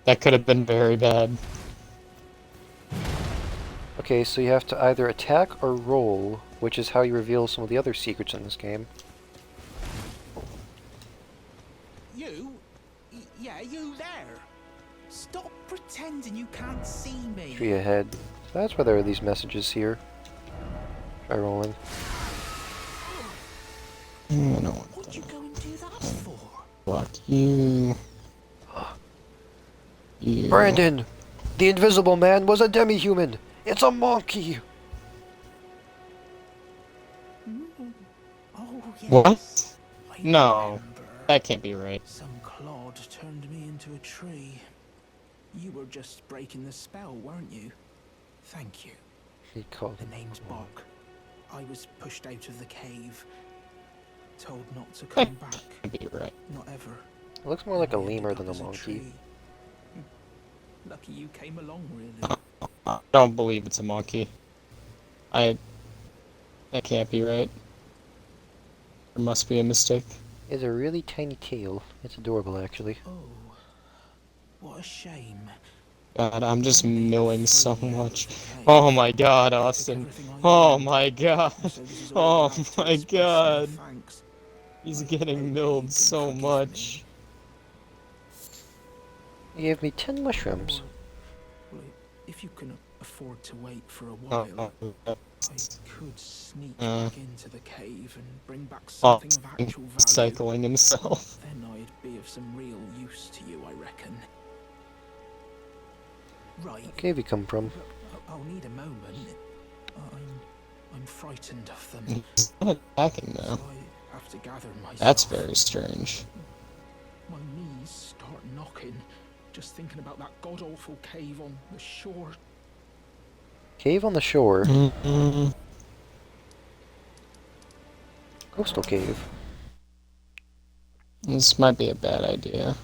That could have been very bad. Okay, so you have to either attack or roll, which is how you reveal some of the other secrets in this game. you? Yeah, you there? Stop pretending you can't see me. Tree ahead. So that's why there are these messages here. Try rolling. I don't want What'd you go and do that for? block you. You. Brandon! The Invisible Man was a demi-human! It's a monkey! Oh, yes. What? I No. remember. That can't be right. Some clod turned me into a tree. You were just breaking the spell, weren't you? Thank you. He called The him. name's Bok. I was pushed out of the cave. Told not to That come back. can't be right. Not ever. It looks more like a I ended lemur up than a as monkey. tree. Lucky you came along, really. I don't believe it's a monkey. That can't be right. There must be a mistake. He has a really tiny tail. It's adorable, actually. Oh, what a shame. God, I'm just milling so Free out of much. the cave. Oh my god, Took Austin. everything I Oh owned. my god. And so this is all Oh I have to my express god. thanks. He's I getting hope you milled can so forgive much. He gave me 10 mushrooms. Well, if you can afford to wait for a Oh, while, oh, I could sneak Uh. back into the cave and bring back oh, something of actual value. cycling himself. Then I'd be of some real use to you, I reckon. Right. What cave you come from? I'll need a moment. I'm frightened of them. He's not attacking So though. I have to gather myself. That's very strange. My knees start knocking just thinking about that god-awful cave on the shore. Cave on the shore. Mm-mm. Coastal cave. This might be a bad idea.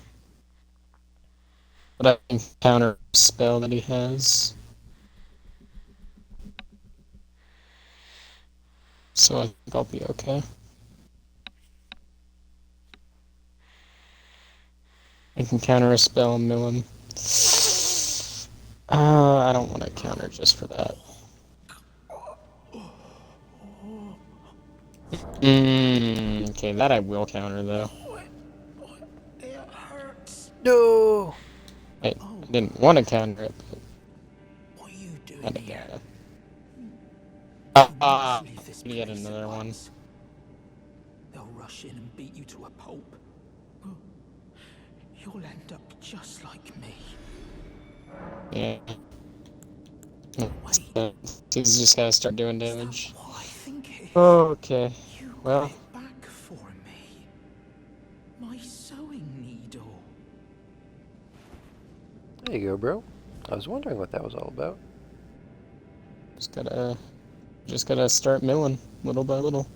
But I can counter a spell that he has. So I think I'll be okay. I can counter a spell and mill him. I don't want to counter just for that. Okay, that I will counter though. It hurts. No! I didn't want to counter it, but What are you doing I here? gotta. You Ah, must leave this he had place at another one. once. They'll rush in and beat you to a pulp. You'll end up just like me. Yeah. Wait. He's just gotta start doing Is that damage. what I think it is? Okay. You well. got it back for me. My sewing needle. There you go, bro. I was wondering what that was all about. Just gotta start milling little by little.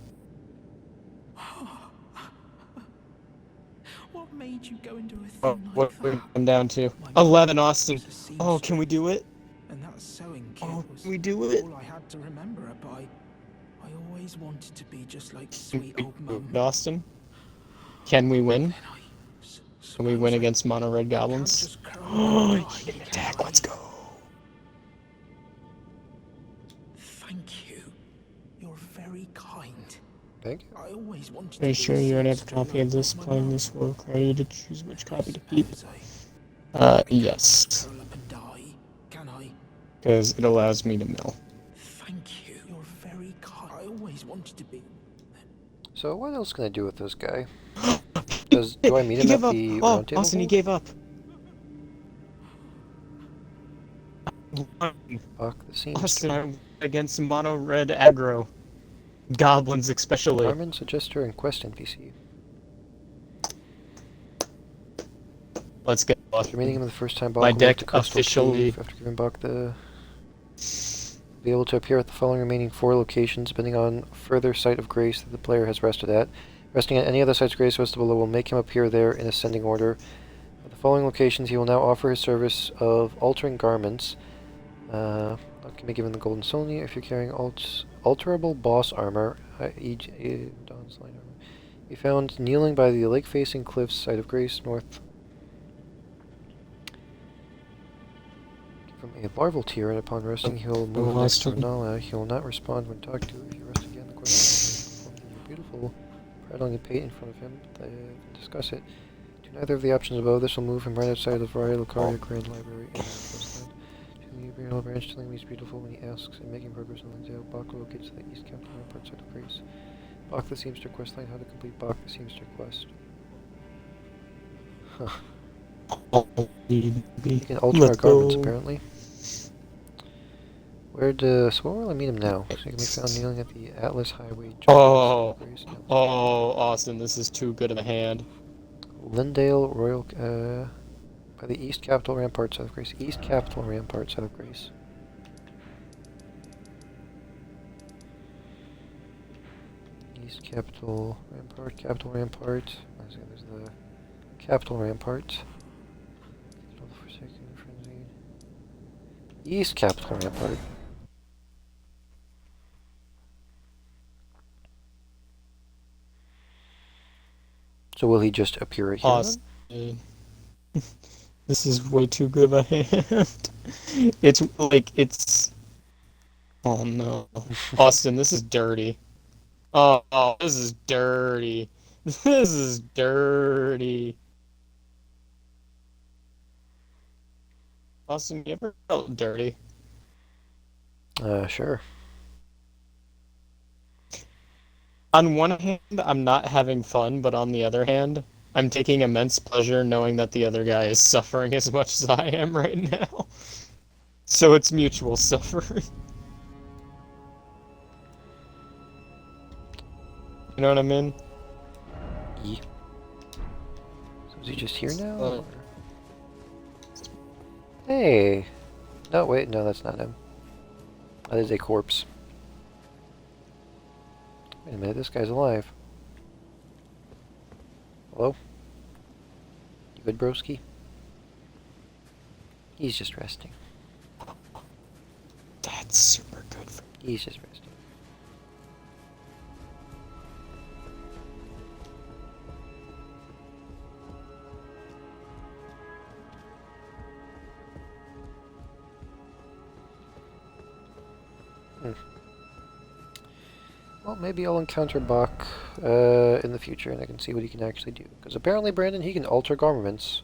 What made you go into a Oh, anything what like we that. come down to? My 11, mother Austin. was a Oh, can we seamstress, do it? and that sewing kit Oh, was can we do it? all I had to remember her by. I always wanted to be just like Can sweet we old do mum. it, Austin? Can we win? Then I Can we win suppose against mono red I can't goblins? just curl up Oh, and you die, can can attack. I? Let's go. Thank you. You're very kind. Thank you. I always wanted Are you to be sure a you already have a seamstress copy of this? like my Playing mum. this will require you to choose which I copy to keep. suppose I can't just Yes. curl up and die, can I? Because it allows me to mill. Thank you. You're very kind. I always wanted to be. So what else can I do with this guy? Do I meet He him gave at up. the Oh, round table Austin, he hall? gave up. Bach the seamster. Austin, I'm against mono red aggro. Goblins, especially. Garment suggester and quest NPC. Let's go. After meeting him the first time, My Bach will move deck to Crystal officially. Cave. After giving Bach the... be able to appear at the following remaining 4 locations, depending on further site of grace that the player has rested at. Resting at any other site's grace listed below will make him appear there in ascending order. At the following locations, he will now offer his service of altering garments. Can be given the golden Sony if you're carrying alterable boss armor, e.g. Dawn's Light armor. He found kneeling by the lake-facing cliffs, site of grace, north. From a larval tier, and upon resting, he'll move next to Renala. He will not respond when talked to. If you rest again, the question will be beautiful, prattling a pate in front of him. Then discuss it. Do neither of the options above. This will move him right outside of the Varia Lucaria Grand Library in the Coastland. To the Imperial branch, telling him he's beautiful when he asks, and making progress in Lindsay. Bach locates the East Captain Rampart side of Grace. Bach the Seamster questline. How to complete Bach the Seamster quest. Huh. You can alter our garments, apparently. So where will I meet him now? So he can be found kneeling at the Atlas Highway. Oh, Austin, this is too good of a hand. Lindale Royal, by the East Capitol Rampart, South of Grace. East Capitol Rampart, South of Grace. East Capitol Rampart, Capitol Rampart. There's the Capitol Rampart. East Capitol Rampart. So will he just appear here? Austin. This is way too good of a hand. It's like, it's... Oh no. Austin, this is dirty. Oh, this is dirty. This is dirty. Austin, you ever felt dirty? Sure. On one hand, I'm not having fun, but on the other hand, I'm taking immense pleasure knowing that the other guy is suffering as much as I am right now. So it's mutual suffering. You know what I mean? Yeah. So is he just here now? Or? Hey! No, wait, no, that's not him. That is a corpse. Wait a minute, this guy's alive. Hello? You good, broski? He's just resting. That's super good for He's just resting. Well, maybe I'll encounter Bach in the future and I can see what he can actually do. Because apparently, Brandon, he can alter garments.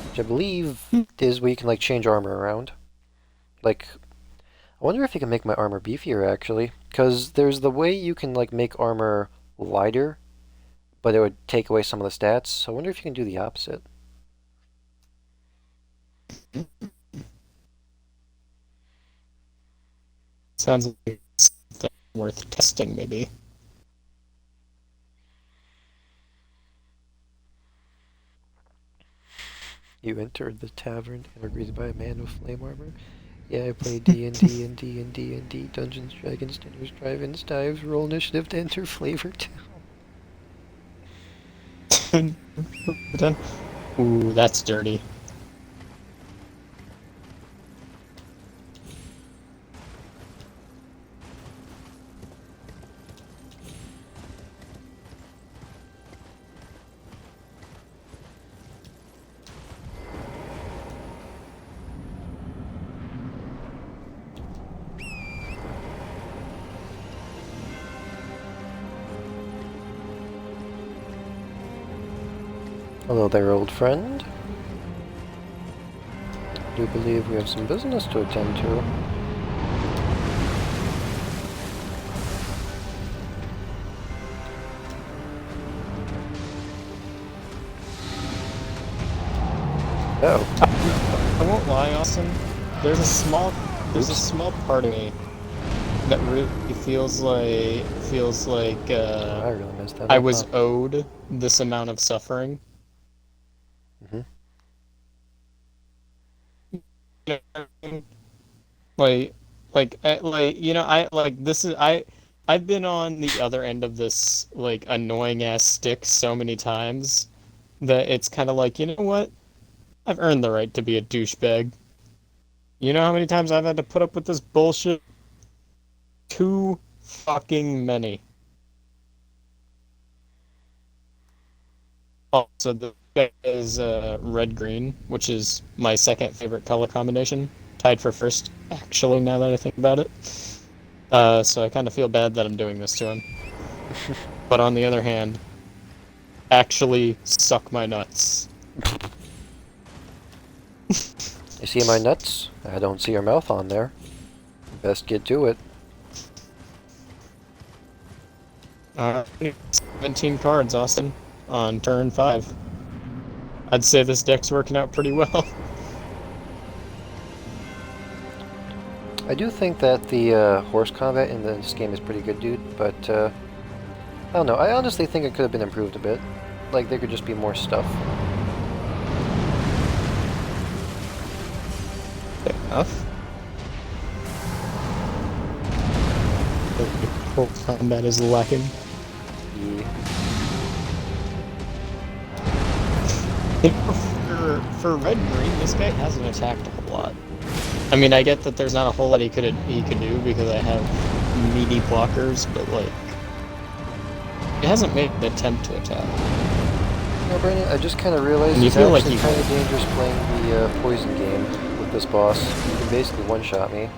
Which I believe is where you can, like, change armor around. Like, I wonder if he can make my armor beefier, actually. Because there's the way you can, like, make armor lighter, but it would take away some of the stats. So I wonder if you can do the opposite. Sounds like something worth testing, maybe. You entered the tavern and are greeted by a man with flame armor. Yeah, I play D&D and D&D, Dungeons, Dragons, Dinners, Drive-Ins, Dives, roll initiative to enter Flavor Town. Done. Ooh, that's dirty. Hello there, old friend. I do believe we have some business to attend to. Oh, I won't lie, Austin. There's a small part of me that really feels like I really messed that I up, was huh? owed this amount of suffering. Mm-hmm. You know what I mean? Like you know, I like this is I've been on the other end of this like annoying ass stick so many times that it's kind of like, you know what? I've earned the right to be a douchebag. You know how many times I've had to put up with this bullshit? Too fucking many. Also, the guy is red green, which is my second favorite color combination, tied for first. Actually, now that I think about it, so I kind of feel bad that I'm doing this to him. But on the other hand, actually suck my nuts. You see my nuts? I don't see your mouth on there. Best get to it. 17 cards, Austin, on turn 5. I'd say this deck's working out pretty well. I do think that the horse combat in this game is pretty good, dude, but I don't know. I honestly think it could have been improved a bit. Like, there could just be more stuff. Fair enough. The combat is lacking. Yeah. You know, for red green, this guy hasn't attacked a whole lot. I mean, I get that there's not a whole lot he could do because I have meaty blockers, but like, he hasn't made an attempt to attack. You know, Brandon, I just kind of realized And you it's feel like actually you kind of dangerous playing the poison game with this boss. You can basically one-shot me.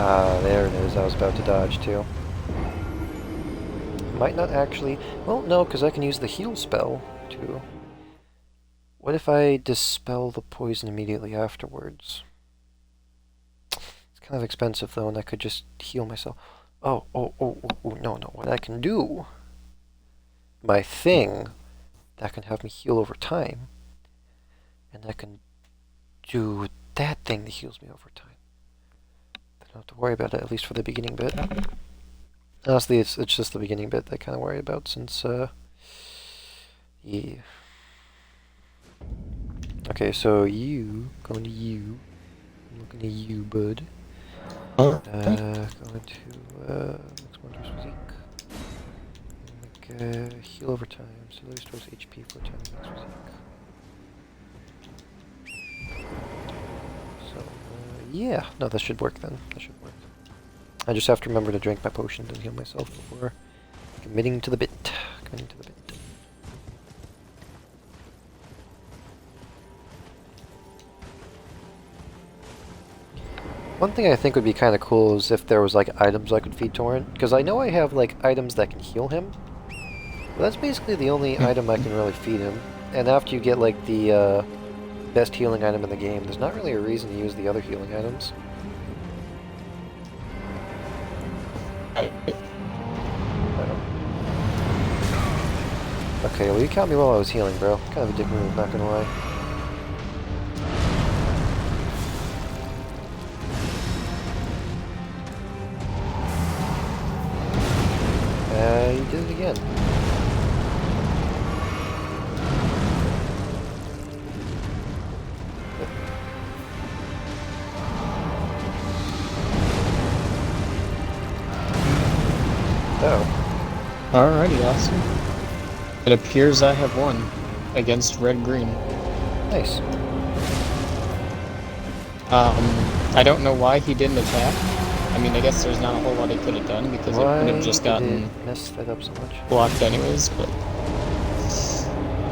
Ah, there it is. I was about to dodge, too. Might not actually... Well, no, because I can use the heal spell, too. What if I dispel the poison immediately afterwards? It's kind of expensive, though, and I could just heal myself. Oh, no. What I can do... My thing that can have me heal over time. And I can do that thing that heals me over time. I don't have to worry about it, at least for the beginning bit. Honestly, it's just the beginning bit that I kind of worry about, since, yeah. Okay, so going to you. I'm looking at you, bud. Going to, Mixed Wonders Physique. Make, heal over time, so that restores HP for a time of Mixed Physique. So, yeah. No, that should work then. That should work. I just have to remember to drink my potions and heal myself before committing to the bit. One thing I think would be kind of cool is if there was like items I could feed Torrent, because I know I have like items that can heal him. But that's basically the only item I can really feed him. And after you get like the best healing item in the game, there's not really a reason to use the other healing items. Okay, well you caught me while I was healing, bro. Kind of a dick move, not gonna lie. You did it again. Oh. Alrighty, awesome. It appears I have won against red-green. Nice. I don't know why he didn't attack. I mean, I guess there's not a whole lot he could have done because it Why could have just did gotten it mess that up so much? blocked anyways. But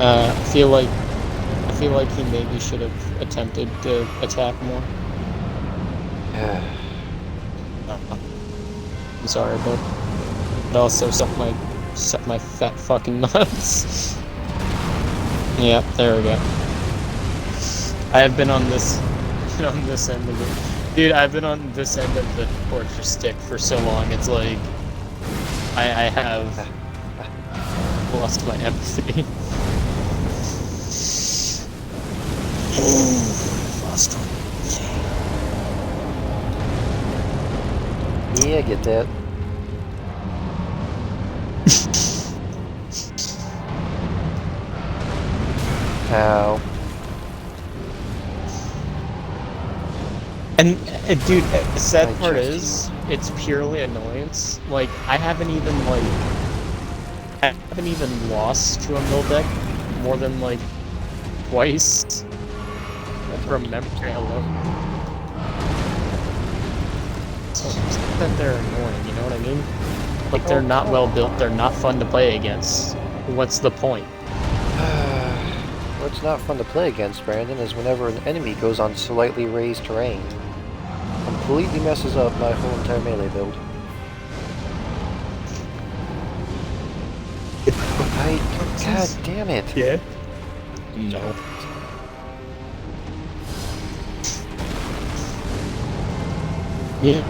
I feel like he maybe should have attempted to attack more. I'm sorry, but it also suck my fat fucking nuts. Yep, there we go. I have been on this end of it. Dude, I've been on this end of the torture stick for so long, it's like I have lost my empathy. Lost one. Yeah, I get that. Ow. And dude, the sad My part chest is, it's purely annoyance. Like, I haven't even lost to a mill deck more than like twice from memory alone. So it's not that they're annoying, you know what I mean? Like, they're not well built, they're not fun to play against. What's the point? What's not fun to play against, Brandon, is whenever an enemy goes on slightly raised terrain. Completely messes up my whole entire melee build. God damn it! Yeah? No. Yeah.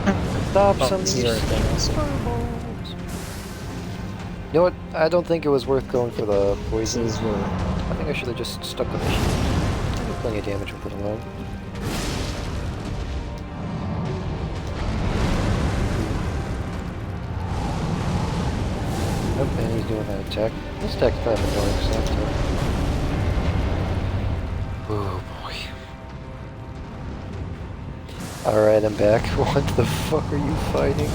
Stop Oh, some of this is these everything also. fireballs. You know what? I don't think it was worth going for the This poison. is where... I think I should have just stuck with the shield. I did plenty of damage with it alone. Oh, and he's doing that attack. This attack's kind of annoying, so I have to... Oh boy. Alright, I'm back. What the fuck are you fighting?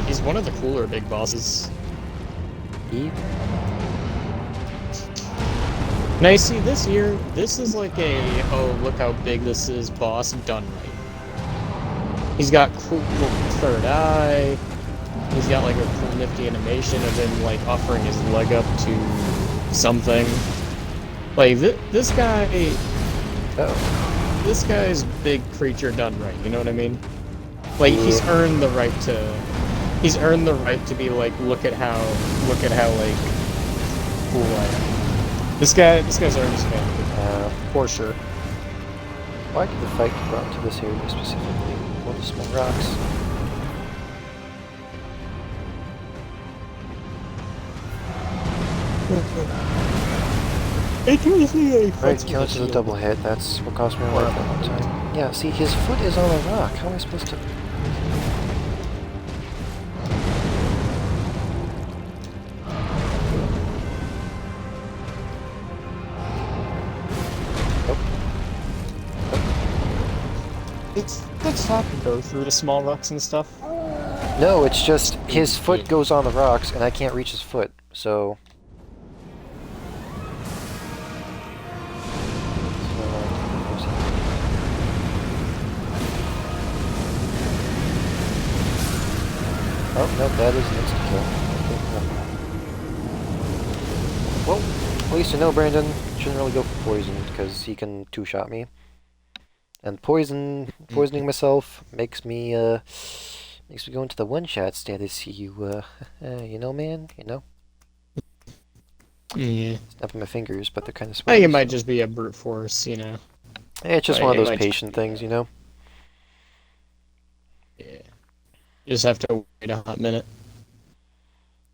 He's one of the cooler big bosses. He? Now you see, this here, this is like a, oh, look how big this is boss done right. He's got cool third eye. He's got like a cool nifty animation of him like offering his leg up to something. Like this guy, Uh-oh. this guy's big creature done right. You know what I mean? Like he's earned the right to be like, look at how like cool I am. This guy's earned his fame for sure. Why did the fight get brought to this area specifically? All the small rocks. Right, counts as a double hit. That's what cost me my life at one time. Yeah, see, his foot is on a rock. How am I supposed to... It's not to go through the small rocks and stuff. No, it's just his foot goes on the rocks and I can't reach his foot, so... Oh, no, that is an insta-kill. Well, at least you know, Brandon, shouldn't really go for poison, because he can two-shot me. And poisoning myself makes me go into the one-shot status, you know, man, you know? Yeah. Snapping my fingers, but they're kind of I small. think it might just be a brute force, you know. It's just Like, one it of those might patient things, you know? Yeah. You just have to wait a hot minute.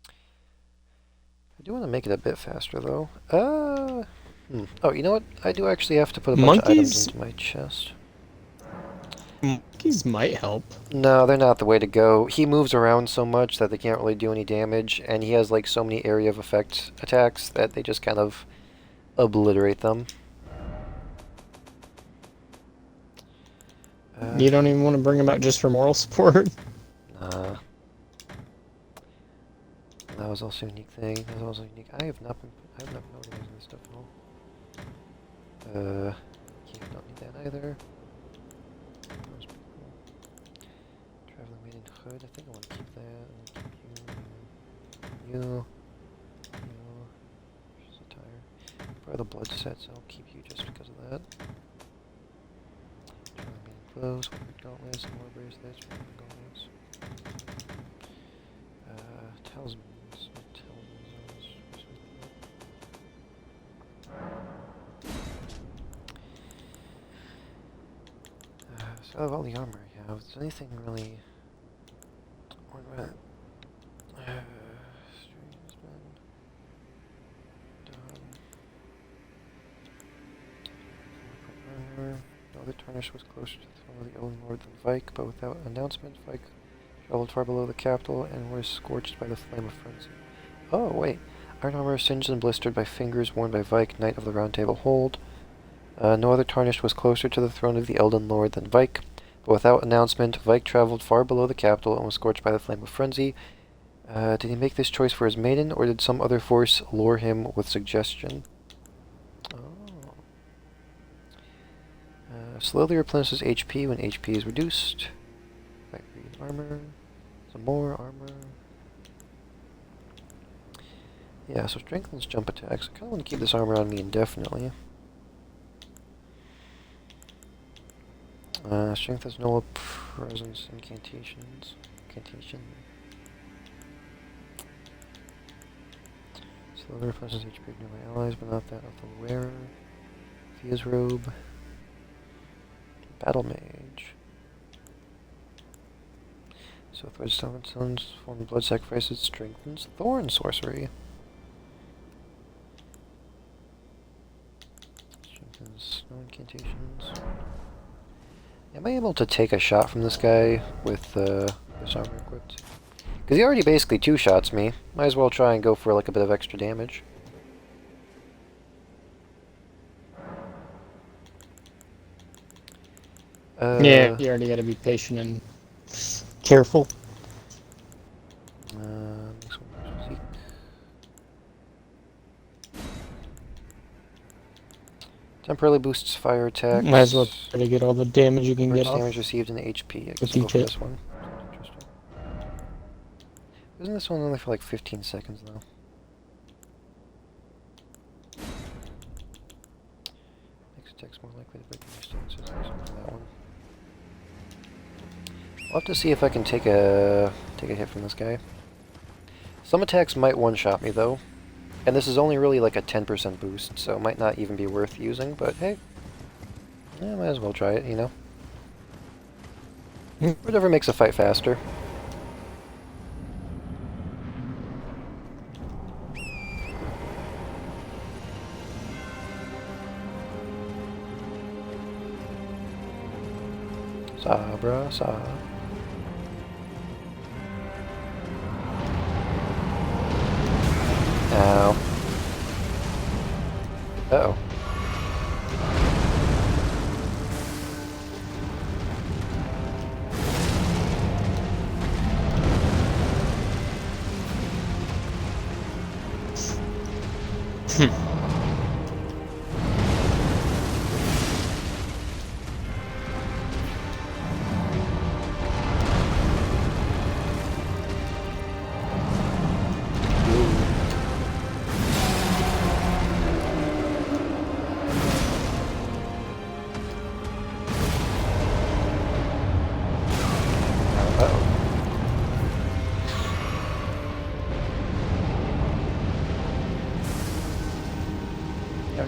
I do want to make it a bit faster, though. Oh, you know what? I do actually have to put a bunch of items into my chest. Monkeys might help. No, they're not the way to go. He moves around so much that they can't really do any damage, and he has like so many area of effect attacks that they just kind of obliterate them. You don't even want to bring him out just for moral support? Nah. That was also a unique thing. That was also unique. I have not been organizing this stuff at all. Don't need that either. That was pretty cool. Traveling maiden hood. I think I want to keep that. I want to keep you. Just a tire. For the blood sets, I'll keep you just because of that. Traveling maiden clothes. Gauntlets. More bracelets. Gauntlets. Talismans. So out of all the armor I have, is there anything really... Stream's been done. Armor. No, the tarnish was closer to the throne of the Elden Lord than Vike, but without announcement, Vike traveled far below the capital and was scorched by the flame of frenzy. Oh, wait. Iron armor singed and blistered by fingers worn by Vike, Knight of the Round Table Hold. No other tarnish was closer to the throne of the Elden Lord than Vike, but without announcement, Vike traveled far below the capital and was scorched by the flame of frenzy. Did he make this choice for his maiden, or did some other force lure him with suggestion? Oh. Slowly replenishes HP when HP is reduced. Vike read armor. Some more armor. Yeah, so strengthens jump attacks. I kind of want to keep this armor on me indefinitely. Strength has no presence, incantations. Incantation. Slowly replenishes HP of nearby allies, but not that of the wearer. Fia's robe. Battle mage. So Thread Stones form blood sacrifices, strengthens thorn sorcery. Strengthens no incantations. Am I able to take a shot from this guy with this armor equipped? Because he already basically two-shots me. Might as well try and go for like a bit of extra damage. Yeah, you already gotta be patient and careful. Next one is Zeke. Temporarily boosts fire attacks. Might as well try to get all the damage you can get off. Damage received in HP. I guess with I'll go each for hit. this one. Interesting. Isn't this one only for like 15 seconds though? Makes attacks more likely to break resistance. There's something for that one. I'll have to see if I can take a hit from this guy. Some attacks might one-shot me though. And this is only really like a 10% boost, so it might not even be worth using, but hey. Yeah, might as well try it, you know? Whatever makes a fight faster. Sabra, sa. Ow. Uh-oh.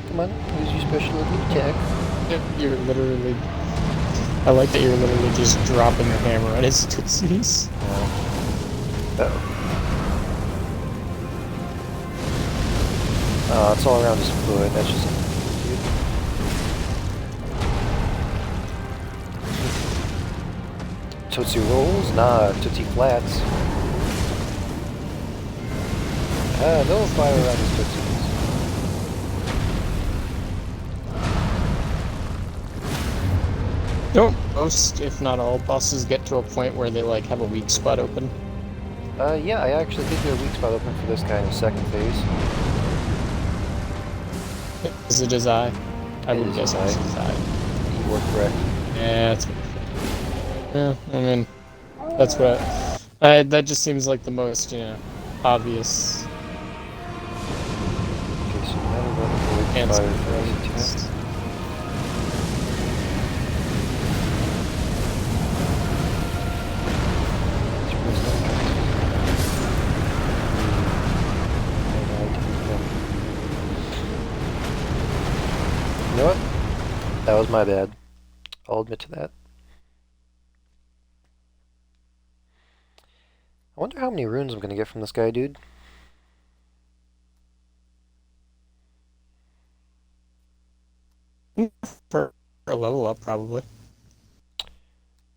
Come on, use your special attack. You're literally... I like that you're literally just dropping your hammer on his tootsies. Uh-oh. It's all around his foot, that's just... Tootsie rolls? Nah, Tootsie flats. No fire around his tootsies. Don't most, if not all, bosses get to a point where they like have a weak spot open? Yeah, I actually did get a weak spot open for this guy in the second phase. Is it his eye? I It would is guess his it was eye. his eye. You were correct. Yeah, that's. Yeah, I mean, that's what. That just seems like the most, obvious Okay, so now we're going to avoid answer fire for phase this. attack. You know what? That was my bad. I'll admit to that. I wonder how many runes I'm gonna get from this guy, dude. For a level up, probably.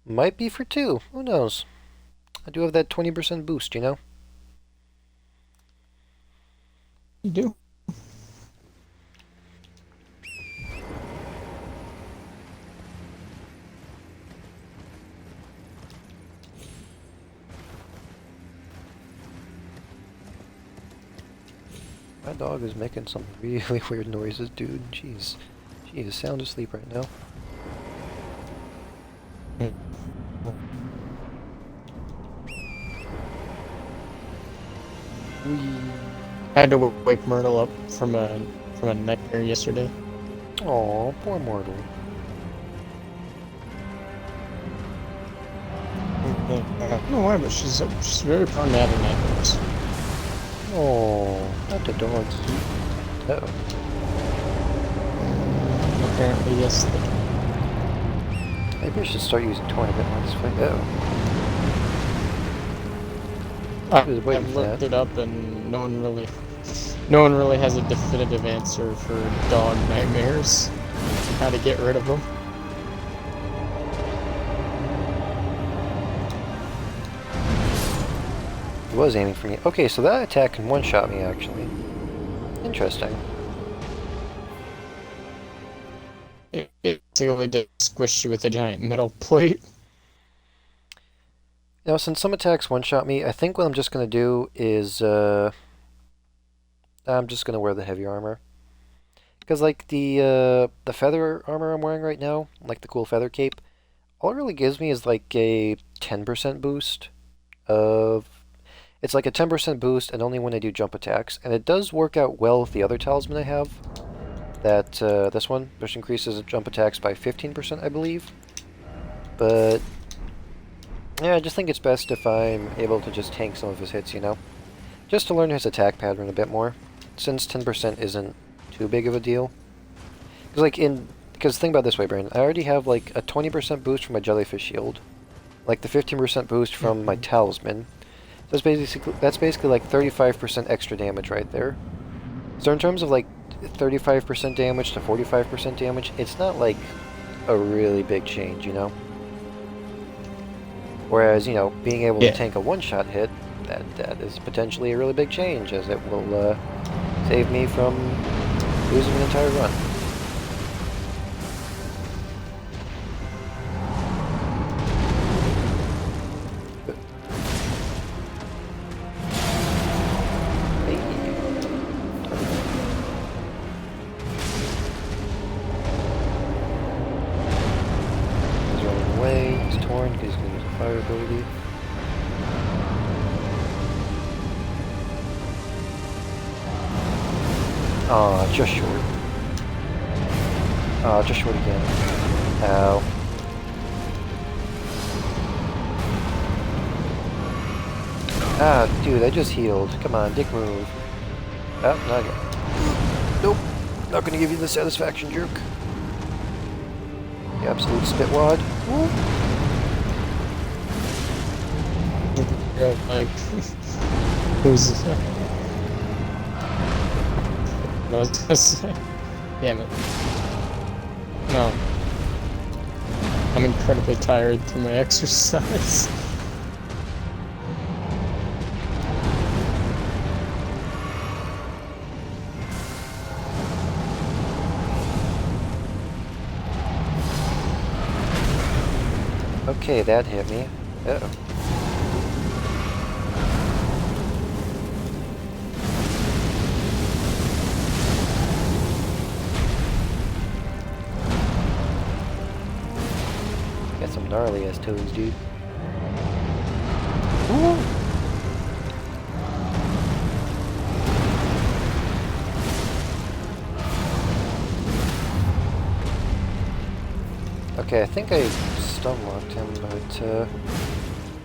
Might be for 2. Who knows? I do have that 20% boost, you know? You do. My dog is making some really weird noises, dude. Jeez. She is sound asleep right now. I had to wake Myrtle up from a nightmare yesterday. Aw, poor Mortal. I don't know why, but she's very prone to having nightmares. Oh, not the dogs. Uh-oh. Apparently, yes. Maybe I should start using Torn a bit more this fight. I was waiting have for looked that. it up, and no one really has a definitive answer for dog nightmares. How to get rid of them. He was aiming for me. Okay, so that attack can one-shot me, actually. Interesting. It basically just squished you with a giant metal plate. Now, since some attacks one-shot me, I think what I'm just going to do is, I'm just going to wear the heavy armor. Because, like, the feather armor I'm wearing right now, like the cool feather cape, all it really gives me is, like, a 10% boost of... It's like a 10% boost, and only when I do jump attacks. And it does work out well with the other talisman I have. That, this one, which increases jump attacks by 15%, I believe. But... yeah, I just think it's best if I'm able to just tank some of his hits, you know? Just to learn his attack pattern a bit more, since 10% isn't too big of a deal. Because think about it this way, Brandon, I already have like a 20% boost from my jellyfish shield, like the 15% boost from my talisman. So that's basically like 35% extra damage right there. So in terms of like 35% damage to 45% damage, it's not like a really big change, you know? Whereas, being able to tank a one-shot hit, that is potentially a really big change, as it will save me from losing an entire run. He's running away, he's torn because he's going to use a fire ability. Aw, just short. Aw, just short again. Ow. Ah, dude, I just healed. Come on, dick move. Oh, not again. Nope. Not gonna give you the satisfaction, jerk. The absolute spitwad. Like, who's this? I was gonna say. Damn it. No. I'm incredibly tired from my exercise. Okay, that hit me. Uh-oh. Got some gnarly ass toes, dude. Woo! Okay, I think I stun locked him, but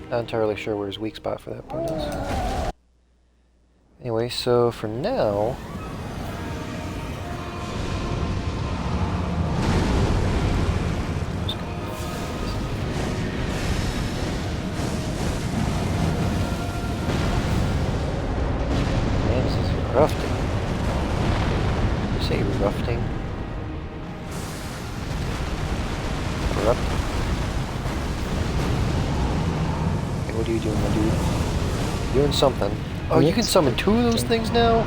not entirely sure where his weak spot for that point is. Anyway, so for now, man, this is rafting. You say rafting? Rafting. Okay, what are you doing, my dude? Doing something. Oh, you can summon two of those things now?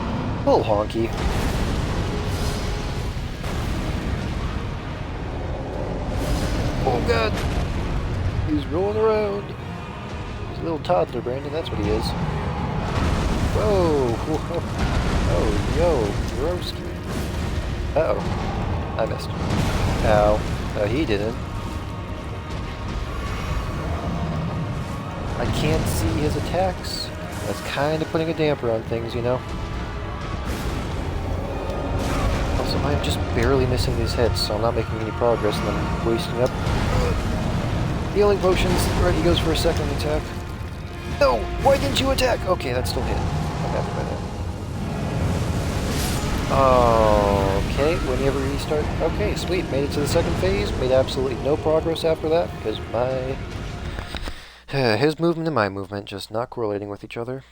A little honky. Oh god! He's rolling around. He's a little toddler, Brandon, that's what he is. Whoa! Oh, yo, roasty. Uh-oh. I missed. Ow. No, he didn't. I can't see his attacks. That's kind of putting a damper on things, you know? Also, I'm just barely missing these hits, so I'm not making any progress, and I'm wasting up healing potions. Right, he goes for a second attack. No! Why didn't you attack? Okay, that still hit. I'm happy by that. Okay, whenever he restart. Okay, sweet. Made it to the second phase. Made absolutely no progress after that, because my... his movement and my movement just not correlating with each other.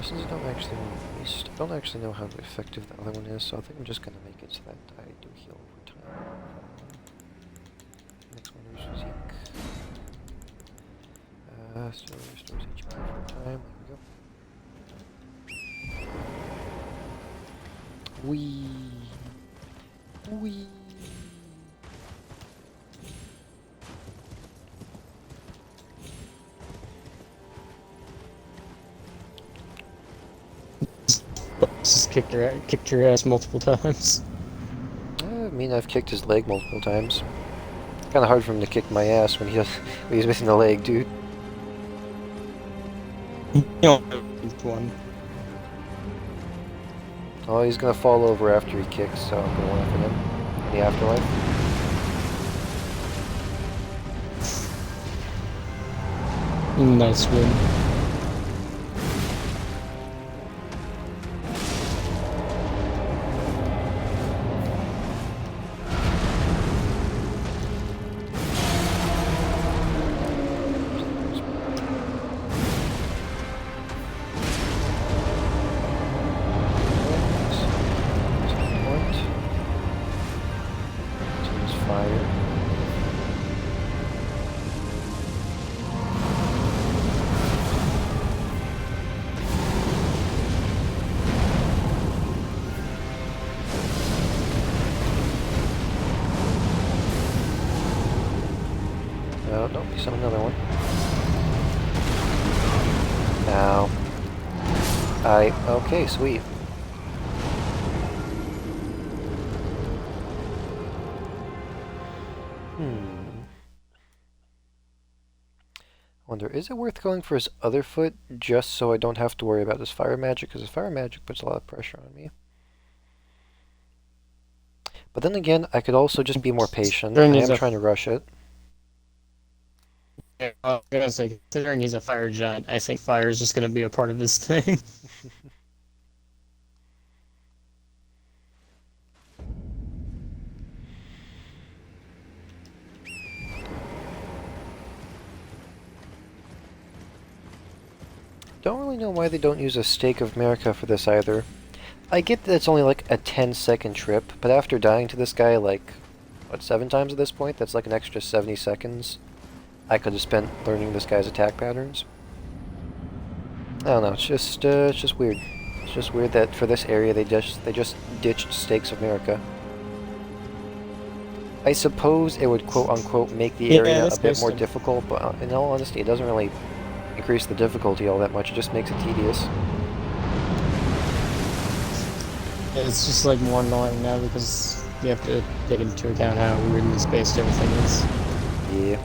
Since I don't actually know how effective the other one is, so I think I'm just gonna make it so that I do heal over time from next one is Zeke. So restores HP for a time. There we go. Wee. Wee. Just kicked your ass multiple times. I mean, I've kicked his leg multiple times. Kind of hard for him to kick my ass when when he's missing the leg, dude. You know, one. Oh, he's gonna fall over after he kicks, so I'm gonna laugh at him in the afterlife. Nice win. No, don't be some another one. Now. Okay, sweet. Wonder, is it worth going for his other foot just so I don't have to worry about his fire magic? Because his fire magic puts a lot of pressure on me. But then again, I could also just be more patient. I am trying to rush it. I was gonna say, considering he's a fire giant, I think fire is just gonna be a part of his thing. Don't really know why they don't use a Stake of America for this either. I get that it's only like a 10-second trip, but after dying to this guy like, what, 7 times at this point? That's like an extra 70 seconds I could have spent learning this guy's attack patterns. I don't know, it's just weird. It's just weird that for this area they just ditched Stakes of America. I suppose it would quote-unquote make the area a bit more difficult, but in all honesty, it doesn't really increase the difficulty all that much, it just makes it tedious. It's just like more annoying now because you have to take into account how weirdly spaced everything is. Yeah.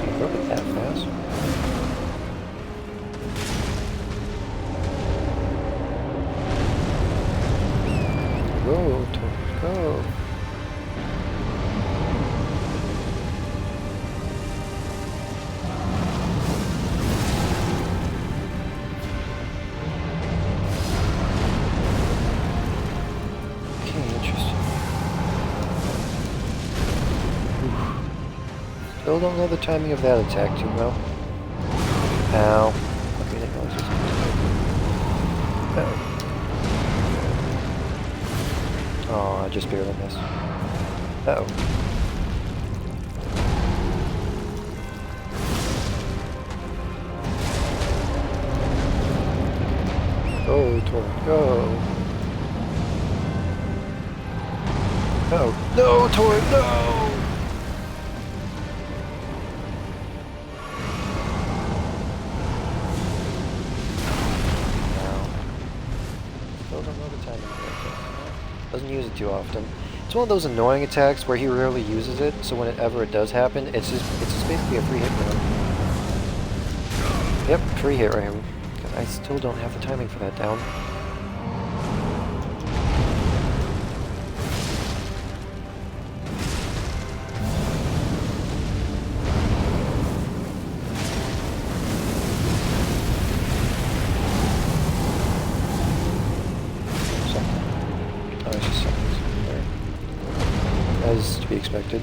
You broke it that fast? Go, Tor, go. Still don't know the timing of that attack too well. Ow. Okay, I didn't realize it was gonna Oh, I just barely missed. Uh-oh. Go, Tor, go! Oh, no, Tor, no! Still don't know the timing of that attack. Doesn't use it too often. It's one of those annoying attacks where he rarely uses it, so whenever it does happen, it's just basically a free hit for him. Yep, free hit right here. I still don't have the timing for that down. As to be expected.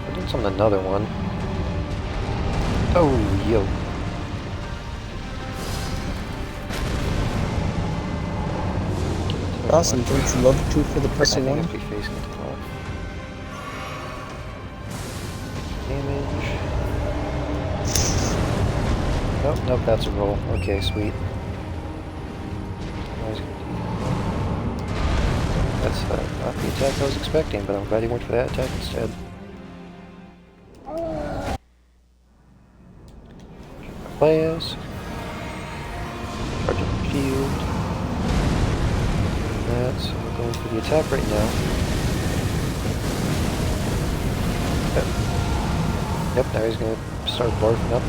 We're doing some on another one. Oh, yo. Awesome, thanks. Love 2 for the press I think I one. have to be facing the clock. Damage. Nope, nope, that's a roll. Okay, sweet. That's not the attack I was expecting, but I'm glad he went for that attack instead. Players. Charge up the shield. That's we're going for the attack right now. Yep, now he's gonna start barfing up.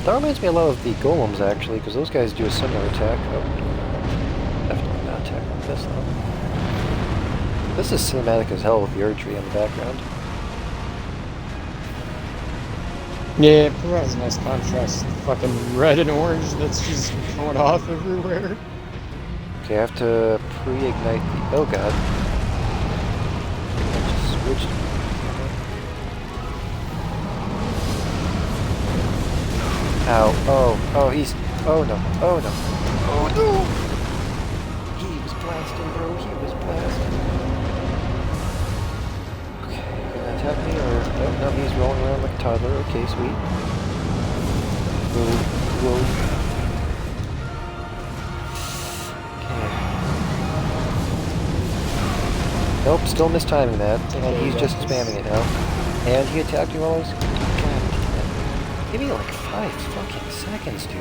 That reminds me a lot of the golems actually, because those guys do a similar attack. Oh, definitely not attack like this though. This is cinematic as hell with the Erdtree in the background. Yeah, it provides a nice contrast. Fucking red and orange that's just going off everywhere. Okay, I have to pre-ignite the... Oh god. I just switched. Ow. Oh. Oh, he's... Oh no. Oh no. Oh no! He was blasting, bro. He was blasting. Okay, gonna attack me or... Oh, no, he's rolling around like a toddler. Okay, sweet. Whoa. Whoa. Nope, still mistiming that, and he's just spamming it now. And he attacked me while I was... God damn it. Give me like 5 fucking seconds, dude.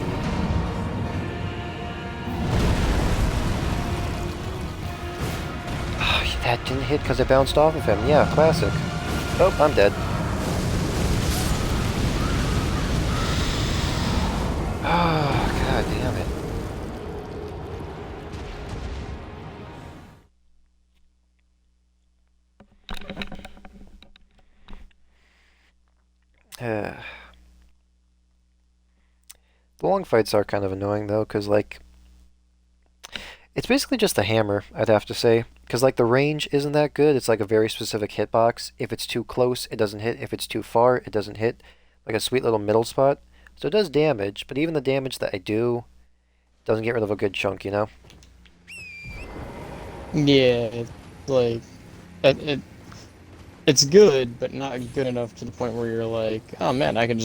Oh, that didn't hit because it bounced off of him. Yeah, classic. Oh, I'm dead. Oh, god damn it. The long fights are kind of annoying though, because like it's basically just a hammer, I'd have to say, Because like the range isn't that good. It's like a very specific hitbox. If it's too close, it doesn't hit. If it's too far, it doesn't hit. Like a sweet little middle spot. So it does damage, but even the damage that I do doesn't get rid of a good chunk, you know? Yeah, it's like it it's good, but not good enough to the point where you're like, oh man, I can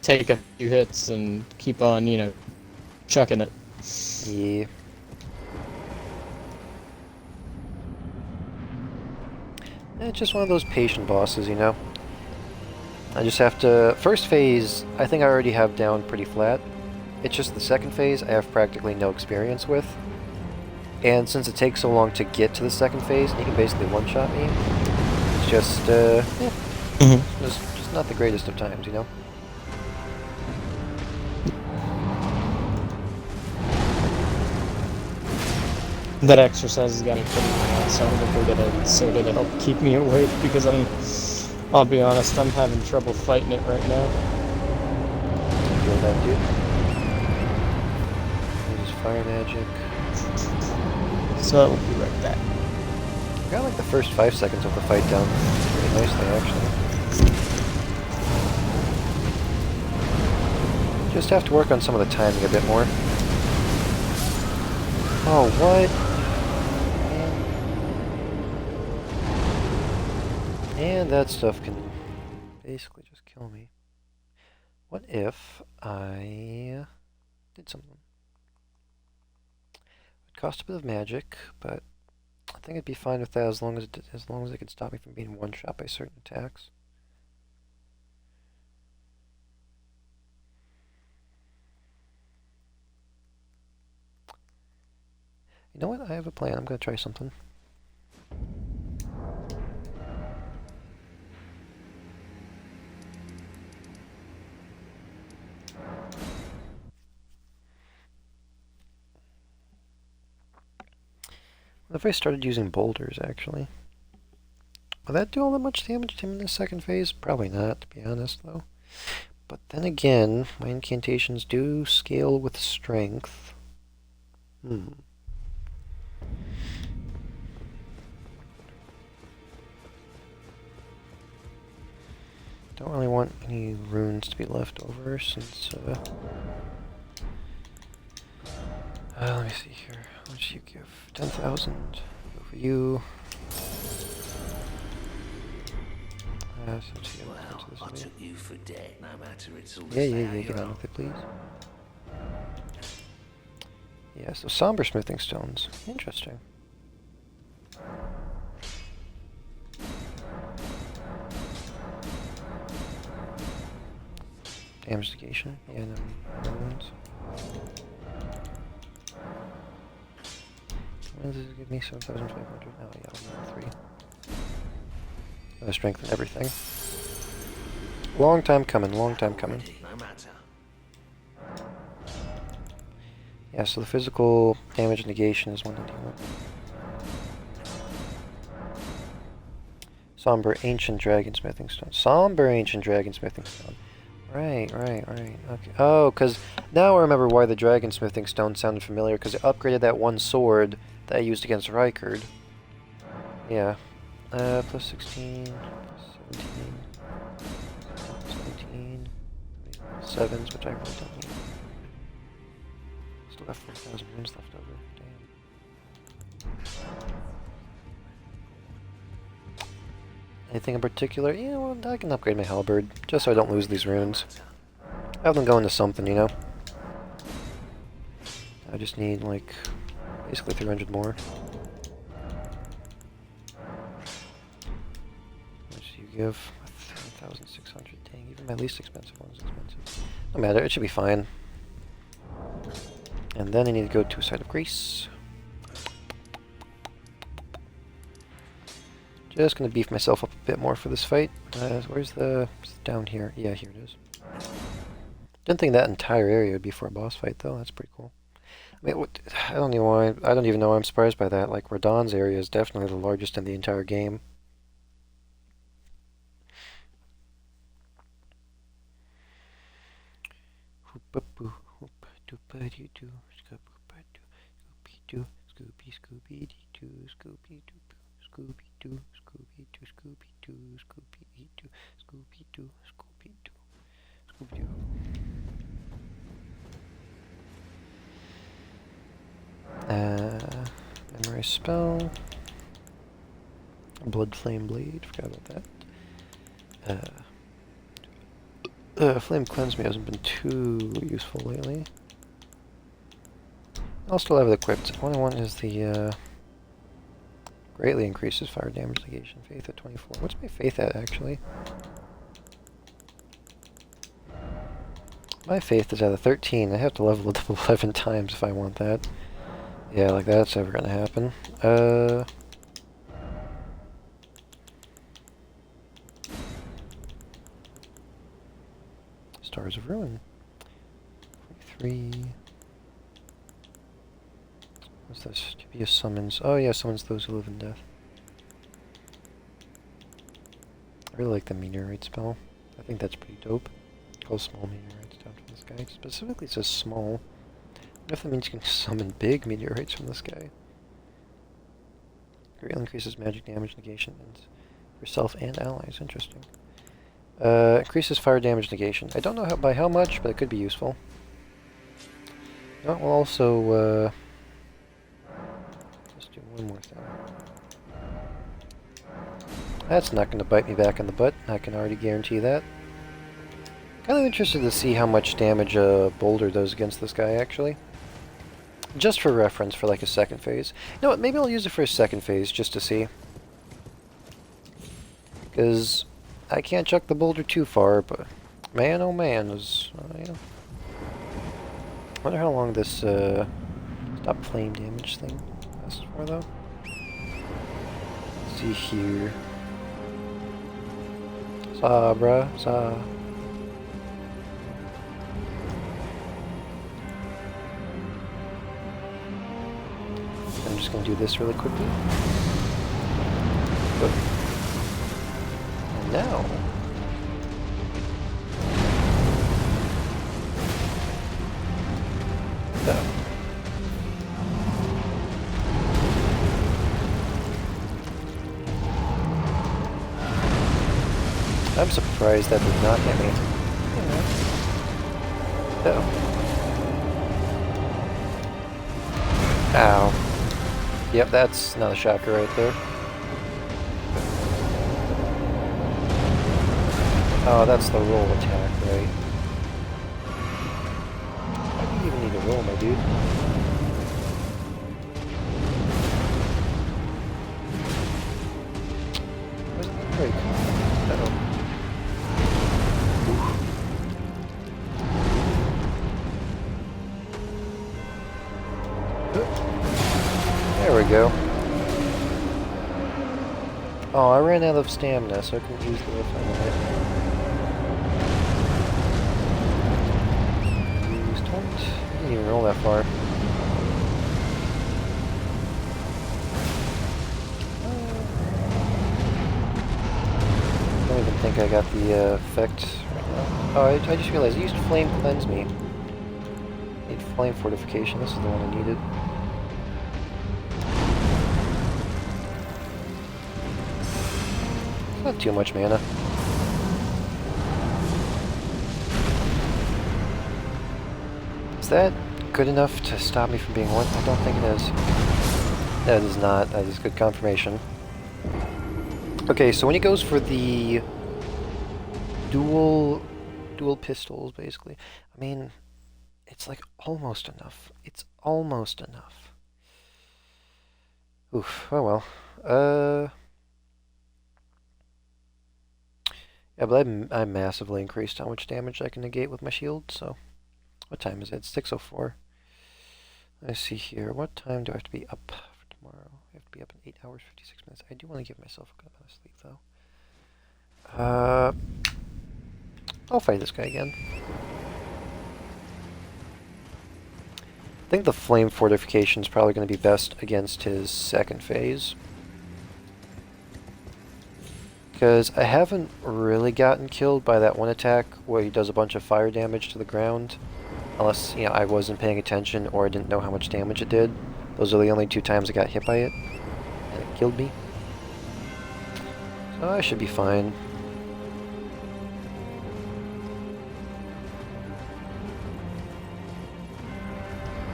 take a few hits and keep on, chucking it. Yeah. It's just one of those patient bosses, you know? I just have to... First phase, I think I already have down pretty flat. It's just the second phase I have practically no experience with. And since it takes so long to get to the second phase, and you can basically one-shot me, it's just, yeah, just not the greatest of times, you know? That exercise has got me pretty bad, so I'm gonna go get a soda to help keep me awake because I'll be honest, I'm having trouble fighting it right now. I feel that, dude. Uses fire magic. So I will be right back. I got like the first 5 seconds of the fight down pretty nicely, actually. Just have to work on some of the timing a bit more. Oh, what? And that stuff can basically just kill me. What if I did something? It would cost a bit of magic, but I think I'd be fine with that as long as it could stop me from being one-shot by certain attacks. You know what? I have a plan. I'm gonna try something. What if I started using boulders, actually? Will that do all that much damage to him in the second phase? Probably not, to be honest, though. But then again, my incantations do scale with strength. Don't really want any runes to be left over, since, let me see here. How much do you give? 10,000. Go for you. So Well, I took you for dead, no matter it's all yeah, get on with it, please. Yeah, so somber smithing stones. Interesting. Damage negation. Yeah, no wounds. What does it give me? 7,500. Oh, yeah, I'll need 3. Gotta strengthen everything. Long time coming, long time coming. No matter. Yeah, so the physical damage negation is 191. Somber Ancient Dragonsmithing Stone. Somber Ancient Dragonsmithing Stone. Right. Okay. Oh, because now I remember why the Dragonsmithing Stone sounded familiar, because it upgraded that one sword that I used against Rykard. Yeah. Plus 16, plus 17, 17, 7s, which I really don't need. Still have 4,000 runes left over. Damn. Anything in particular? Yeah, well, I can upgrade my halberd, just so I don't lose these runes. Have them go into something, you know? I just need, like, basically 300 more. What do you give? 3,600. Dang, even my least expensive one is expensive. No matter, it should be fine. And then I need to go to a site of grace. Just gonna beef myself up a bit more for this fight. Where's the... down here. Yeah, here it is. Didn't think that entire area would be for a boss fight, though. That's pretty cool. I mean, I don't even know why I'm surprised by that. Like, Radahn's area is definitely the largest in the entire game. Scooby, Scooby, Doo, Scooby, Doo, Scooby, Doo, Scooby, Doo, Scooby, Doo, Scooby, Doo, Scooby, Doo, Scooby, Doo, Scooby, Doo. Memorize spell. Blood Flame Blade, forgot about that. Flame Cleanse Me hasn't been too useful lately. I'll still have it equipped. All I want is the, greatly increases fire damage negation. Faith at 24. What's my faith at, actually? My faith is at a 13. I have to level it up 11 times if I want that. Yeah, like that's ever gonna happen. Stars of Ruin. 43. What's this? To be a summons. Oh yeah, summons those who live in death. I really like the meteorite spell. I think that's pretty dope. Call small meteorites down from the sky. Specifically it says small. What if that means you can summon big meteorites from the sky? Greatly increases magic damage negation and for self and allies. Interesting. Increases fire damage negation. I don't know by how much, but it could be useful. No, we'll also just do one more thing. That's not going to bite me back in the butt. I can already guarantee that. Kind of interested to see how much damage a boulder does against this guy, actually. Just for reference, for like a second phase. You know what, maybe I'll use it for a second phase, just to see. Because I can't chuck the boulder too far, but man oh man, is, you know. I wonder how long this, stop flame damage thing lasts for, though. Let's see here. Sabra, sa. I'm just gonna do this really quickly. Good. And now. So. I'm surprised that did not hit me. Oh. Ow. Yep, that's not a shocker right there. Oh, that's the roll attack, right? Why do you even need to roll, my dude? Where's the break? Uh-oh. There we go. Oh, I ran out of stamina, so I couldn't use the refinement. Use taunt. I didn't even roll that far. I don't even think I got the effect right now. Oh, I just realized I used Flame Cleanse Me. Need Flame Fortification. This is the one I needed. Not too much mana. Is that good enough to stop me from being one? I don't think it is. That is not. That is good confirmation. Okay, so when he goes for the dual pistols, basically, I mean, it's like almost enough. It's almost enough. Oof. Oh well. Yeah, but I massively increased how much damage I can negate with my shield, so... What time is it? It's 6:04. Let's see here. What time do I have to be up for tomorrow? I have to be up in 8 hours, 56 minutes. I do want to give myself a good amount of sleep, though. I'll fight this guy again. I think the Flame Fortification is probably going to be best against his second phase. Because I haven't really gotten killed by that one attack where he does a bunch of fire damage to the ground. Unless, you know, I wasn't paying attention or I didn't know how much damage it did. Those are the only 2 times I got hit by it, and it killed me. So I should be fine.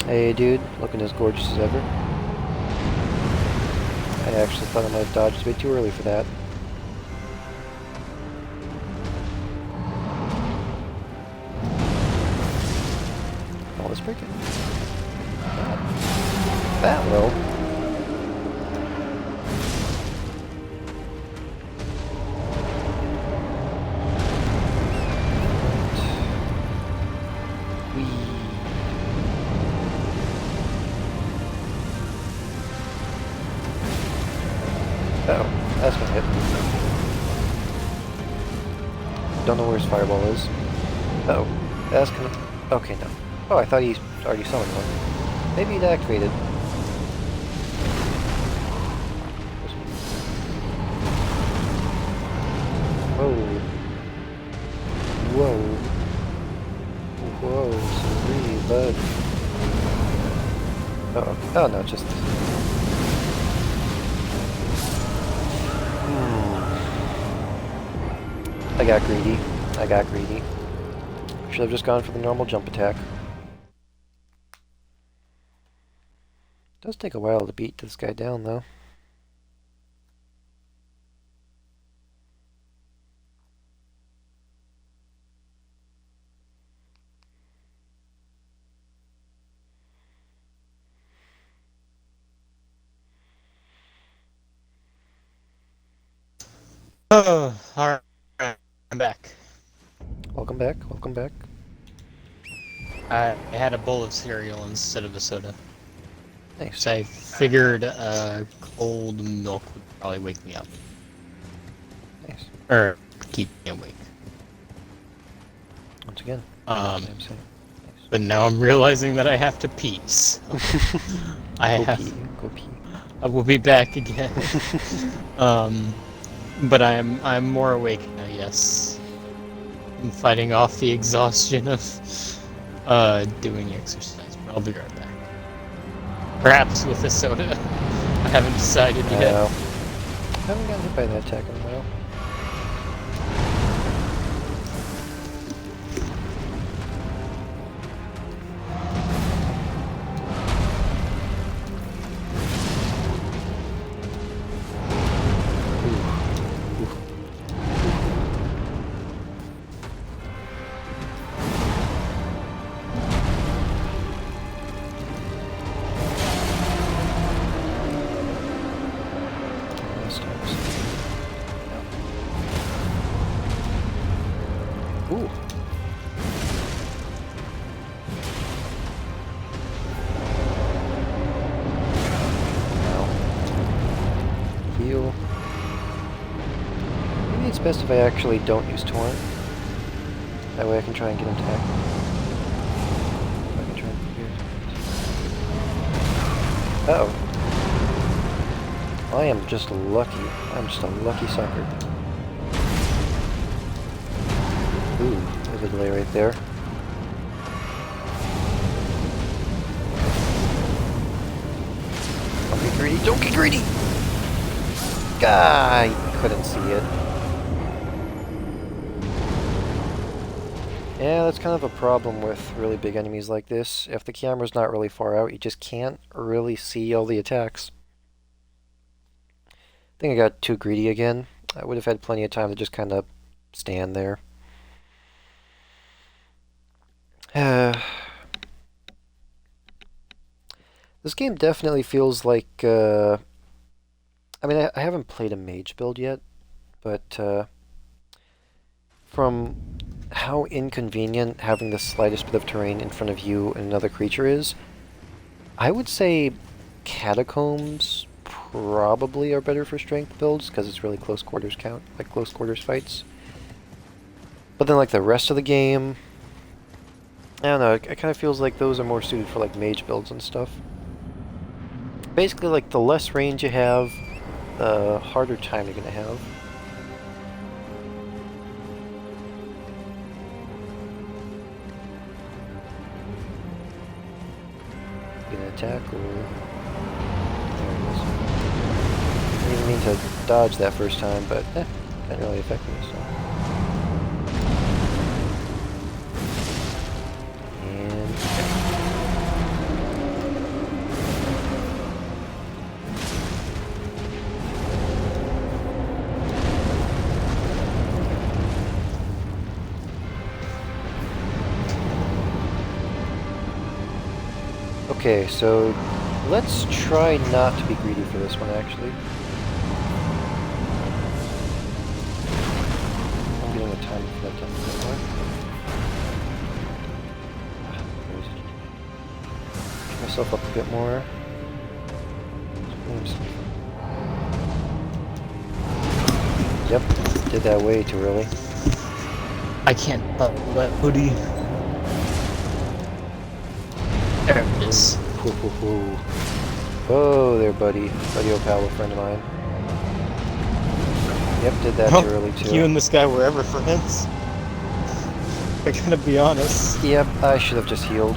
Hey dude, looking as gorgeous as ever. I actually thought I might have dodged way too early for that. Oh, let's break it. That will. Uh-oh, that's gonna hit. Don't know where his fireball is. Uh-oh, that's gonna... Okay, no. Oh, I thought he already summoned one. Maybe it activated. Whoa. Whoa. Whoa, sorry, bud. Uh-oh. Oh, no, just... I got greedy. I got greedy. Should have just gone for the normal jump attack. Does take a while to beat this guy down, though. Oh, alright. I'm back. Welcome back. Welcome back. I had a bowl of cereal instead of a soda. Nice. So I figured cold milk would probably wake me up. Nice. Or keep me awake. Once again. Um, same. Nice. But now I'm realizing that I have to pee, so Go pee. Go pee. I will be back again. But I'm more awake now, yes. I'm fighting off the exhaustion of doing exercise, but I'll be right back. Perhaps with a soda. I haven't decided yet. I haven't gotten hit by that attack in a while. Ooh. Now. Heal. Maybe it's best if I actually don't use Torrent. That way I can try and get him to act. I can try and uh-oh. I am just lucky. I'm just a lucky sucker. Ooh, there's a delay right there. Don't get greedy! Don't get greedy! Ah, I couldn't see it. Yeah, that's kind of a problem with really big enemies like this. If the camera's not really far out, you just can't really see all the attacks. I think I got too greedy again. I would have had plenty of time to just kind of stand there. This game definitely feels like, I mean, I haven't played a mage build yet, but from how inconvenient having the slightest bit of terrain in front of you and another creature is, I would say catacombs probably are better for strength builds, because it's really close quarters count, like close quarters fights. But then like the rest of the game, I don't know, it kind of feels like those are more suited for like mage builds and stuff. Basically, like the less range you have, the harder time you're gonna have. Gonna attack or mean to dodge that first time, but didn't really affect me, so. And okay, so let's try not to be greedy for this one, actually. I'm getting a time for that done a bit more. Where is it? Push myself up a bit more. Yep, did that way too early. I can't bubble that hoodie. There it is. Hoo, hoo, hoo. Oh there, buddy. Buddy Opal, a friend of mine. Yep, did that too early too. You and this guy were ever friends. I gotta be honest. Yep, I should have just healed.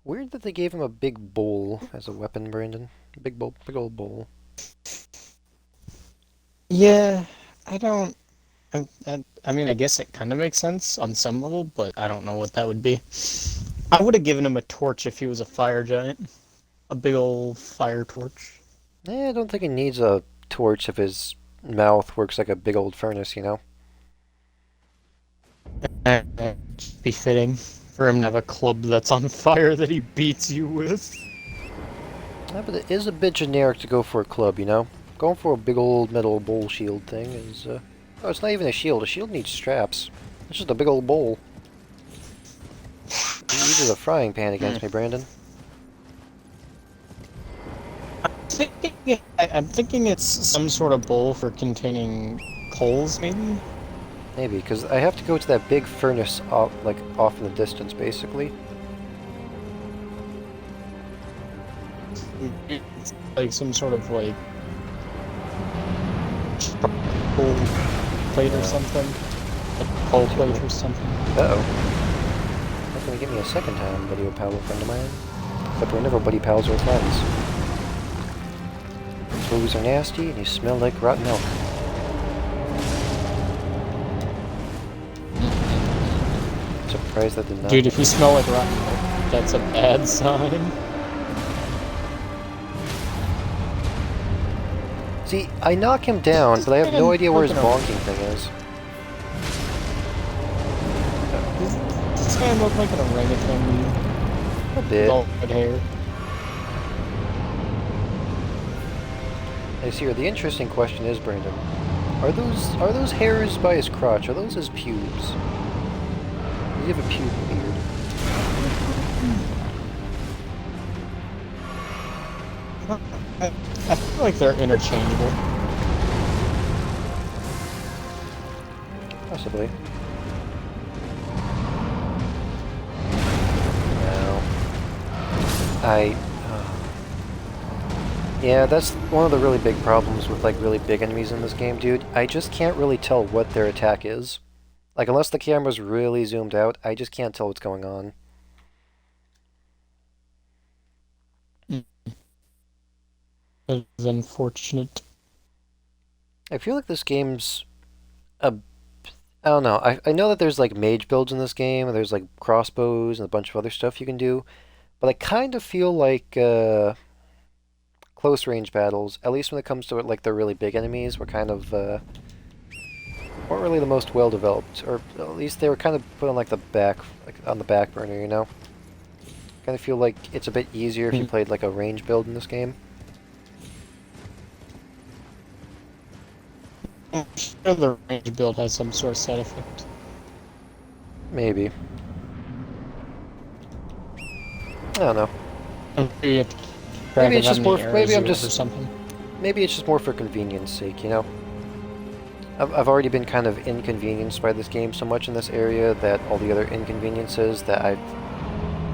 Weird that they gave him a big bowl as a weapon, Brandon. Big bowl, big old bowl. Yeah, I don't. I mean, I guess it kind of makes sense on some level, but I don't know what that would be. I would have given him a torch if he was a fire giant. A big old fire torch. I don't think he needs a torch if his mouth works like a big old furnace, you know? It'd be fitting for him to have a club that's on fire that he beats you with. Yeah, but it is a bit generic to go for a club, you know? Going for a big old metal bowl shield thing is, oh, it's not even a shield. A shield needs straps. It's just a big old bowl. You used a frying pan against me, Brandon. I'm thinking it's some sort of bowl for containing coals, maybe? Maybe, because I have to go to that big furnace off, like, off in the distance, basically. It's like some sort of, like, coal plate or something. A coal plate or something. Uh-oh. That's gonna give me a second time, buddy pal, a friend of mine. But we're never buddy pals or friends. These boobies are nasty, and you smell like rotten milk. Surprised that did not. Dude, if you smell like rotten milk, that's a bad sign. See, I knock him down, but I have no idea where his Fucking bonking thing is. Does this guy look like an orangutan A with bit. all red hair? I see here, the interesting question is, Brandon, are those hairs by his crotch, are those his pubes? Does he have a pube beard? I feel like they're interchangeable. Possibly. No. Yeah, that's one of the really big problems with, like, really big enemies in this game, dude. I just can't really tell what their attack is. Like, unless the camera's really zoomed out, I just can't tell what's going on. That is unfortunate. I feel like this game's a... I don't know. I know that there's, like, mage builds in this game, and there's, like, crossbows and a bunch of other stuff you can do, but I kind of feel like, close range battles, at least when it comes to, like, the really big enemies, were kind of, weren't really the most well developed, or at least they were kind of put on, like, on the back burner, you know? Kind of feel like it's a bit easier if you played, like, a range build in this game. I'm sure the range build has some sort of side effect. Maybe. I don't know. Maybe Maybe it's just more. Maybe I'm or just. something. Maybe it's just more for convenience sake, you know. I've already been kind of inconvenienced by this game so much in this area that all the other inconveniences that I've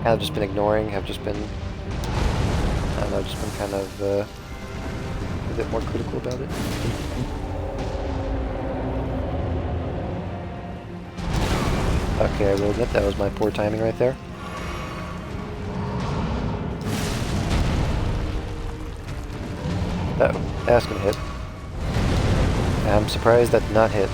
kind of just been ignoring have just been. I don't know, just been kind of a bit more critical about it. Okay, I will admit that was my poor timing right there. Uh-oh, that's gonna hit. I'm surprised that did not hit.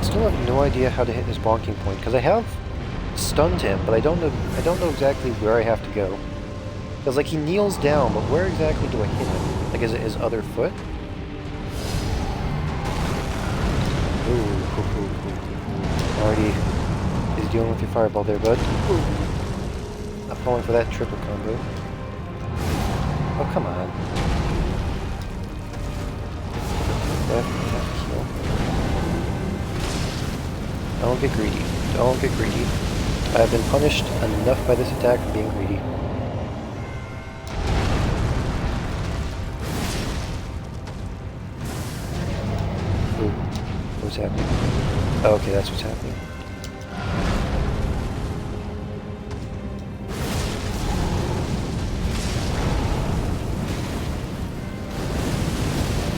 Still have no idea how to hit his bonking point, because I have stunned him, but I don't know exactly where I have to go. Because like he kneels down, but where exactly do I hit him? Like is it his other foot? Ooh. Already is dealing with your fireball there, bud. Ooh. Not falling for that triple combo. Oh come on. Definitely have to heal. Don't get greedy. Don't get greedy. I've been punished enough by this attack for being greedy. Ooh. What's happening? Oh, okay, that's what's happening.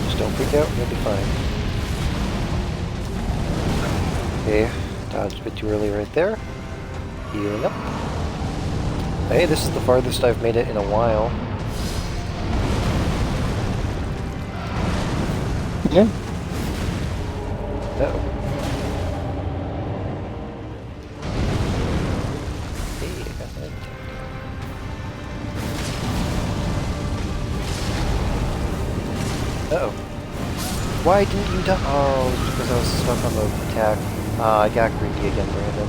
Just don't freak out, you'll be fine. Okay, dodged a bit too early right there. Healing up. Hey, this is the farthest I've made it in a while. Yeah. Uh-oh. Hey, I got that. Uh-oh. Why didn't you die? Oh, it's because I was stuck on the attack. I got greedy again, Brandon.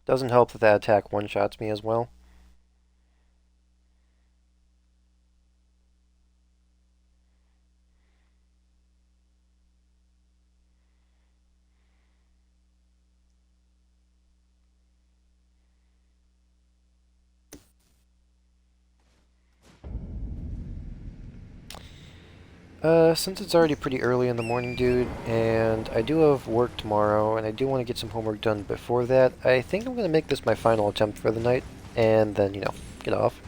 Doesn't help that that attack one-shots me as well. Since it's already pretty early in the morning, dude, and I do have work tomorrow, and I do want to get some homework done before that, I think I'm going to make this my final attempt for the night, and then, you know, get off.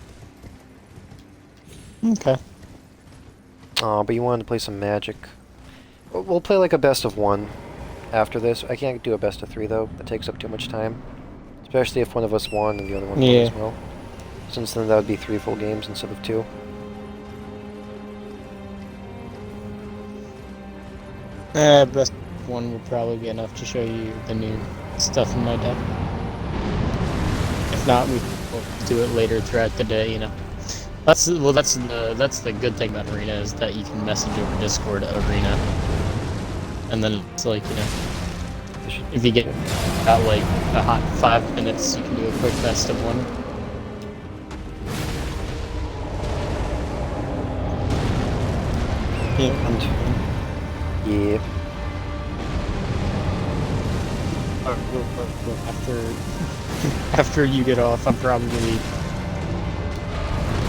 Okay. But you wanted to play some Magic. We'll play like a best of one after this. I can't do a best of three, though. That takes up too much time. Especially if one of us won and the other one won as well. Since then that would be 3 full games instead of 2. Best one would probably be enough to show you the new stuff in my deck. If not, we'll do it later throughout the day, you know. That's the good thing about Arena is that you can message over Discord Arena. And then it's like, you know, if you get about like a hot 5 minutes, you can do a quick best of one. Yeah. After you get off, I'm probably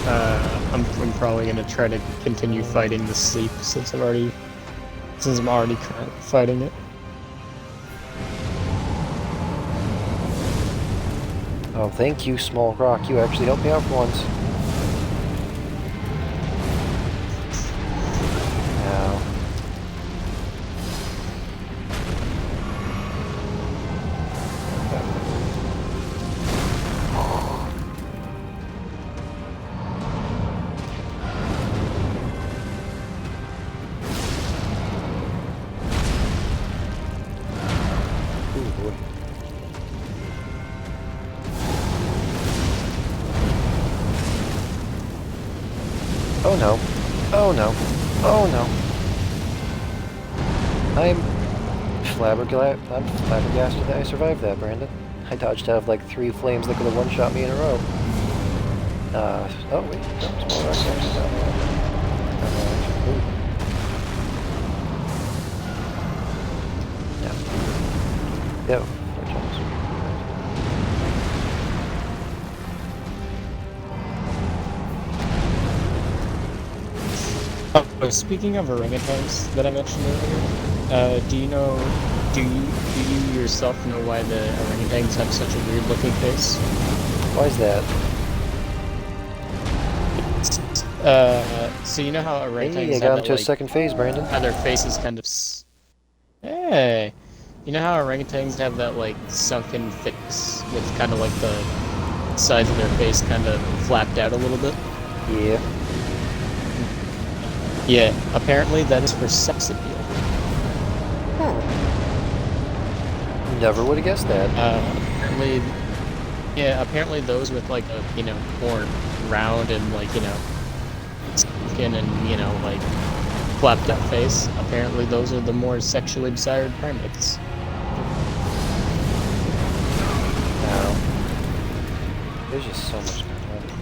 I'm probably gonna try to continue fighting the sleep since I'm already currently fighting it. Oh, thank you, Small Rock. You actually helped me out for once. Ow. Ooh, boy. Oh no. Oh no. Oh no. I'm flabbergasted that I survived that, Brandon. I dodged out of like 3 flames that could have one-shot me in a row. Oh wait. No, Small Rock's actually down there. No. Yo, 4 jumps. Oh, speaking of orangutans that I mentioned earlier, do you yourself know why the orangutans have such a weird looking face? Why is that? So you know how Hey, orangutans I have got that, into a like, second phase, Brandon. how their faces kind of Hey! You know how orangutans have that, like, sunken face with kind of like the sides of their face kind of flapped out a little bit? Yeah. Yeah, apparently that is for sex appeal. Never would have guessed that. Apparently, yeah, apparently those with, like, a, more round and, like, skin and, like, flapped out face, apparently those are the more sexually desired primates. No. There's just so much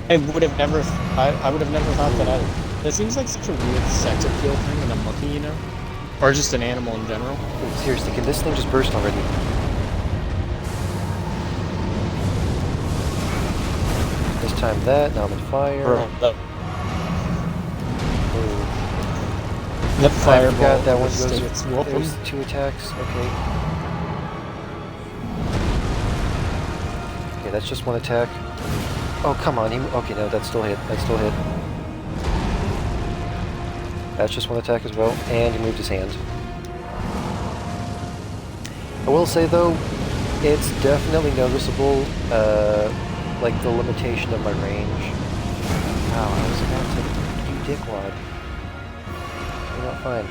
going on. I would have never thought that either. That seems like such a weird sex appeal thing in a monkey, Or just an animal in general. Wait, seriously, can this thing just burst already? This time that, now I'm on fire. That I fireball forgot that one overstayed goes. its welcome. There's 2 attacks. Okay. Okay, that's just 1 attack. Oh, come on. Okay, no, that still hit. That still hit. That's just 1 attack as well, and he moved his hand. I will say though, it's definitely noticeable, like the limitation of my range. Wow, I was about to do dickwad. You're not fine.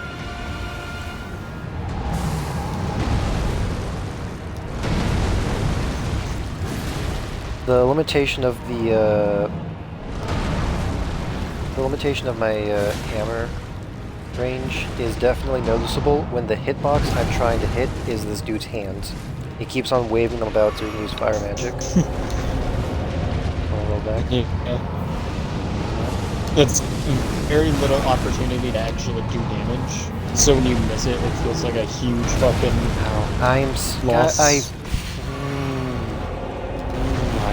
The limitation of the limitation of my hammer range is definitely noticeable when the hitbox I'm trying to hit is this dude's hands. He keeps on waving them about so he can use fire magic. I'll roll back. Yeah. It's very little opportunity to actually do damage. So when you miss it, it feels like a huge fucking loss. I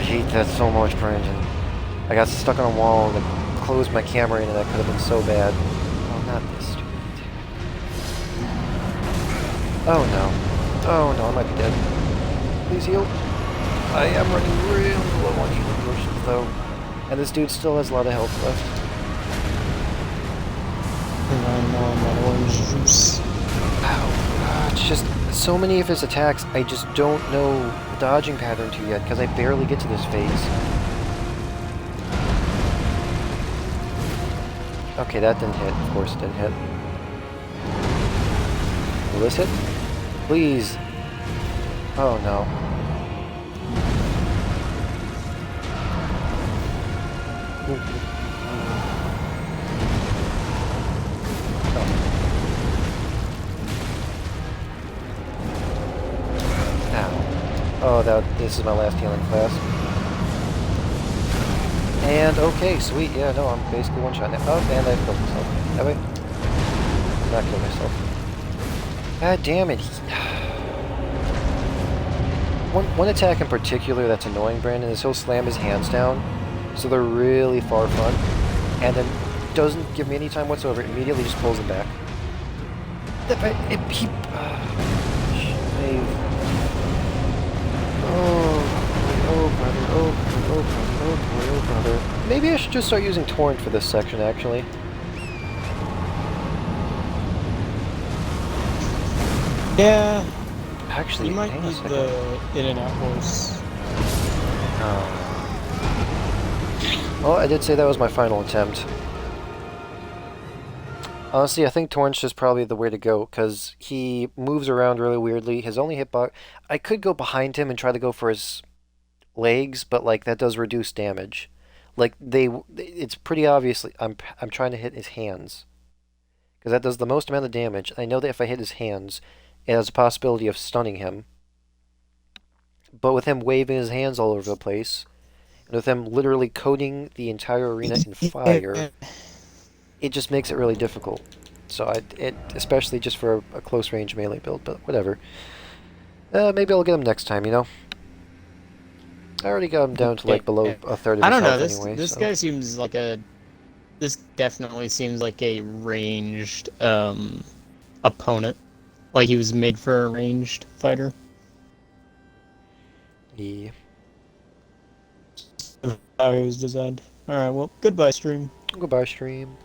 hate that so much, Brandon. I got stuck on a wall and closed my camera in and that could have been so bad. Oh, not this stupid attack. Oh no. Oh no, I might be dead. Please heal. I am running really low on healing potions though. And this dude still has a lot of health left. And I'm on that orange juice. Ow. It's just so many of his attacks I just don't know the dodging pattern to yet because I barely get to this phase. Okay, that didn't hit. Of course it didn't hit. Will this hit? Please. Oh no. Oh, this is my last healing class. And okay, sweet, yeah, no, I'm basically one-shot now. Oh, and I've killed myself. Have I? Not killed myself. God damn it. One attack in particular that's annoying Brandon is he'll slam his hands down, so they're really far front, and then doesn't give me any time whatsoever, immediately just pulls them back. Oh brother, oh boy, oh brother. Maybe I should just start using Torrent for this section, actually. Yeah. Actually, You might hang on a need second. the in-and-out horse. Oh. Well, I did say that was my final attempt. Honestly, I think Torrent's just probably the way to go, because he moves around really weirdly. His only hitbox... I could go behind him and try to go for his legs, but, like, that does reduce damage. Like, it's pretty obviously... I'm trying to hit his hands. Because that does the most amount of damage. I know that if I hit his hands, it has a possibility of stunning him. But with him waving his hands all over the place, and with him literally coating the entire arena in fire... it just makes it really difficult. So especially just for a close range melee build, but whatever. Maybe I'll get him next time, you know? I already got him down to like below a third of his health anyway. This so. guy seems like this definitely seems like a ranged opponent. Like he was made for a ranged fighter. Yeah. How he was designed. Alright, well, goodbye stream. Goodbye, stream.